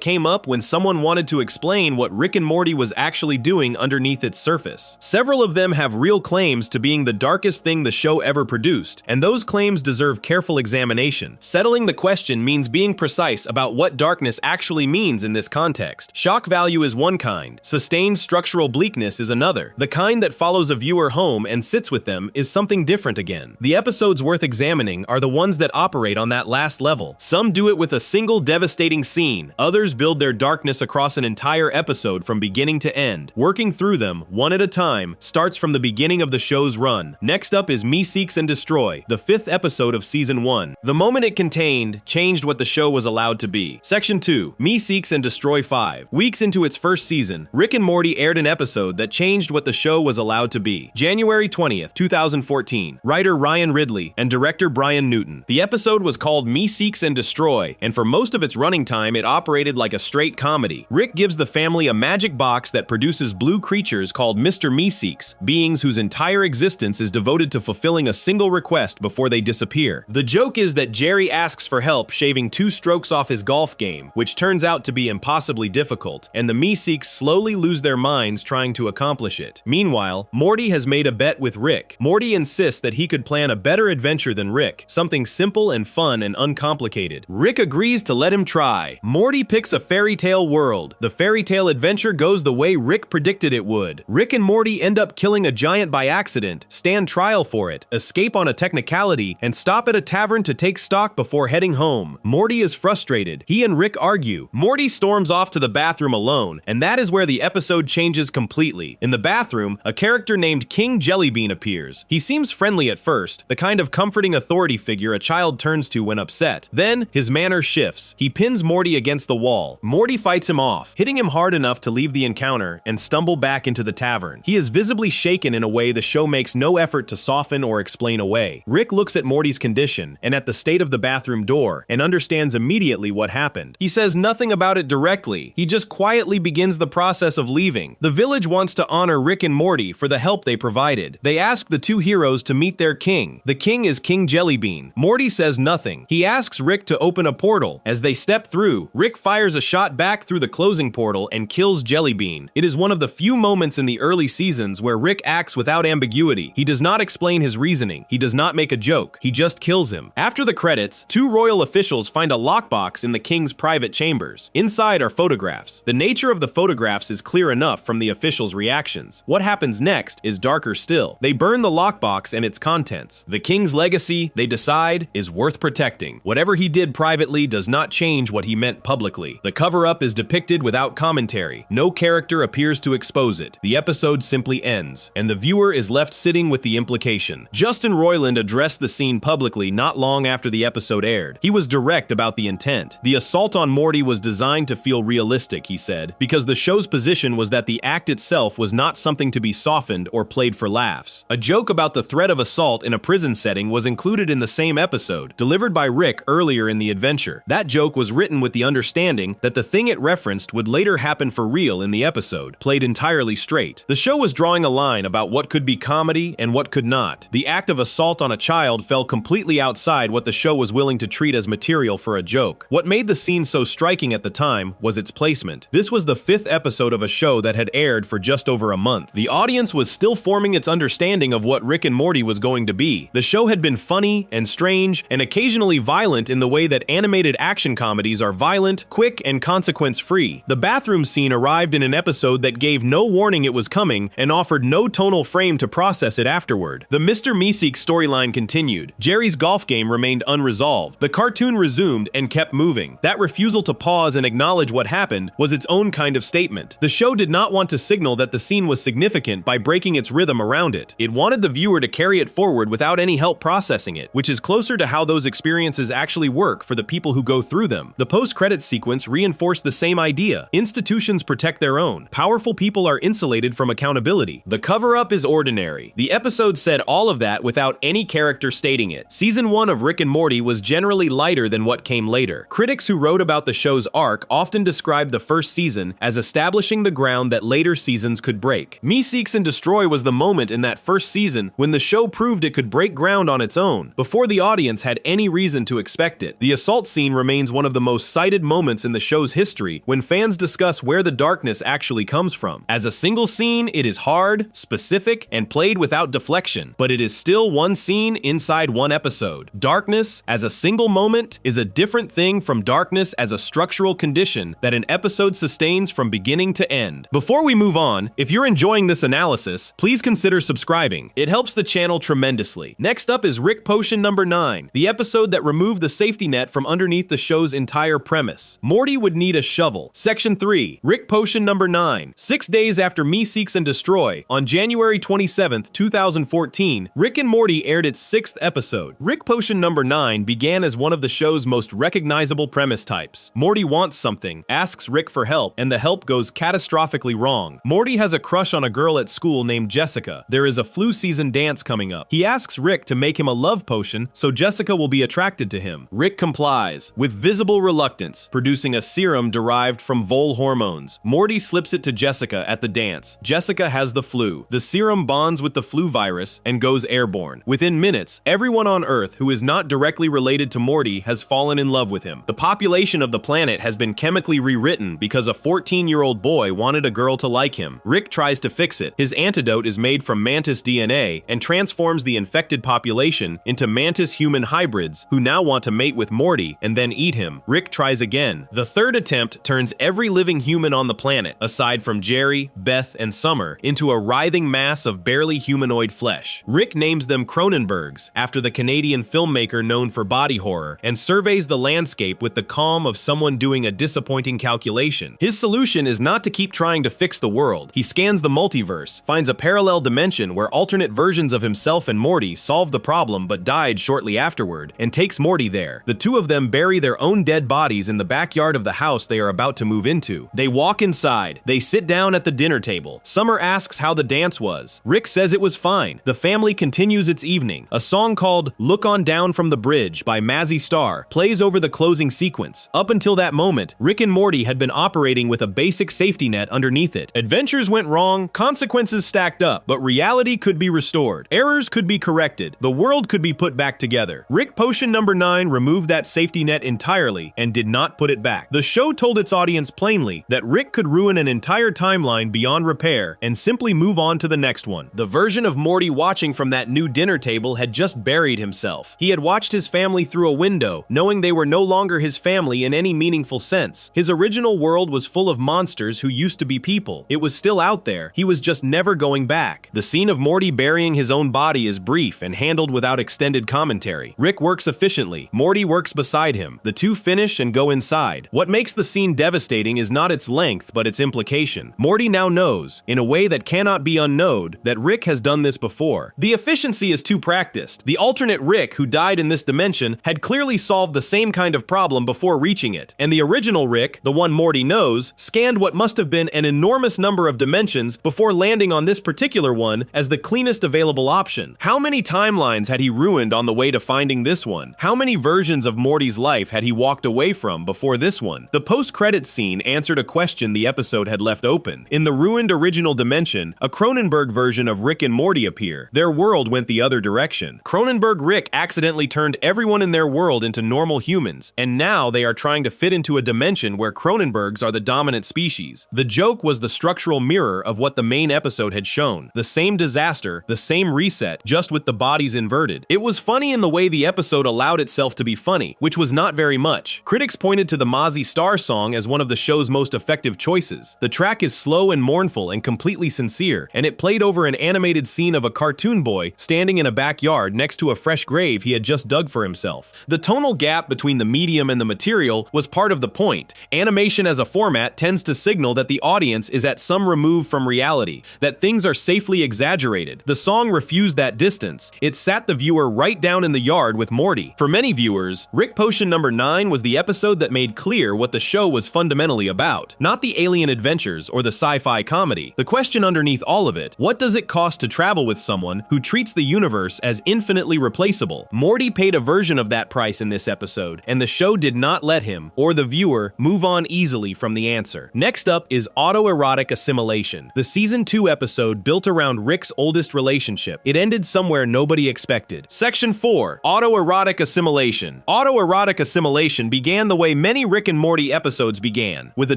came up when someone wanted to explain what Rick and Morty was actually doing underneath its surface. Several of them have real claims to being the darkest thing the show ever produced, and those claims deserve careful examination. Settling the question means being precise about what darkness actually means in this context. Shock value is one kind. Sustained structural bleakness is another. The kind that follows a viewer home and sits with them is something different again. The episodes worth examining are the ones that operate on that last level. Some do it with a single devastating scene. Others build their darkness across an entire episode from beginning to end. Working through them, one at a time, starts from the beginning of the show's run. Next up is Me Seeks and Destroy, the 5th episode of Season 1. The moment it contained changed what the show was allowed to be. Section 2, Me Seeks and Destroy 5. Weeks into its first season, Rick and Morty aired an episode that changed what the show was allowed to be. January 20th, 2014. Writer Ryan Ridley and director Brian Newton. The episode was called Me Seeks and Destroy, and for most of its running time, it operated like a straight comedy. Rick gives the family a magic box that produces blue creatures called Mr. Meeseeks, beings whose entire existence is devoted to fulfilling a single request before they disappear. The joke is that Jerry asks for help shaving 2 strokes off his golf game, which turns out to be impossibly difficult, and the Meeseeks slowly lose their minds trying to accomplish it. Meanwhile, Morty has made a bet with Rick. Morty insists that he could plan a better adventure than Rick, something simple and fun and uncomplicated. Rick agrees to let him try. Morty picks a fairy tale world. The fairy tale adventure goes the way Rick predicted it would. Rick and Morty end up killing a giant by accident, stand trial for it, escape on a technicality, and stop at a tavern to take stock before heading home. Morty is frustrated. He and Rick argue. Morty storms off to the bathroom alone, and that is where the episode changes completely. In the bathroom, a character named King Jellybean appears. He seems friendly at first, the kind of comforting authority figure a child turns to when upset. Then, his manner shifts. He pins Morty against the wall. Morty fights him off, hitting him hard enough to leave the encounter and stumble back into the tavern. He is visibly shaken in a way the show makes no effort to soften or explain away. Rick looks at Morty's condition and at the state of the bathroom door and understands immediately what happened. He says nothing about it directly. He just quietly begins the process of leaving. The village wants to honor Rick and Morty for the help they provided. They ask the two heroes to meet their king. The king is King Jellybean. Morty says nothing. He asks Rick to open a portal. As they step through, Rick fires a shot back through the closing portal and kills Jellybean. It is one of the few moments in the early seasons where Rick acts without ambiguity. He does not explain his reasoning. He does not make a joke. He just kills him. After the credits, two royal officials find a lockbox in the king's private chambers. Inside are photographs. The nature of the photographs is clear enough from the officials' reactions. What happens next is darker still. They burn the lockbox and its contents. The king's legacy, they decide, is worth protecting. Whatever he did privately does not change what he meant publicly. The cover-up is depicted without commentary. No character appears to expose it. The episode simply ends, and the viewer is left sitting with the implication. Justin Roiland addressed the scene publicly not long after the episode aired. He was direct about the intent. The assault on Morty was designed to feel realistic, he said, because the show's position was that the act itself was not something to be softened or played for laughs. A joke about the threat of assault in a prison setting was included in the same episode, delivered by Rick earlier in the adventure. That joke was written with the understanding that the thing it referenced would later happen for real in the episode, played entirely straight. The show was drawing a line about what could be comedy and what could not. The act of assault on a child fell completely outside what the show was willing to treat as material for a joke. What made the scene so striking at the time was its placement. This was the 5th episode of a show that had aired for just over a month. The audience was still forming its understanding of what Rick and Morty was going to be. The show had been funny and strange and occasionally violent in the way that animated action comedies are violent, quick, and consequence-free. The bathroom scene arrived in an episode that gave no warning it was coming and offered no tonal frame to process it afterward. The Mr. Meeseeks storyline continued. Jerry's golf game remained unresolved. The cartoon resumed and kept moving. That refusal to pause and acknowledge what happened was its own kind of statement. The show did not want to signal that the scene was significant by breaking its rhythm around it. It wanted the viewer to carry it forward without any help processing it, which is closer to how those experiences actually work for the people who go through them. The post-credits sequence reinforced the same idea. Institutions protect their own. Powerful people are insulated from accountability. The cover-up is ordinary. The episode said all of that without any character stating it. Season 1 of Rick and Morty was generally lighter than what came later. Critics who wrote about the show's arc often described the first season as establishing the ground that later seasons could break. Meeseeks and Destroy was the moment in that first season when the show proved it could break ground on its own, before the audience had any reason to expect it. The assault scene remains one of the most cited moments in the show's history when fans discuss where the darkness actually comes from. As a single scene, it is hard, specific, and played without deflection, but it is still one scene inside one episode. Darkness, as a single moment, is a different thing from darkness as a structural condition that an episode sustains from beginning to end. Before we move on, if you're enjoying this analysis, please consider subscribing. It helps the channel tremendously. Next up is Rick Potion number 9, the episode that removed the safety net from underneath the show's entire premise. Morty would need a shovel. Section 3, Rick Potion number 9. 6 days after Meeseeks and Destroy, on January 27th, 2014, Rick and Morty aired its 6th episode. Rick Potion number 9 began as one of the show's most recognizable premise types. Morty wants something, asks Rick for help, and the help goes catastrophically wrong. Morty has a crush on a girl at school named Jessica. There is a flu season dance coming up. He asks Rick to make him a love potion so Jessica will be attracted to him. Rick complies, with visible reluctance, producing a serum derived from vole hormones. Morty slips it to Jessica at the dance. Jessica has the flu. The serum bonds with the flu virus and goes airborne. Within minutes, everyone on Earth who is not directly related to Morty has fallen in love with him. The population of the planet has been chemically rewritten because a 14-year-old boy wanted a girl to like him. Rick tries to fix it. His antidote is made from mantis DNA and transforms the infected population into mantis-human hybrids who now want to mate with Morty and then eat him. Rick tries again. The third attempt turns every living human on the planet, aside from Jerry, Beth, and Summer, into a writhing mass of barely humanoid flesh. Rick names them Cronenbergs, after the Canadian filmmaker known for body horror, and surveys the landscape with the calm of someone doing a disappointing calculation. His solution is not to keep trying to fix the world. He scans the multiverse, finds a parallel dimension where alternate versions of himself and Morty solved the problem but died shortly afterward, and takes Morty there. The two of them bury their own dead bodies in the backyard of the house they are about to move into. They walk inside, Inside, they sit down at the dinner table. Summer asks how the dance was. Rick says it was fine. The family continues its evening. A song called Look On Down from the Bridge by Mazzy Star plays over the closing sequence. Up until that moment, Rick and Morty had been operating with a basic safety net underneath it. Adventures went wrong, consequences stacked up, but reality could be restored. Errors could be corrected. The world could be put back together. Rick Potion number 9 removed that safety net entirely and did not put it back. The show told its audience plainly that Rick could ruin an entire timeline beyond repair and simply move on to the next one. The version of Morty watching from that new dinner table had just buried himself. He had watched his family through a window, knowing they were no longer his family in any meaningful sense. His original world was full of monsters who used to be people. It was still out there. He was just never going back. The scene of Morty burying his own body is brief and handled without extended commentary. Rick works efficiently. Morty works beside him. The two finish and go inside. What makes the scene devastating is not its length, but its implication. Morty now knows, in a way that cannot be unknowed, that Rick has done this before. The efficiency is too practiced. The alternate Rick, who died in this dimension, had clearly solved the same kind of problem before reaching it. And the original Rick, the one Morty knows, scanned what must have been an enormous number of dimensions before landing on this particular one as the cleanest available option. How many timelines had he ruined on the way to finding this one? How many versions of Morty's life had he walked away from before this one? The post-credits scene answered a question the episode had left open. In the ruined original dimension, a Cronenberg version of Rick and Morty appear. Their world went the other direction. Cronenberg Rick accidentally turned everyone in their world into normal humans, and now they are trying to fit into a dimension where Cronenbergs are the dominant species. The joke was the structural mirror of what the main episode had shown. The same disaster, the same reset, just with the bodies inverted. It was funny in the way the episode allowed itself to be funny, which was not very much. Critics pointed to the Mazzy Star song as one of the show's most effective choices. The track is slow and mournful and completely sincere, and it played over an animated scene of a cartoon boy standing in a backyard next to a fresh grave he had just dug for himself. The tonal gap between the medium and the material was part of the point. Animation as a format tends to signal that the audience is at some remove from reality, that things are safely exaggerated. The song refused that distance. It sat the viewer right down in the yard with Morty. For many viewers, Rick Potion number 9 was the episode that made clear what the show was fundamentally about. Not the alien adventures or the sci-fi comedy. The question underneath all of it, what does it cost to travel with someone who treats the universe as infinitely replaceable? Morty paid a version of that price in this episode, and the show did not let him, or the viewer, move on easily from the answer. Next up is autoerotic assimilation. The season 2 episode built around Rick's oldest relationship. It ended somewhere nobody expected. Section 4, autoerotic assimilation. Autoerotic assimilation began the way many Rick and Morty episodes began, with a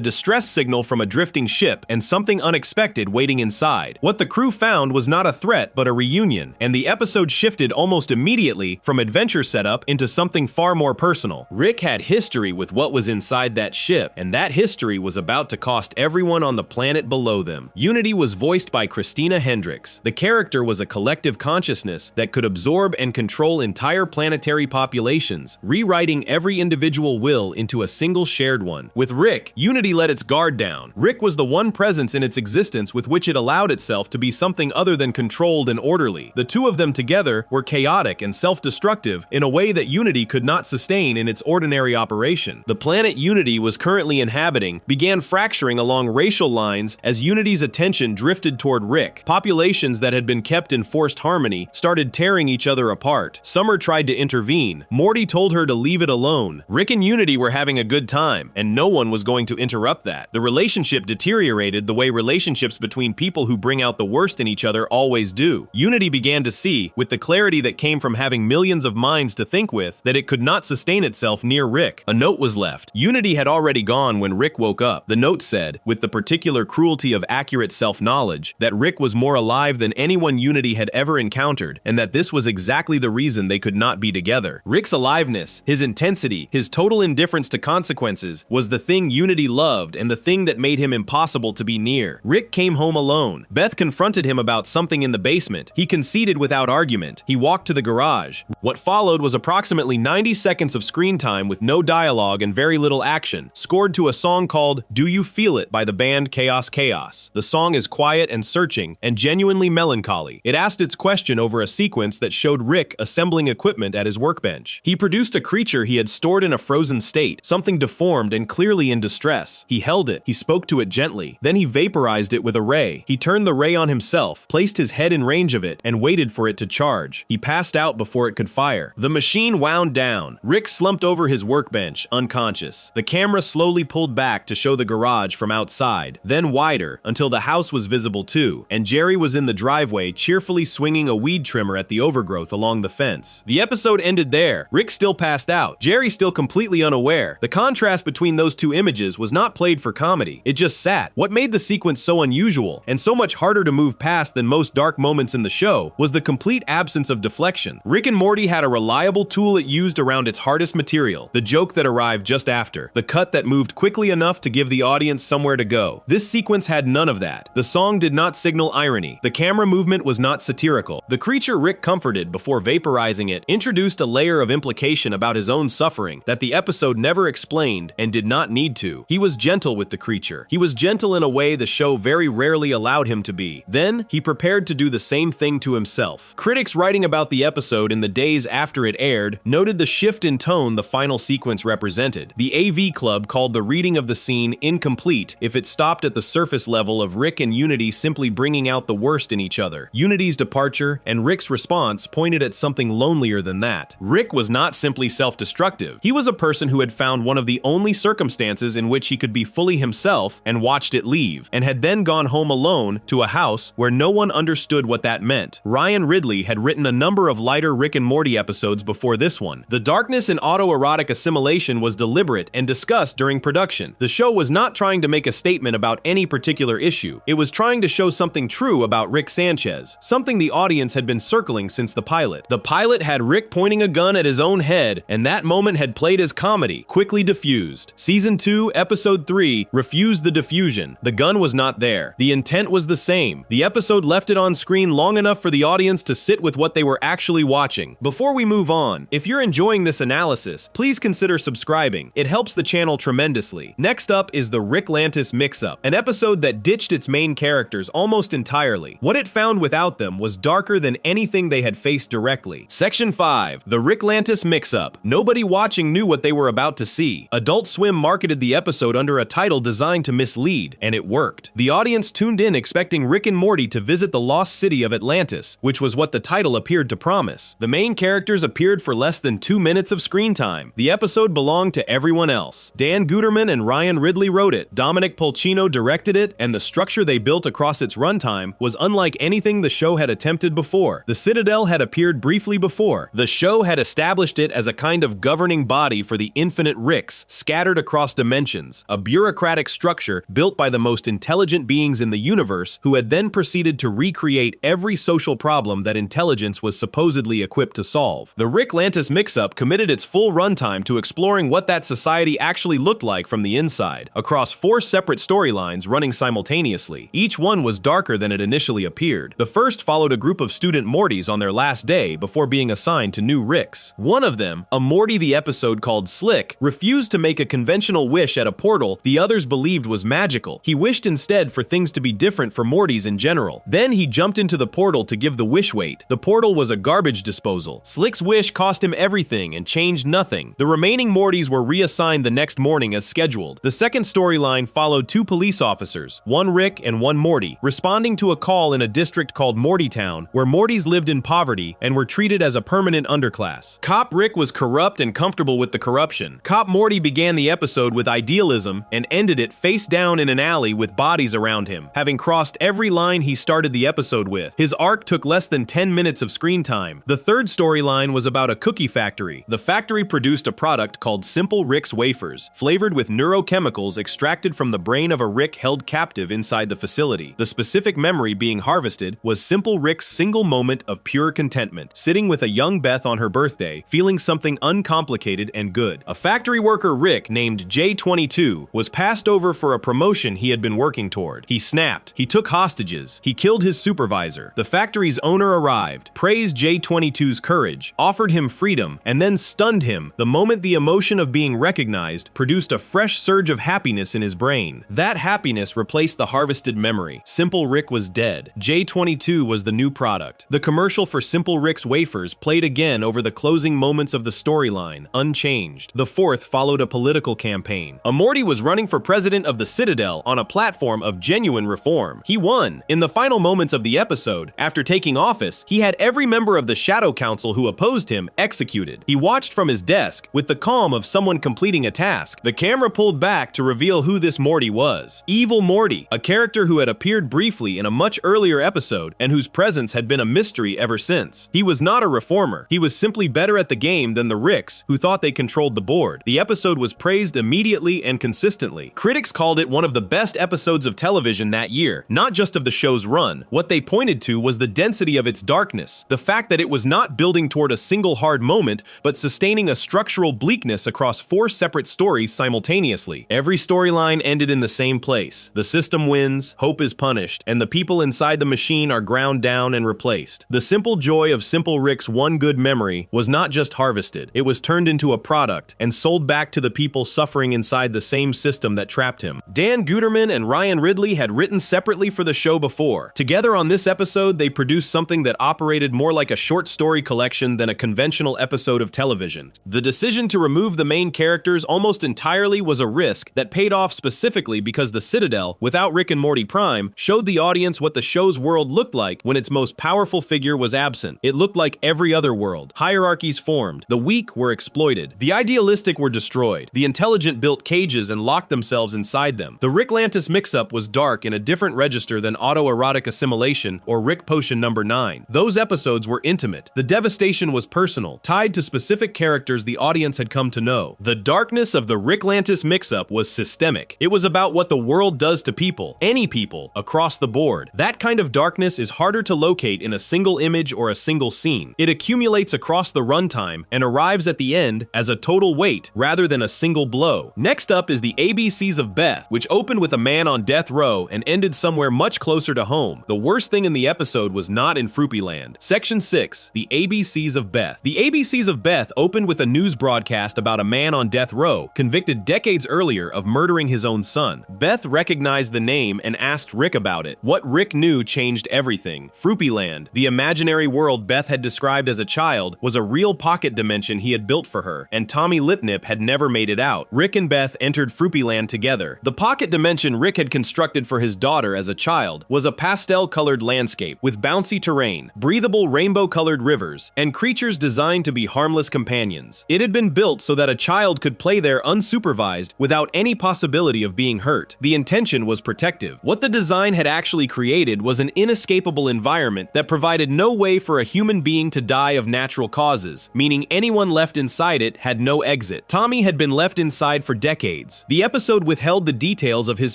distress signal from a drifting ship and something unexpected waiting inside. What the crew found was not a threat, but a reunion, and the episode shifted almost immediately from adventure setup into something far more personal. Rick had history with what was inside that ship, and that history was about to cost everyone on the planet below them. Unity was voiced by Christina Hendricks. The character was a collective consciousness that could absorb and control entire planetary populations, rewriting every individual will into a single shared one. With Rick, Unity let its guard down. Rick was the one presence in its existence with which it allowed itself to be something other than controlled and orderly. The two of them together were chaotic and self-destructive in a way that Unity could not sustain in its ordinary operation. The planet Unity was currently inhabiting began fracturing along racial lines as Unity's attention drifted toward Rick. Populations that had been kept in forced harmony started tearing each other apart. Summer tried to intervene. Morty told her to leave it alone. Rick and Unity were having a good time, and no one was going to interrupt that. The relationship deteriorated the way relationships between people who bring out the worst in each other always do. Unity began to see, with the clarity that came from having millions of minds to think with, that it could not sustain itself near Rick. A note was left. Unity had already gone when Rick woke up. The note said, with the particular cruelty of accurate self-knowledge, that Rick was more alive than anyone Unity had ever encountered, and that this was exactly the reason they could not be together. Rick's aliveness, his intensity, his total indifference to consequences, was the thing Unity loved and the thing that made him impossible to be near. Rick came home alone. Beth confronted him about something in the basement. He conceded without argument. He walked to the garage. What followed was approximately 90 seconds of screen time with no dialogue and very little action, scored to a song called Do You Feel It by the band Chaos Chaos. The song is quiet and searching and genuinely melancholy. It asked its question over a sequence that showed Rick assembling equipment at his workbench. He produced a creature he had stored in a frozen state, something deformed and clearly in distress. He held it. He spoke spoke to it gently. Then he vaporized it with a ray. He turned the ray on himself, placed his head in range of it, and waited for it to charge. He passed out before it could fire. The machine wound down. Rick slumped over his workbench, unconscious. The camera slowly pulled back to show the garage from outside, then wider, until the house was visible too, and Jerry was in the driveway cheerfully swinging a weed trimmer at the overgrowth along the fence. The episode ended there. Rick still passed out. Jerry still completely unaware. The contrast between those two images was not played for comedy. It just sat. What made the sequence so unusual and so much harder to move past than most dark moments in the show was the complete absence of deflection. Rick and Morty had a reliable tool it used around its hardest material, the joke that arrived just after, the cut that moved quickly enough to give the audience somewhere to go. This sequence had none of that. The song did not signal irony. The camera movement was not satirical. The creature Rick comforted before vaporizing it introduced a layer of implication about his own suffering that the episode never explained and did not need to. He was gentle with the creature. He was gentle in a way the show very rarely allowed him to be. Then, he prepared to do the same thing to himself. Critics writing about the episode in the days after it aired noted the shift in tone the final sequence represented. The AV Club called the reading of the scene incomplete if it stopped at the surface level of Rick and Unity simply bringing out the worst in each other. Unity's departure and Rick's response pointed at something lonelier than that. Rick was not simply self-destructive. He was a person who had found one of the only circumstances in which he could be fully himself and watched it leave, and had then gone home alone to a house where no one understood what that meant. Ryan Ridley had written a number of lighter Rick and Morty episodes before this one. The darkness in autoerotic assimilation was deliberate and discussed during production. The show was not trying to make a statement about any particular issue. It was trying to show something true about Rick Sanchez, something the audience had been circling since the pilot. The pilot had Rick pointing a gun at his own head, and that moment had played as comedy, quickly diffused. Season 2, Episode 3 refused the diffusion. The gun was not there. The intent was the same. The episode left it on screen long enough for the audience to sit with what they were actually watching. Before we move on, if you're enjoying this analysis, please consider subscribing. It helps the channel tremendously. Next up is the Rick Lantis mix-up, an episode that ditched its main characters almost entirely. What it found without them was darker than anything they had faced directly. Section 5, the Rick Lantis mix-up. Nobody watching knew what they were about to see. Adult Swim marketed the episode under a title designed to mislead, and it worked. The audience tuned in expecting Rick and Morty to visit the lost city of Atlantis, which was what the title appeared to promise. The main characters appeared for less than 2 minutes of screen time. The episode belonged to everyone else. Dan Guterman and Ryan Ridley wrote it, Dominic Polcino directed it, and the structure they built across its runtime was unlike anything the show had attempted before. The Citadel had appeared briefly before. The show had established it as a kind of governing body for the infinite Ricks scattered across dimensions, a bureaucratic structure built by the most intelligent beings in the universe who had then proceeded to recreate every social problem that intelligence was supposedly equipped to solve. The Rick Lantis mix-up committed its full runtime to exploring what that society actually looked like from the inside, across 4 separate storylines running simultaneously. Each one was darker than it initially appeared. The first followed a group of student Mortys on their last day before being assigned to new Ricks. One of them, a Morty the episode called Slick, refused to make a conventional wish at a portal the others believed was magical. He wished instead for things to be different for Mortys in general. Then he jumped into the portal to give the wish weight. The portal was a garbage disposal. Slick's wish cost him everything and changed nothing. The remaining Mortys were reassigned the next morning as scheduled. The second storyline followed 2 police officers, one Rick and one Morty, responding to a call in a district called Mortytown, where Mortys lived in poverty and were treated as a permanent underclass. Cop Rick was corrupt and comfortable with the corruption. Cop Morty began the episode with idealism and ended it face down in an alley with bodies around him, having crossed every line he started the episode with. His arc took less than 10 minutes of screen time. The third storyline was about a cookie factory. The factory produced a product called Simple Rick's Wafers, flavored with neurochemicals extracted from the brain of a Rick held captive inside the facility. The specific memory being harvested was Simple Rick's single moment of pure contentment, sitting with a young Beth on her birthday, feeling something uncomplicated and good. A factory worker Rick named J22 was passed over for a promotion he had been working toward. He snapped. He took hostages. He killed his supervisor. The factory's owner arrived, praised J22's courage, offered him freedom, and then stunned him the moment the emotion of being recognized produced a fresh surge of happiness in his brain. That happiness replaced the harvested memory. Simple Rick was dead. J22 was the new product. The commercial for Simple Rick's Wafers played again over the closing moments of the storyline, unchanged. The fourth followed a political campaign. A Morty was running for president of of the Citadel on a platform of genuine reform. He won. In the final moments of the episode, after taking office, he had every member of the Shadow Council who opposed him executed. He watched from his desk with the calm of someone completing a task. The camera pulled back to reveal who this Morty was. Evil Morty, a character who had appeared briefly in a much earlier episode and whose presence had been a mystery ever since. He was not a reformer. He was simply better at the game than the Ricks, who thought they controlled the board. The episode was praised immediately and consistently. Critics called it one of the best episodes of television that year, not just of the show's run. What they pointed to was the density of its darkness, the fact that it was not building toward a single hard moment, but sustaining a structural bleakness across 4 separate stories simultaneously. Every storyline ended in the same place. The system wins, hope is punished, and the people inside the machine are ground down and replaced. The simple joy of Simple Rick's one good memory was not just harvested, it was turned into a product and sold back to the people suffering inside the same system that trapped him. Dan Guterman and Ryan Ridley had written separately for the show before. Together on this episode, they produced something that operated more like a short story collection than a conventional episode of television. The decision to remove the main characters almost entirely was a risk that paid off specifically because the Citadel, without Rick and Morty Prime, showed the audience what the show's world looked like when its most powerful figure was absent. It looked like every other world. Hierarchies formed. The weak were exploited. The idealistic were destroyed. The intelligent built cages and locked themselves inside them. The Ricklantis mix-up was dark in a different register than autoerotic assimilation or Rick Potion number 9. Those episodes were intimate. The devastation was personal, tied to specific characters the audience had come to know. The darkness of the Ricklantis mix-up was systemic. It was about what the world does to people, any people, across the board. That kind of darkness is harder to locate in a single image or a single scene. It accumulates across the runtime and arrives at the end as a total weight rather than a single blow. Next up is the ABCs of Beth, which opened with a man on death row and ended somewhere much closer to home. The worst thing in the episode was not in Fruppyland. Section 6, the ABCs of Beth. The ABCs of Beth opened with a news broadcast about a man on death row, convicted decades earlier of murdering his own son. Beth recognized the name and asked Rick about it. What Rick knew changed everything. Fruppyland, the imaginary world Beth had described as a child, was a real pocket dimension he had built for her, and Tommy Lipnip had never made it out. Rick and Beth entered Fruppyland together. The pocket dimension Rick had constructed for his daughter as a child was a pastel-colored landscape with bouncy terrain, breathable rainbow-colored rivers, and creatures designed to be harmless companions. It had been built so that a child could play there unsupervised without any possibility of being hurt. The intention was protective. What the design had actually created was an inescapable environment that provided no way for a human being to die of natural causes, meaning anyone left inside it had no exit. Tommy had been left inside for decades. The episode withheld the details of his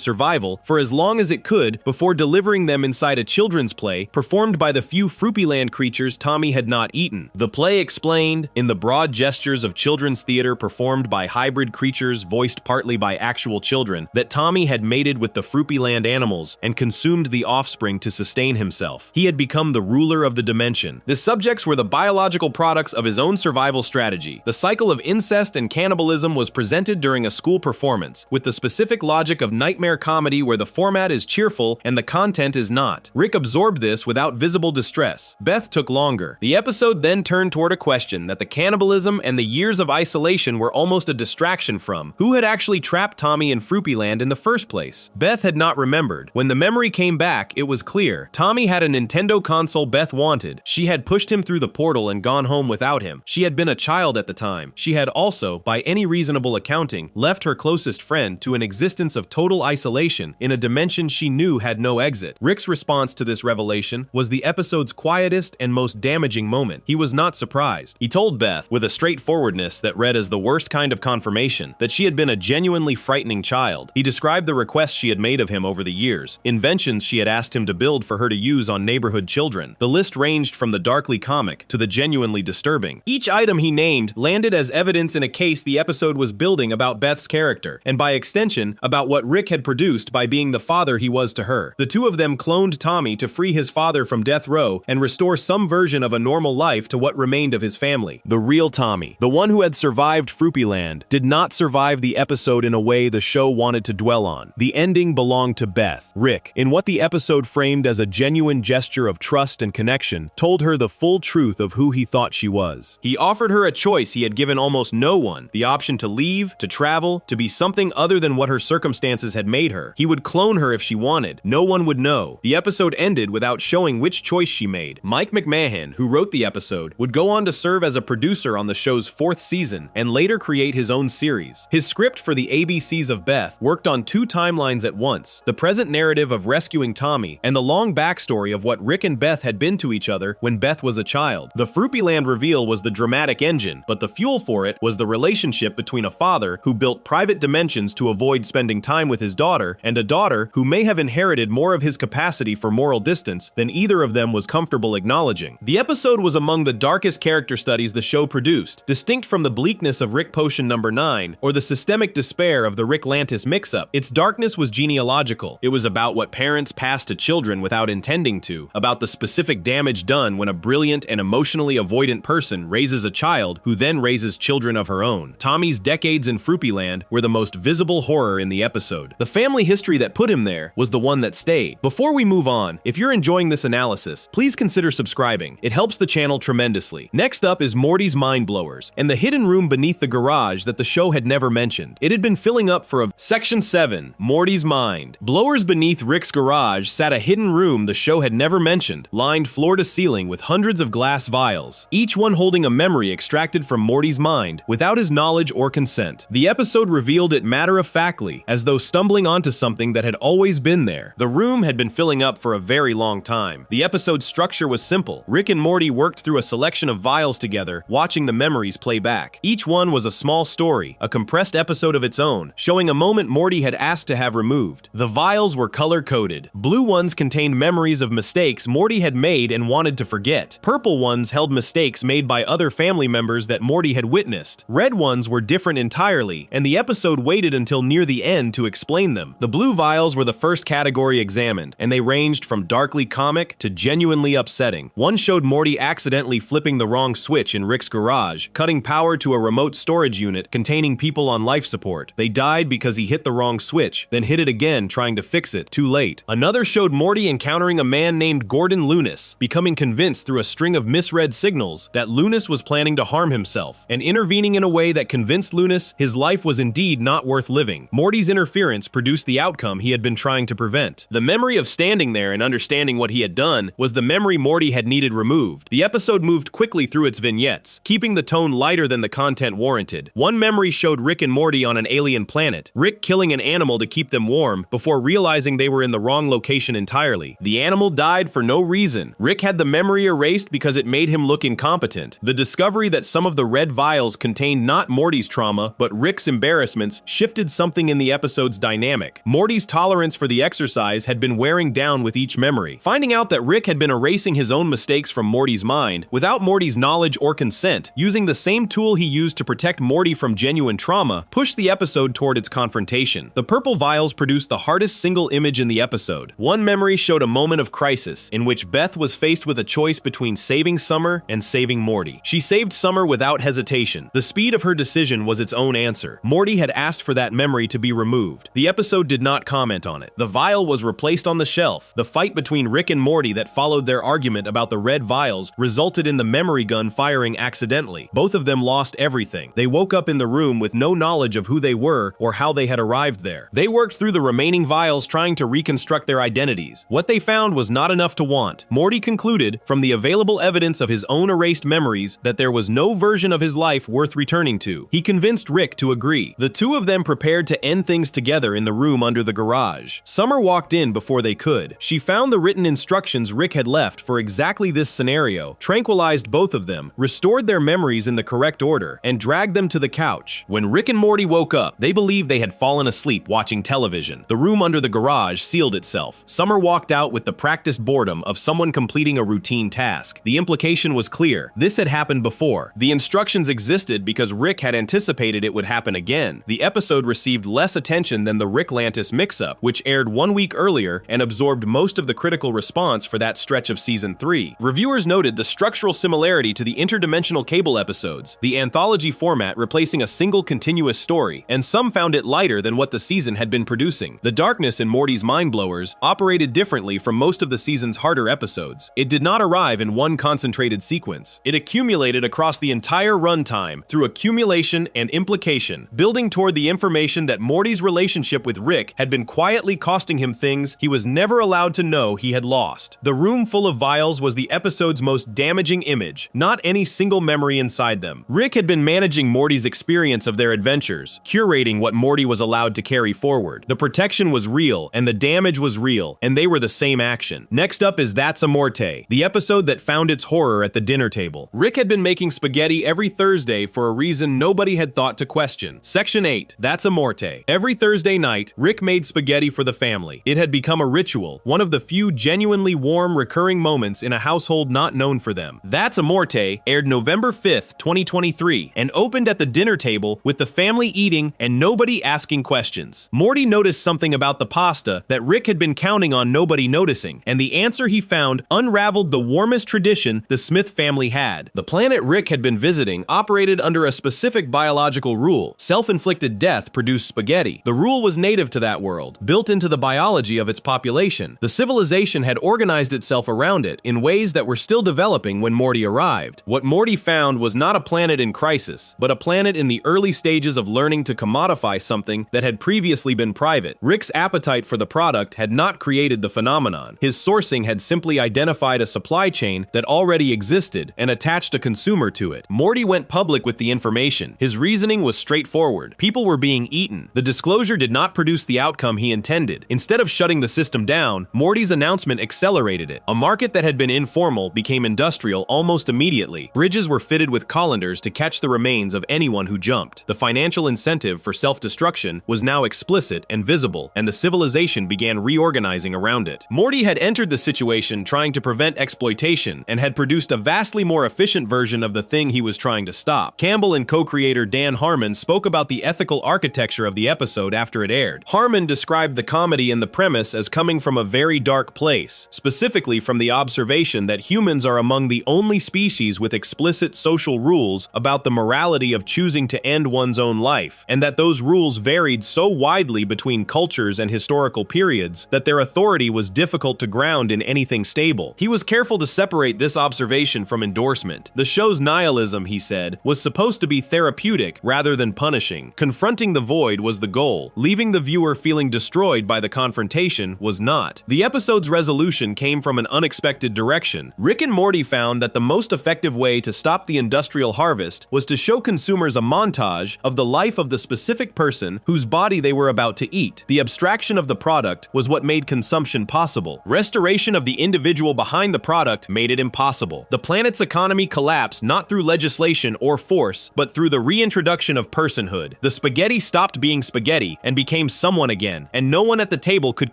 survival for as long as it could before delivering them inside a children's play performed by the few Fruppyland creatures Tommy had not eaten. The play explained, in the broad gestures of children's theater performed by hybrid creatures voiced partly by actual children, that Tommy had mated with the Fruppyland animals and consumed the offspring to sustain himself. He had become the ruler of the dimension. The subjects were the biological products of his own survival strategy. The cycle of incest and cannibalism was presented during a school performance, with the specific logic of nightmare comedy where the format is cheerful and the content is not. Rick absorbed this without visible distress. Beth took longer. The episode then turned toward a question that the cannibalism and the years of isolation were almost a distraction from. Who had actually trapped Tommy in Fruppyland in the first place? Beth had not remembered. When the memory came back, it was clear. Tommy had a Nintendo console Beth wanted. She had pushed him through the portal and gone home without him. She had been a child at the time. She had also, by any reasonable accounting, left her closest friend to an existence of total isolation in a dimension she knew had no exit. Rick's response to this revelation was the episode's quietest and most damaging moment. He was not surprised. He told Beth, with a straightforwardness that read as the worst kind of confirmation, that she had been a genuinely frightening child. He described the requests she had made of him over the years, inventions she had asked him to build for her to use on neighborhood children. The list ranged from the darkly comic to the genuinely disturbing. Each item he named landed as evidence in a case the episode was building about Beth's character, and by extension, about what Rick had produced by being the father he was to her. The two of them cloned Tommy to free his father from death row and restore some version of a normal life to what remained of his family. The real Tommy, the one who had survived Fruppyland, did not survive the episode in a way the show wanted to dwell on. The ending belonged to Beth. Rick, in what the episode framed as a genuine gesture of trust and connection, told her the full truth of who he thought she was. He offered her a choice he had given almost no one, the option to leave, to travel, to be something other than what her her circumstances had made her. He would clone her if she wanted. No one would know. The episode ended without showing which choice she made. Mike McMahon, who wrote the episode, would go on to serve as a producer on the show's 4th season and later create his own series. His script for the ABCs of Beth worked on 2 timelines at once: the present narrative of rescuing Tommy and the long backstory of what Rick and Beth had been to each other when Beth was a child. The Fruppyland reveal was the dramatic engine, but the fuel for it was the relationship between a father who built private dimensions to avoid spending time with his daughter and a daughter who may have inherited more of his capacity for moral distance than either of them was comfortable acknowledging. The episode was among the darkest character studies the show produced, distinct from the bleakness of Rick Potion number 9 or the systemic despair of the Rick Lantis mix-up. Its darkness was genealogical. It was about what parents pass to children without intending to, about the specific damage done when a brilliant and emotionally avoidant person raises a child who then raises children of her own. Tommy's decades in Fruppyland were the most visible horror in the episode. The family history that put him there was the one that stayed. Before we move on, if you're enjoying this analysis, please consider subscribing. It helps the channel tremendously. Next up is Morty's Mind Blowers, and the hidden room beneath the garage that the show had never mentioned. It had been filling up for a Section 7, Morty's Mind. Blowers beneath Rick's garage sat a hidden room the show had never mentioned, lined floor to ceiling with hundreds of glass vials, each one holding a memory extracted from Morty's mind without his knowledge or consent. The episode revealed it matter-of-factly, as though stumbling onto something that had always been there. The room had been filling up for a very long time. The episode's structure was simple. Rick and Morty worked through a selection of vials together, watching the memories play back. Each one was a small story, a compressed episode of its own, showing a moment Morty had asked to have removed. The vials were color-coded. Blue ones contained memories of mistakes Morty had made and wanted to forget. Purple ones held mistakes made by other family members that Morty had witnessed. Red ones were different entirely, and the episode waited until near the end to explain them. The blue vials were the first category examined, and they ranged from darkly comic to genuinely upsetting. One showed Morty accidentally flipping the wrong switch in Rick's garage, cutting power to a remote storage unit containing people on life support. They died because he hit the wrong switch, then hit it again trying to fix it, too late. Another showed Morty encountering a man named Gordon Lunis, becoming convinced through a string of misread signals that Lunis was planning to harm himself, and intervening in a way that convinced Lunis his life was indeed not worth living. Morty's interference produced the outcome he had been trying to prevent. The memory of standing there and understanding what he had done was the memory Morty had needed removed. The episode moved quickly through its vignettes, keeping the tone lighter than the content warranted. One memory showed Rick and Morty on an alien planet, Rick killing an animal to keep them warm before realizing they were in the wrong location entirely. The animal died for no reason. Rick had the memory erased because it made him look incompetent. The discovery that some of the red vials contained not Morty's trauma, but Rick's embarrassments shifted something in the episode's dynamic. Morty's tolerance for the exercise had been wearing down with each memory. Finding out that Rick had been erasing his own mistakes from Morty's mind, without Morty's knowledge or consent, using the same tool he used to protect Morty from genuine trauma, pushed the episode toward its confrontation. The purple vials produced the hardest single image in the episode. One memory showed a moment of crisis, in which Beth was faced with a choice between saving Summer and saving Morty. She saved Summer without hesitation. The speed of her decision was its own answer. Morty had asked for that memory to be removed. The episode did not comment on it. The vial was replaced on the shelf. The fight between Rick and Morty that followed their argument about the red vials resulted in the memory gun firing accidentally. Both of them lost everything. They woke up in the room with no knowledge of who they were or how they had arrived there. They worked through the remaining vials trying to reconstruct their identities. What they found was not enough to want. Morty concluded, from the available evidence of his own erased memories, that there was no version of his life worth returning to. He convinced Rick to agree. The two of them prepared to end things together in the room under the garage. Summer walked in before they could. She found the written instructions Rick had left for exactly this scenario, tranquilized both of them, restored their memories in the correct order, and dragged them to the couch. When Rick and Morty woke up, they believed they had fallen asleep watching television. The room under the garage sealed itself. Summer walked out with the practiced boredom of someone completing a routine task. The implication was clear. This had happened before. The instructions existed because Rick had anticipated it would happen again. The episode received less attention than the Rick Lantis mix-up, which aired 1 week earlier and absorbed most of the critical response for that stretch of season 3. Reviewers noted the structural similarity to the interdimensional cable episodes, the anthology format replacing a single continuous story, and some found it lighter than what the season had been producing. The darkness in Morty's Mind Blowers operated differently from most of the season's harder episodes. It did not arrive in one concentrated sequence. It accumulated across the entire runtime through accumulation and implication, building toward the information that Morty's relationship with Rick had been quietly costing him things he was never allowed to know he had lost. The room full of vials was the episode's most damaging image, not any single memory inside them. Rick had been managing Morty's experience of their adventures, curating what Morty was allowed to carry forward. The protection was real, and the damage was real, and they were the same action. Next up is That's a Morte, the episode that found its horror at the dinner table. Rick had been making spaghetti every Thursday for a reason nobody had thought to question. Section 8, That's a Morte. Every Thursday night, Rick made spaghetti for the family. It had become a ritual, one of the few genuinely warm, recurring moments in a household not known for them. That's a Morte aired November 5th, 2023, and opened at the dinner table with the family eating and nobody asking questions. Morty noticed something about the pasta that Rick had been counting on nobody noticing, and the answer he found unraveled the warmest tradition the Smith family had. The planet Rick had been visiting operated under a specific biological rule. Self-inflicted death produced spaghetti. The rule was native to that world, built into the biology of its population. The civilization had organized itself around it in ways that were still developing when Morty arrived. What Morty found was not a planet in crisis, but a planet in the early stages of learning to commodify something that had previously been private. Rick's appetite for the product had not created the phenomenon. His sourcing had simply identified a supply chain that already existed and attached a consumer to it. Morty went public with the information. His reasoning was straightforward. People were being eaten. The disclosure did not produce the outcome he intended. Instead of shutting the system down, Morty's announcement accelerated it. A market that had been informal became industrial almost immediately. Bridges were fitted with colanders to catch the remains of anyone who jumped. The financial incentive for self-destruction was now explicit and visible, and the civilization began reorganizing around it. Morty had entered the situation trying to prevent exploitation and had produced a vastly more efficient version of the thing he was trying to stop. Campbell and co-creator Dan Harmon spoke about the ethical architecture of the episode after it aired. Harmon described the comedy and the premise as coming from a very dark place, specifically from the observation that humans are among the only species with explicit social rules about the morality of choosing to end one's own life, and that those rules varied so widely between cultures and historical periods that their authority was difficult to ground in anything stable. He was careful to separate this observation from endorsement. The show's nihilism, he said, was supposed to be therapeutic rather than punishing. Confronting the void was the goal. Leaving the viewer feeling destroyed by the confrontation was not. The episode's resolution came from an unexpected direction. Rick and Morty found that the most effective way to stop the industrial harvest was to show consumers a montage of the life of the specific person whose body they were about to eat. The abstraction of the product was what made consumption possible. Restoration of the individual behind the product made it impossible. The planet's economy collapsed not through legislation or force, but through the reintroduction of personhood. The spaghetti stopped being spaghetti and became someone again, and no one at the table could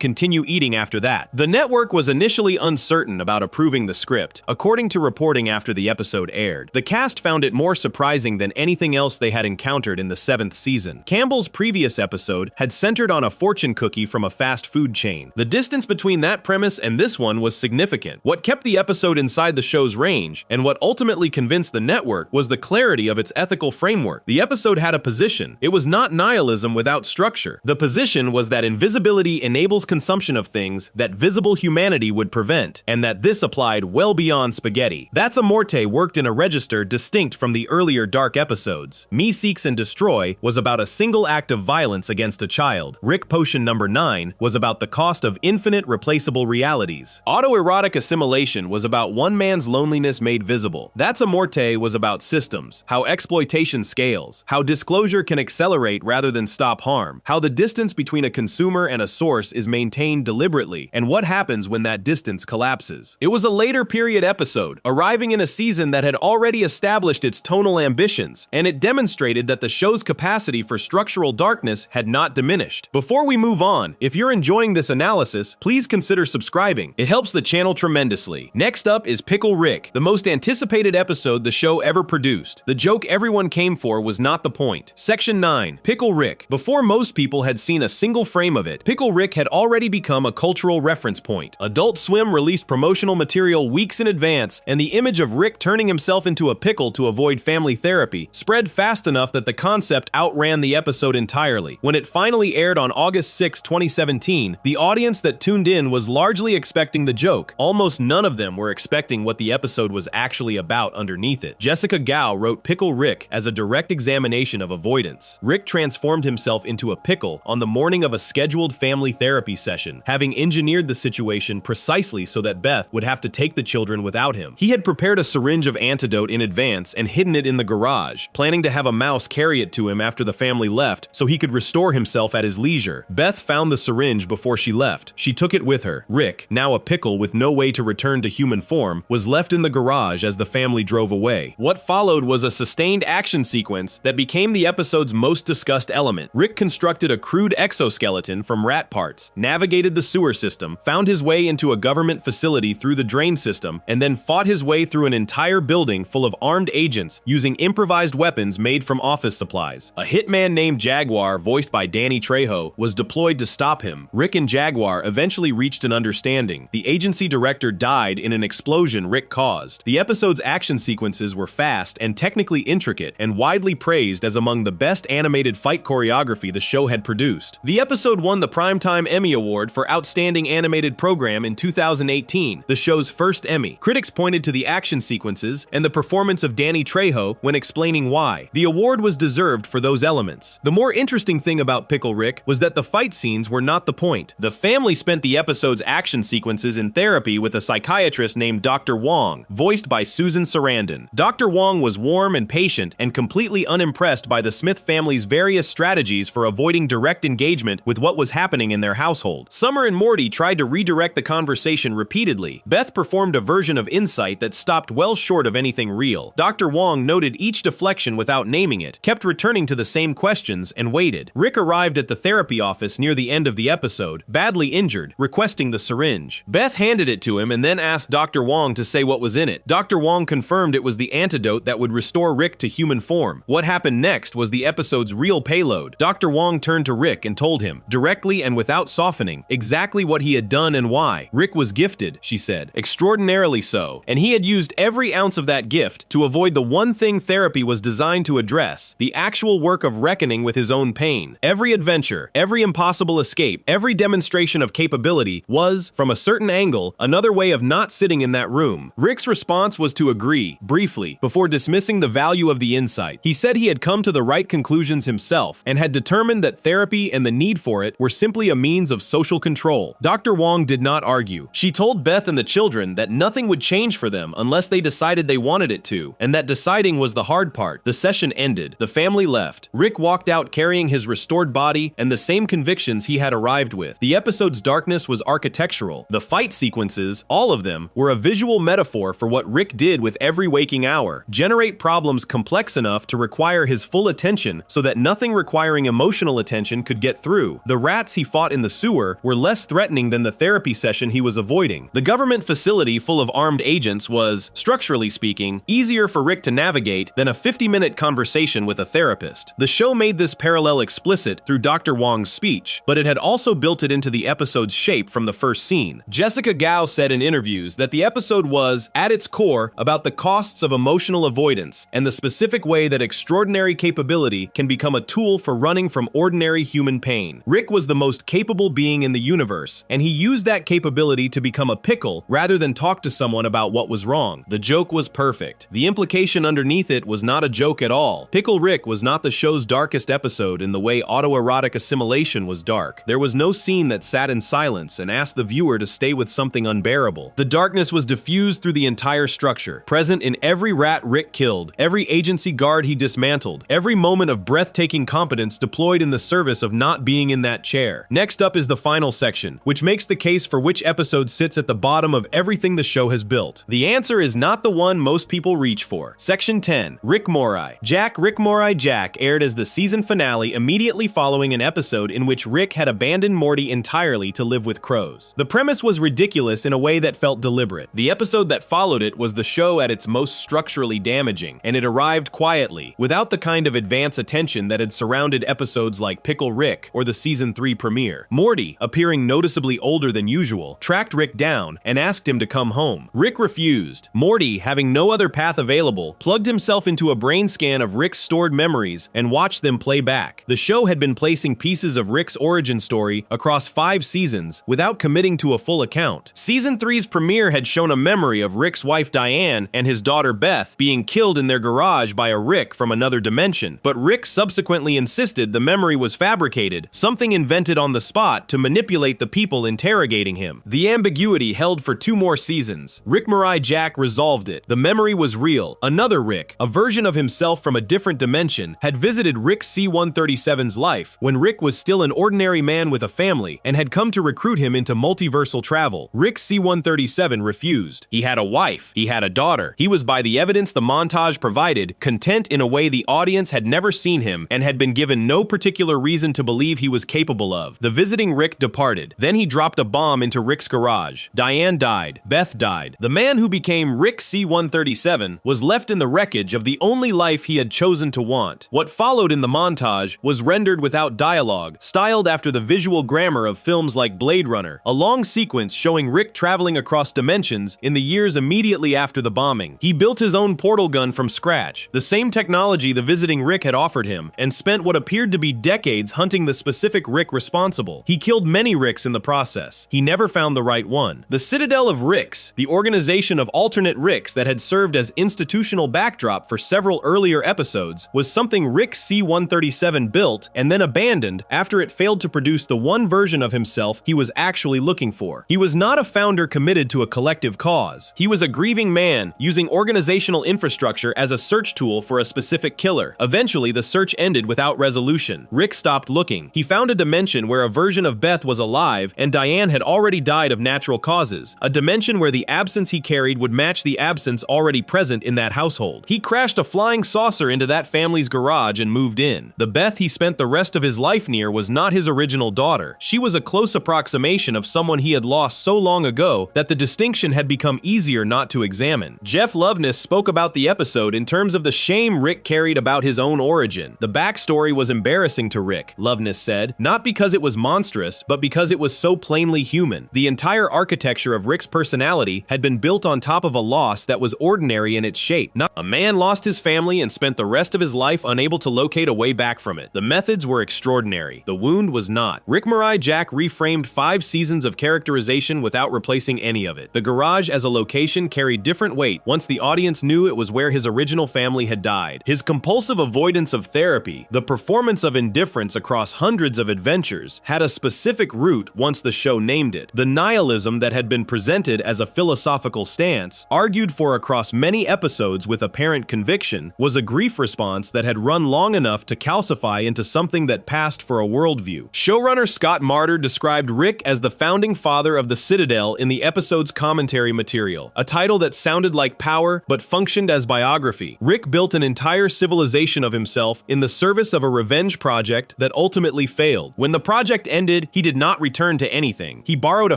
continue eating after that. The network was initially uncertain about approving the script, according to reporting after the episode aired. The cast found it more surprising than anything else they had encountered in the 7th season. Campbell's previous episode had centered on a fortune cookie from a fast food chain. The distance between that premise and this one was significant. What kept the episode inside the show's range, and what ultimately convinced the network, was the clarity of its ethical framework. The episode had a position. It was not nihilism without structure. The position was that invisibility enables consumption of things that visible humanity would prevent, and that this applied well beyond spaghetti. That's a Morte worked in a register distinct from the earlier dark episodes. Me Seeks and Destroy was about a single act of violence against a child. Rick Potion number 9 was about the cost of infinite replaceable realities. Autoerotic Assimilation was about one man's loneliness made visible. That's a Morte was about systems, how exploitation scales, how disclosure can accelerate rather than stop harm, how the distance between a consumer and a source is maintained deliberately, and what happens when that distance collapses. It was a later period episode, arriving in a season that had already established its tonal ambitions, and it demonstrated that the show's capacity for structural darkness had not diminished. Before we move on, if you're enjoying this analysis, please consider subscribing. It helps the channel tremendously. Next up is Pickle Rick, the most anticipated episode the show ever produced. The joke everyone came for was not the point. Section 9, Pickle Rick. Before most people had seen a single frame of it, Pickle Rick had already become a cultural reference point. Adult Swim released promotional material weeks in advance, and the image of Rick turning himself into a pickle to avoid family therapy spread fast enough that the concept outran the episode entirely. When it finally aired on August 6, 2017, the audience that tuned in was largely expecting the joke. Almost none of them were expecting what the episode was actually about underneath it. Jessica Gao wrote Pickle Rick as a direct examination of avoidance. Rick transformed himself himself into a pickle on the morning of a scheduled family therapy session, having engineered the situation precisely so that Beth would have to take the children without him. He had prepared a syringe of antidote in advance and hidden it in the garage, planning to have a mouse carry it to him after the family left so he could restore himself at his leisure. Beth found the syringe before she left. She took it with her. Rick, now a pickle with no way to return to human form, was left in the garage as the family drove away. What followed was a sustained action sequence that became the episode's most discussed element. Rick constructed a crude exoskeleton from rat parts, navigated the sewer system, found his way into a government facility through the drain system, and then fought his way through an entire building full of armed agents using improvised weapons made from office supplies. A hitman named Jaguar, voiced by Danny Trejo, was deployed to stop him. Rick and Jaguar eventually reached an understanding. The agency director died in an explosion Rick caused. The episode's action sequences were fast and technically intricate, and widely praised as among the best animated fight choreography the show had produced. The episode won the Primetime Emmy Award for Outstanding Animated Program in 2018, the show's first Emmy. Critics pointed to the action sequences and the performance of Danny Trejo when explaining why. The award was deserved for those elements. The more interesting thing about Pickle Rick was that the fight scenes were not the point. The family spent the episode's action sequences in therapy with a psychiatrist named Dr. Wong, voiced by Susan Sarandon. Dr. Wong was warm and patient and completely unimpressed by the Smith family's various strategies for avoiding direct engagement with what was happening in their household. Summer and Morty tried to redirect the conversation repeatedly. Beth performed a version of insight that stopped well short of anything real. Dr. Wong noted each deflection without naming it, kept returning to the same questions, and waited. Rick arrived at the therapy office near the end of the episode, badly injured, requesting the syringe. Beth handed it to him and then asked Dr. Wong to say what was in it. Dr. Wong confirmed it was the antidote that would restore Rick to human form. What happened next was the episode's real payload. Dr. Wong turned to Rick and told him, directly and without softening, exactly what he had done and why. Rick was gifted, she said, extraordinarily so, and he had used every ounce of that gift to avoid the one thing therapy was designed to address, the actual work of reckoning with his own pain. Every adventure, every impossible escape, every demonstration of capability was, from a certain angle, another way of not sitting in that room. Rick's response was to agree, briefly, before dismissing the value of the insight. He said he had come to the right conclusions himself and had determined that therapy and the need for it were simply a means of social control. Dr. Wong did not argue. She told Beth and the children that nothing would change for them unless they decided they wanted it to, and that deciding was the hard part. The session ended. The family left. Rick walked out carrying his restored body and the same convictions he had arrived with. The episode's darkness was architectural. The fight sequences, all of them, were a visual metaphor for what Rick did with every waking hour: generate problems complex enough to require his full attention so that nothing requiring emotional attention could get through. The rats he fought in the sewer were less threatening than the therapy session he was avoiding. The government facility full of armed agents was, structurally speaking, easier for Rick to navigate than a 50-minute conversation with a therapist. The show made this parallel explicit through Dr. Wong's speech, but it had also built it into the episode's shape from the first scene. Jessica Gao said in interviews that the episode was, at its core, about the costs of emotional avoidance and the specific way that extraordinary capability can become a tool for running from ordinary human pain. Rick was the most capable being in the universe, and he used that capability to become a pickle rather than talk to someone about what was wrong. The joke was perfect. The implication underneath it was not a joke at all. Pickle Rick was not the show's darkest episode in the way autoerotic assimilation was dark. There was no scene that sat in silence and asked the viewer to stay with something unbearable. The darkness was diffused through the entire structure, present in every rat Rick killed, every agency guard he dismantled, every moment of breathtaking competence deployed in the service of not being in that chair. Next up is the final section, which makes the case for which episode sits at the bottom of everything the show has built. The answer is not the one most people reach for. Section 10, Rick Morai. Rick Morai Jack aired as the season finale immediately following an episode in which Rick had abandoned Morty entirely to live with crows. The premise was ridiculous in a way that felt deliberate. The episode that followed it was the show at its most structurally damaging, and it arrived quietly, without the kind of advance attention that had surrounded episodes like Pickle Rick or the season 3 premiere. Morty, appearing noticeably older than usual, tracked Rick down and asked him to come home. Rick refused. Morty, having no other path available, plugged himself into a brain scan of Rick's stored memories and watched them play back. The show had been placing pieces of Rick's origin story across 5 seasons without committing to a full account. Season 3's premiere had shown a memory of Rick's wife Diane and his daughter Beth being killed in their garage by a Rick from another dimension, but Rick subsequently insisted insisted the memory was fabricated, something invented on the spot to manipulate the people interrogating him. The ambiguity held for 2 more seasons. Rick Mirai Jack resolved it. The memory was real. Another Rick, a version of himself from a different dimension, had visited Rick C-137's life when Rick was still an ordinary man with a family and had come to recruit him into multiversal travel. Rick C-137 refused. He had a wife. He had a daughter. He was, by the evidence the montage provided, content in a way the audience had never seen him and had been given no particular reason to believe he was capable of. The visiting Rick departed. Then he dropped a bomb into Rick's garage. Diane died. Beth died. The man who became Rick C-137 was left in the wreckage of the only life he had chosen to want. What followed in the montage was rendered without dialogue, styled after the visual grammar of films like Blade Runner, a long sequence showing Rick traveling across dimensions in the years immediately after the bombing. He built his own portal gun from scratch, the same technology the visiting Rick had offered him, and spent what appeared to be decades hunting the specific Rick responsible. He killed many Ricks in the process. He never found the right one. The Citadel of Ricks, the organization of alternate Ricks that had served as institutional backdrop for several earlier episodes, was something Rick C-137 built and then abandoned after it failed to produce the one version of himself he was actually looking for. He was not a founder committed to a collective cause. He was a grieving man using organizational infrastructure as a search tool for a specific killer. Eventually, the search ended without resolution. Rick stopped looking. He found a dimension where a version of Beth was alive and Diane had already died of natural causes, a dimension where the absence he carried would match the absence already present in that household. He crashed a flying saucer into that family's garage and moved in. The Beth he spent the rest of his life near was not his original daughter. She was a close approximation of someone he had lost so long ago that the distinction had become easier not to examine. Jeff Loveness spoke about the episode in terms of the shame Rick carried about his own origin. The backstory was embarrassing to Rick, Loveness said, not because it was monstrous, but because it was so plainly human. The entire architecture of Rick's personality had been built on top of a loss that was ordinary in its shape. A man lost his family and spent the rest of his life unable to locate a way back from it. The methods were extraordinary. The wound was not. Rick Mirai Jack reframed 5 seasons of characterization without replacing any of it. The garage as a location carried different weight once the audience knew it was where his original family had died. His compulsive avoidance of therapy, the performance of indifference across hundreds of adventures, had a specific root once the show named it. The nihilism that had been presented as a philosophical stance, argued for across many episodes with apparent conviction, was a grief response that had run long enough to calcify into something that passed for a worldview. Showrunner Scott Marder described Rick as the founding father of the Citadel in the episode's commentary material, a title that sounded like power but functioned as biography. Rick built an entire civilization of himself in the service of a revenge project that ultimately failed. When the project ended, he did not return to anything. He borrowed a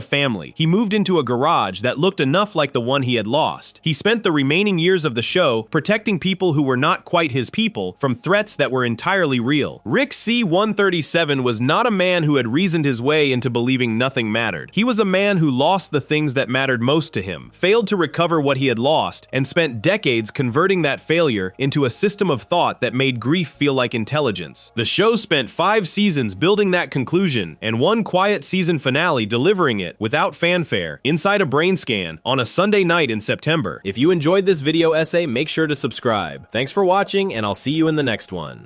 family. He moved into a garage that looked enough like the one he had lost. He spent the remaining years of the show protecting people who were not quite his people from threats that were entirely real. Rick C-137 was not a man who had reasoned his way into believing nothing mattered. He was a man who lost the things that mattered most to him, failed to recover what he had lost, and spent decades converting that failure into a system of thought that made grief feel like intelligence. The show spent 5 seasons building that conclusion, and one quiet season finale delivering it without fanfare inside a brain scan on a Sunday night in September. If you enjoyed this video essay, make sure to subscribe. Thanks for watching, and I'll see you in the next one.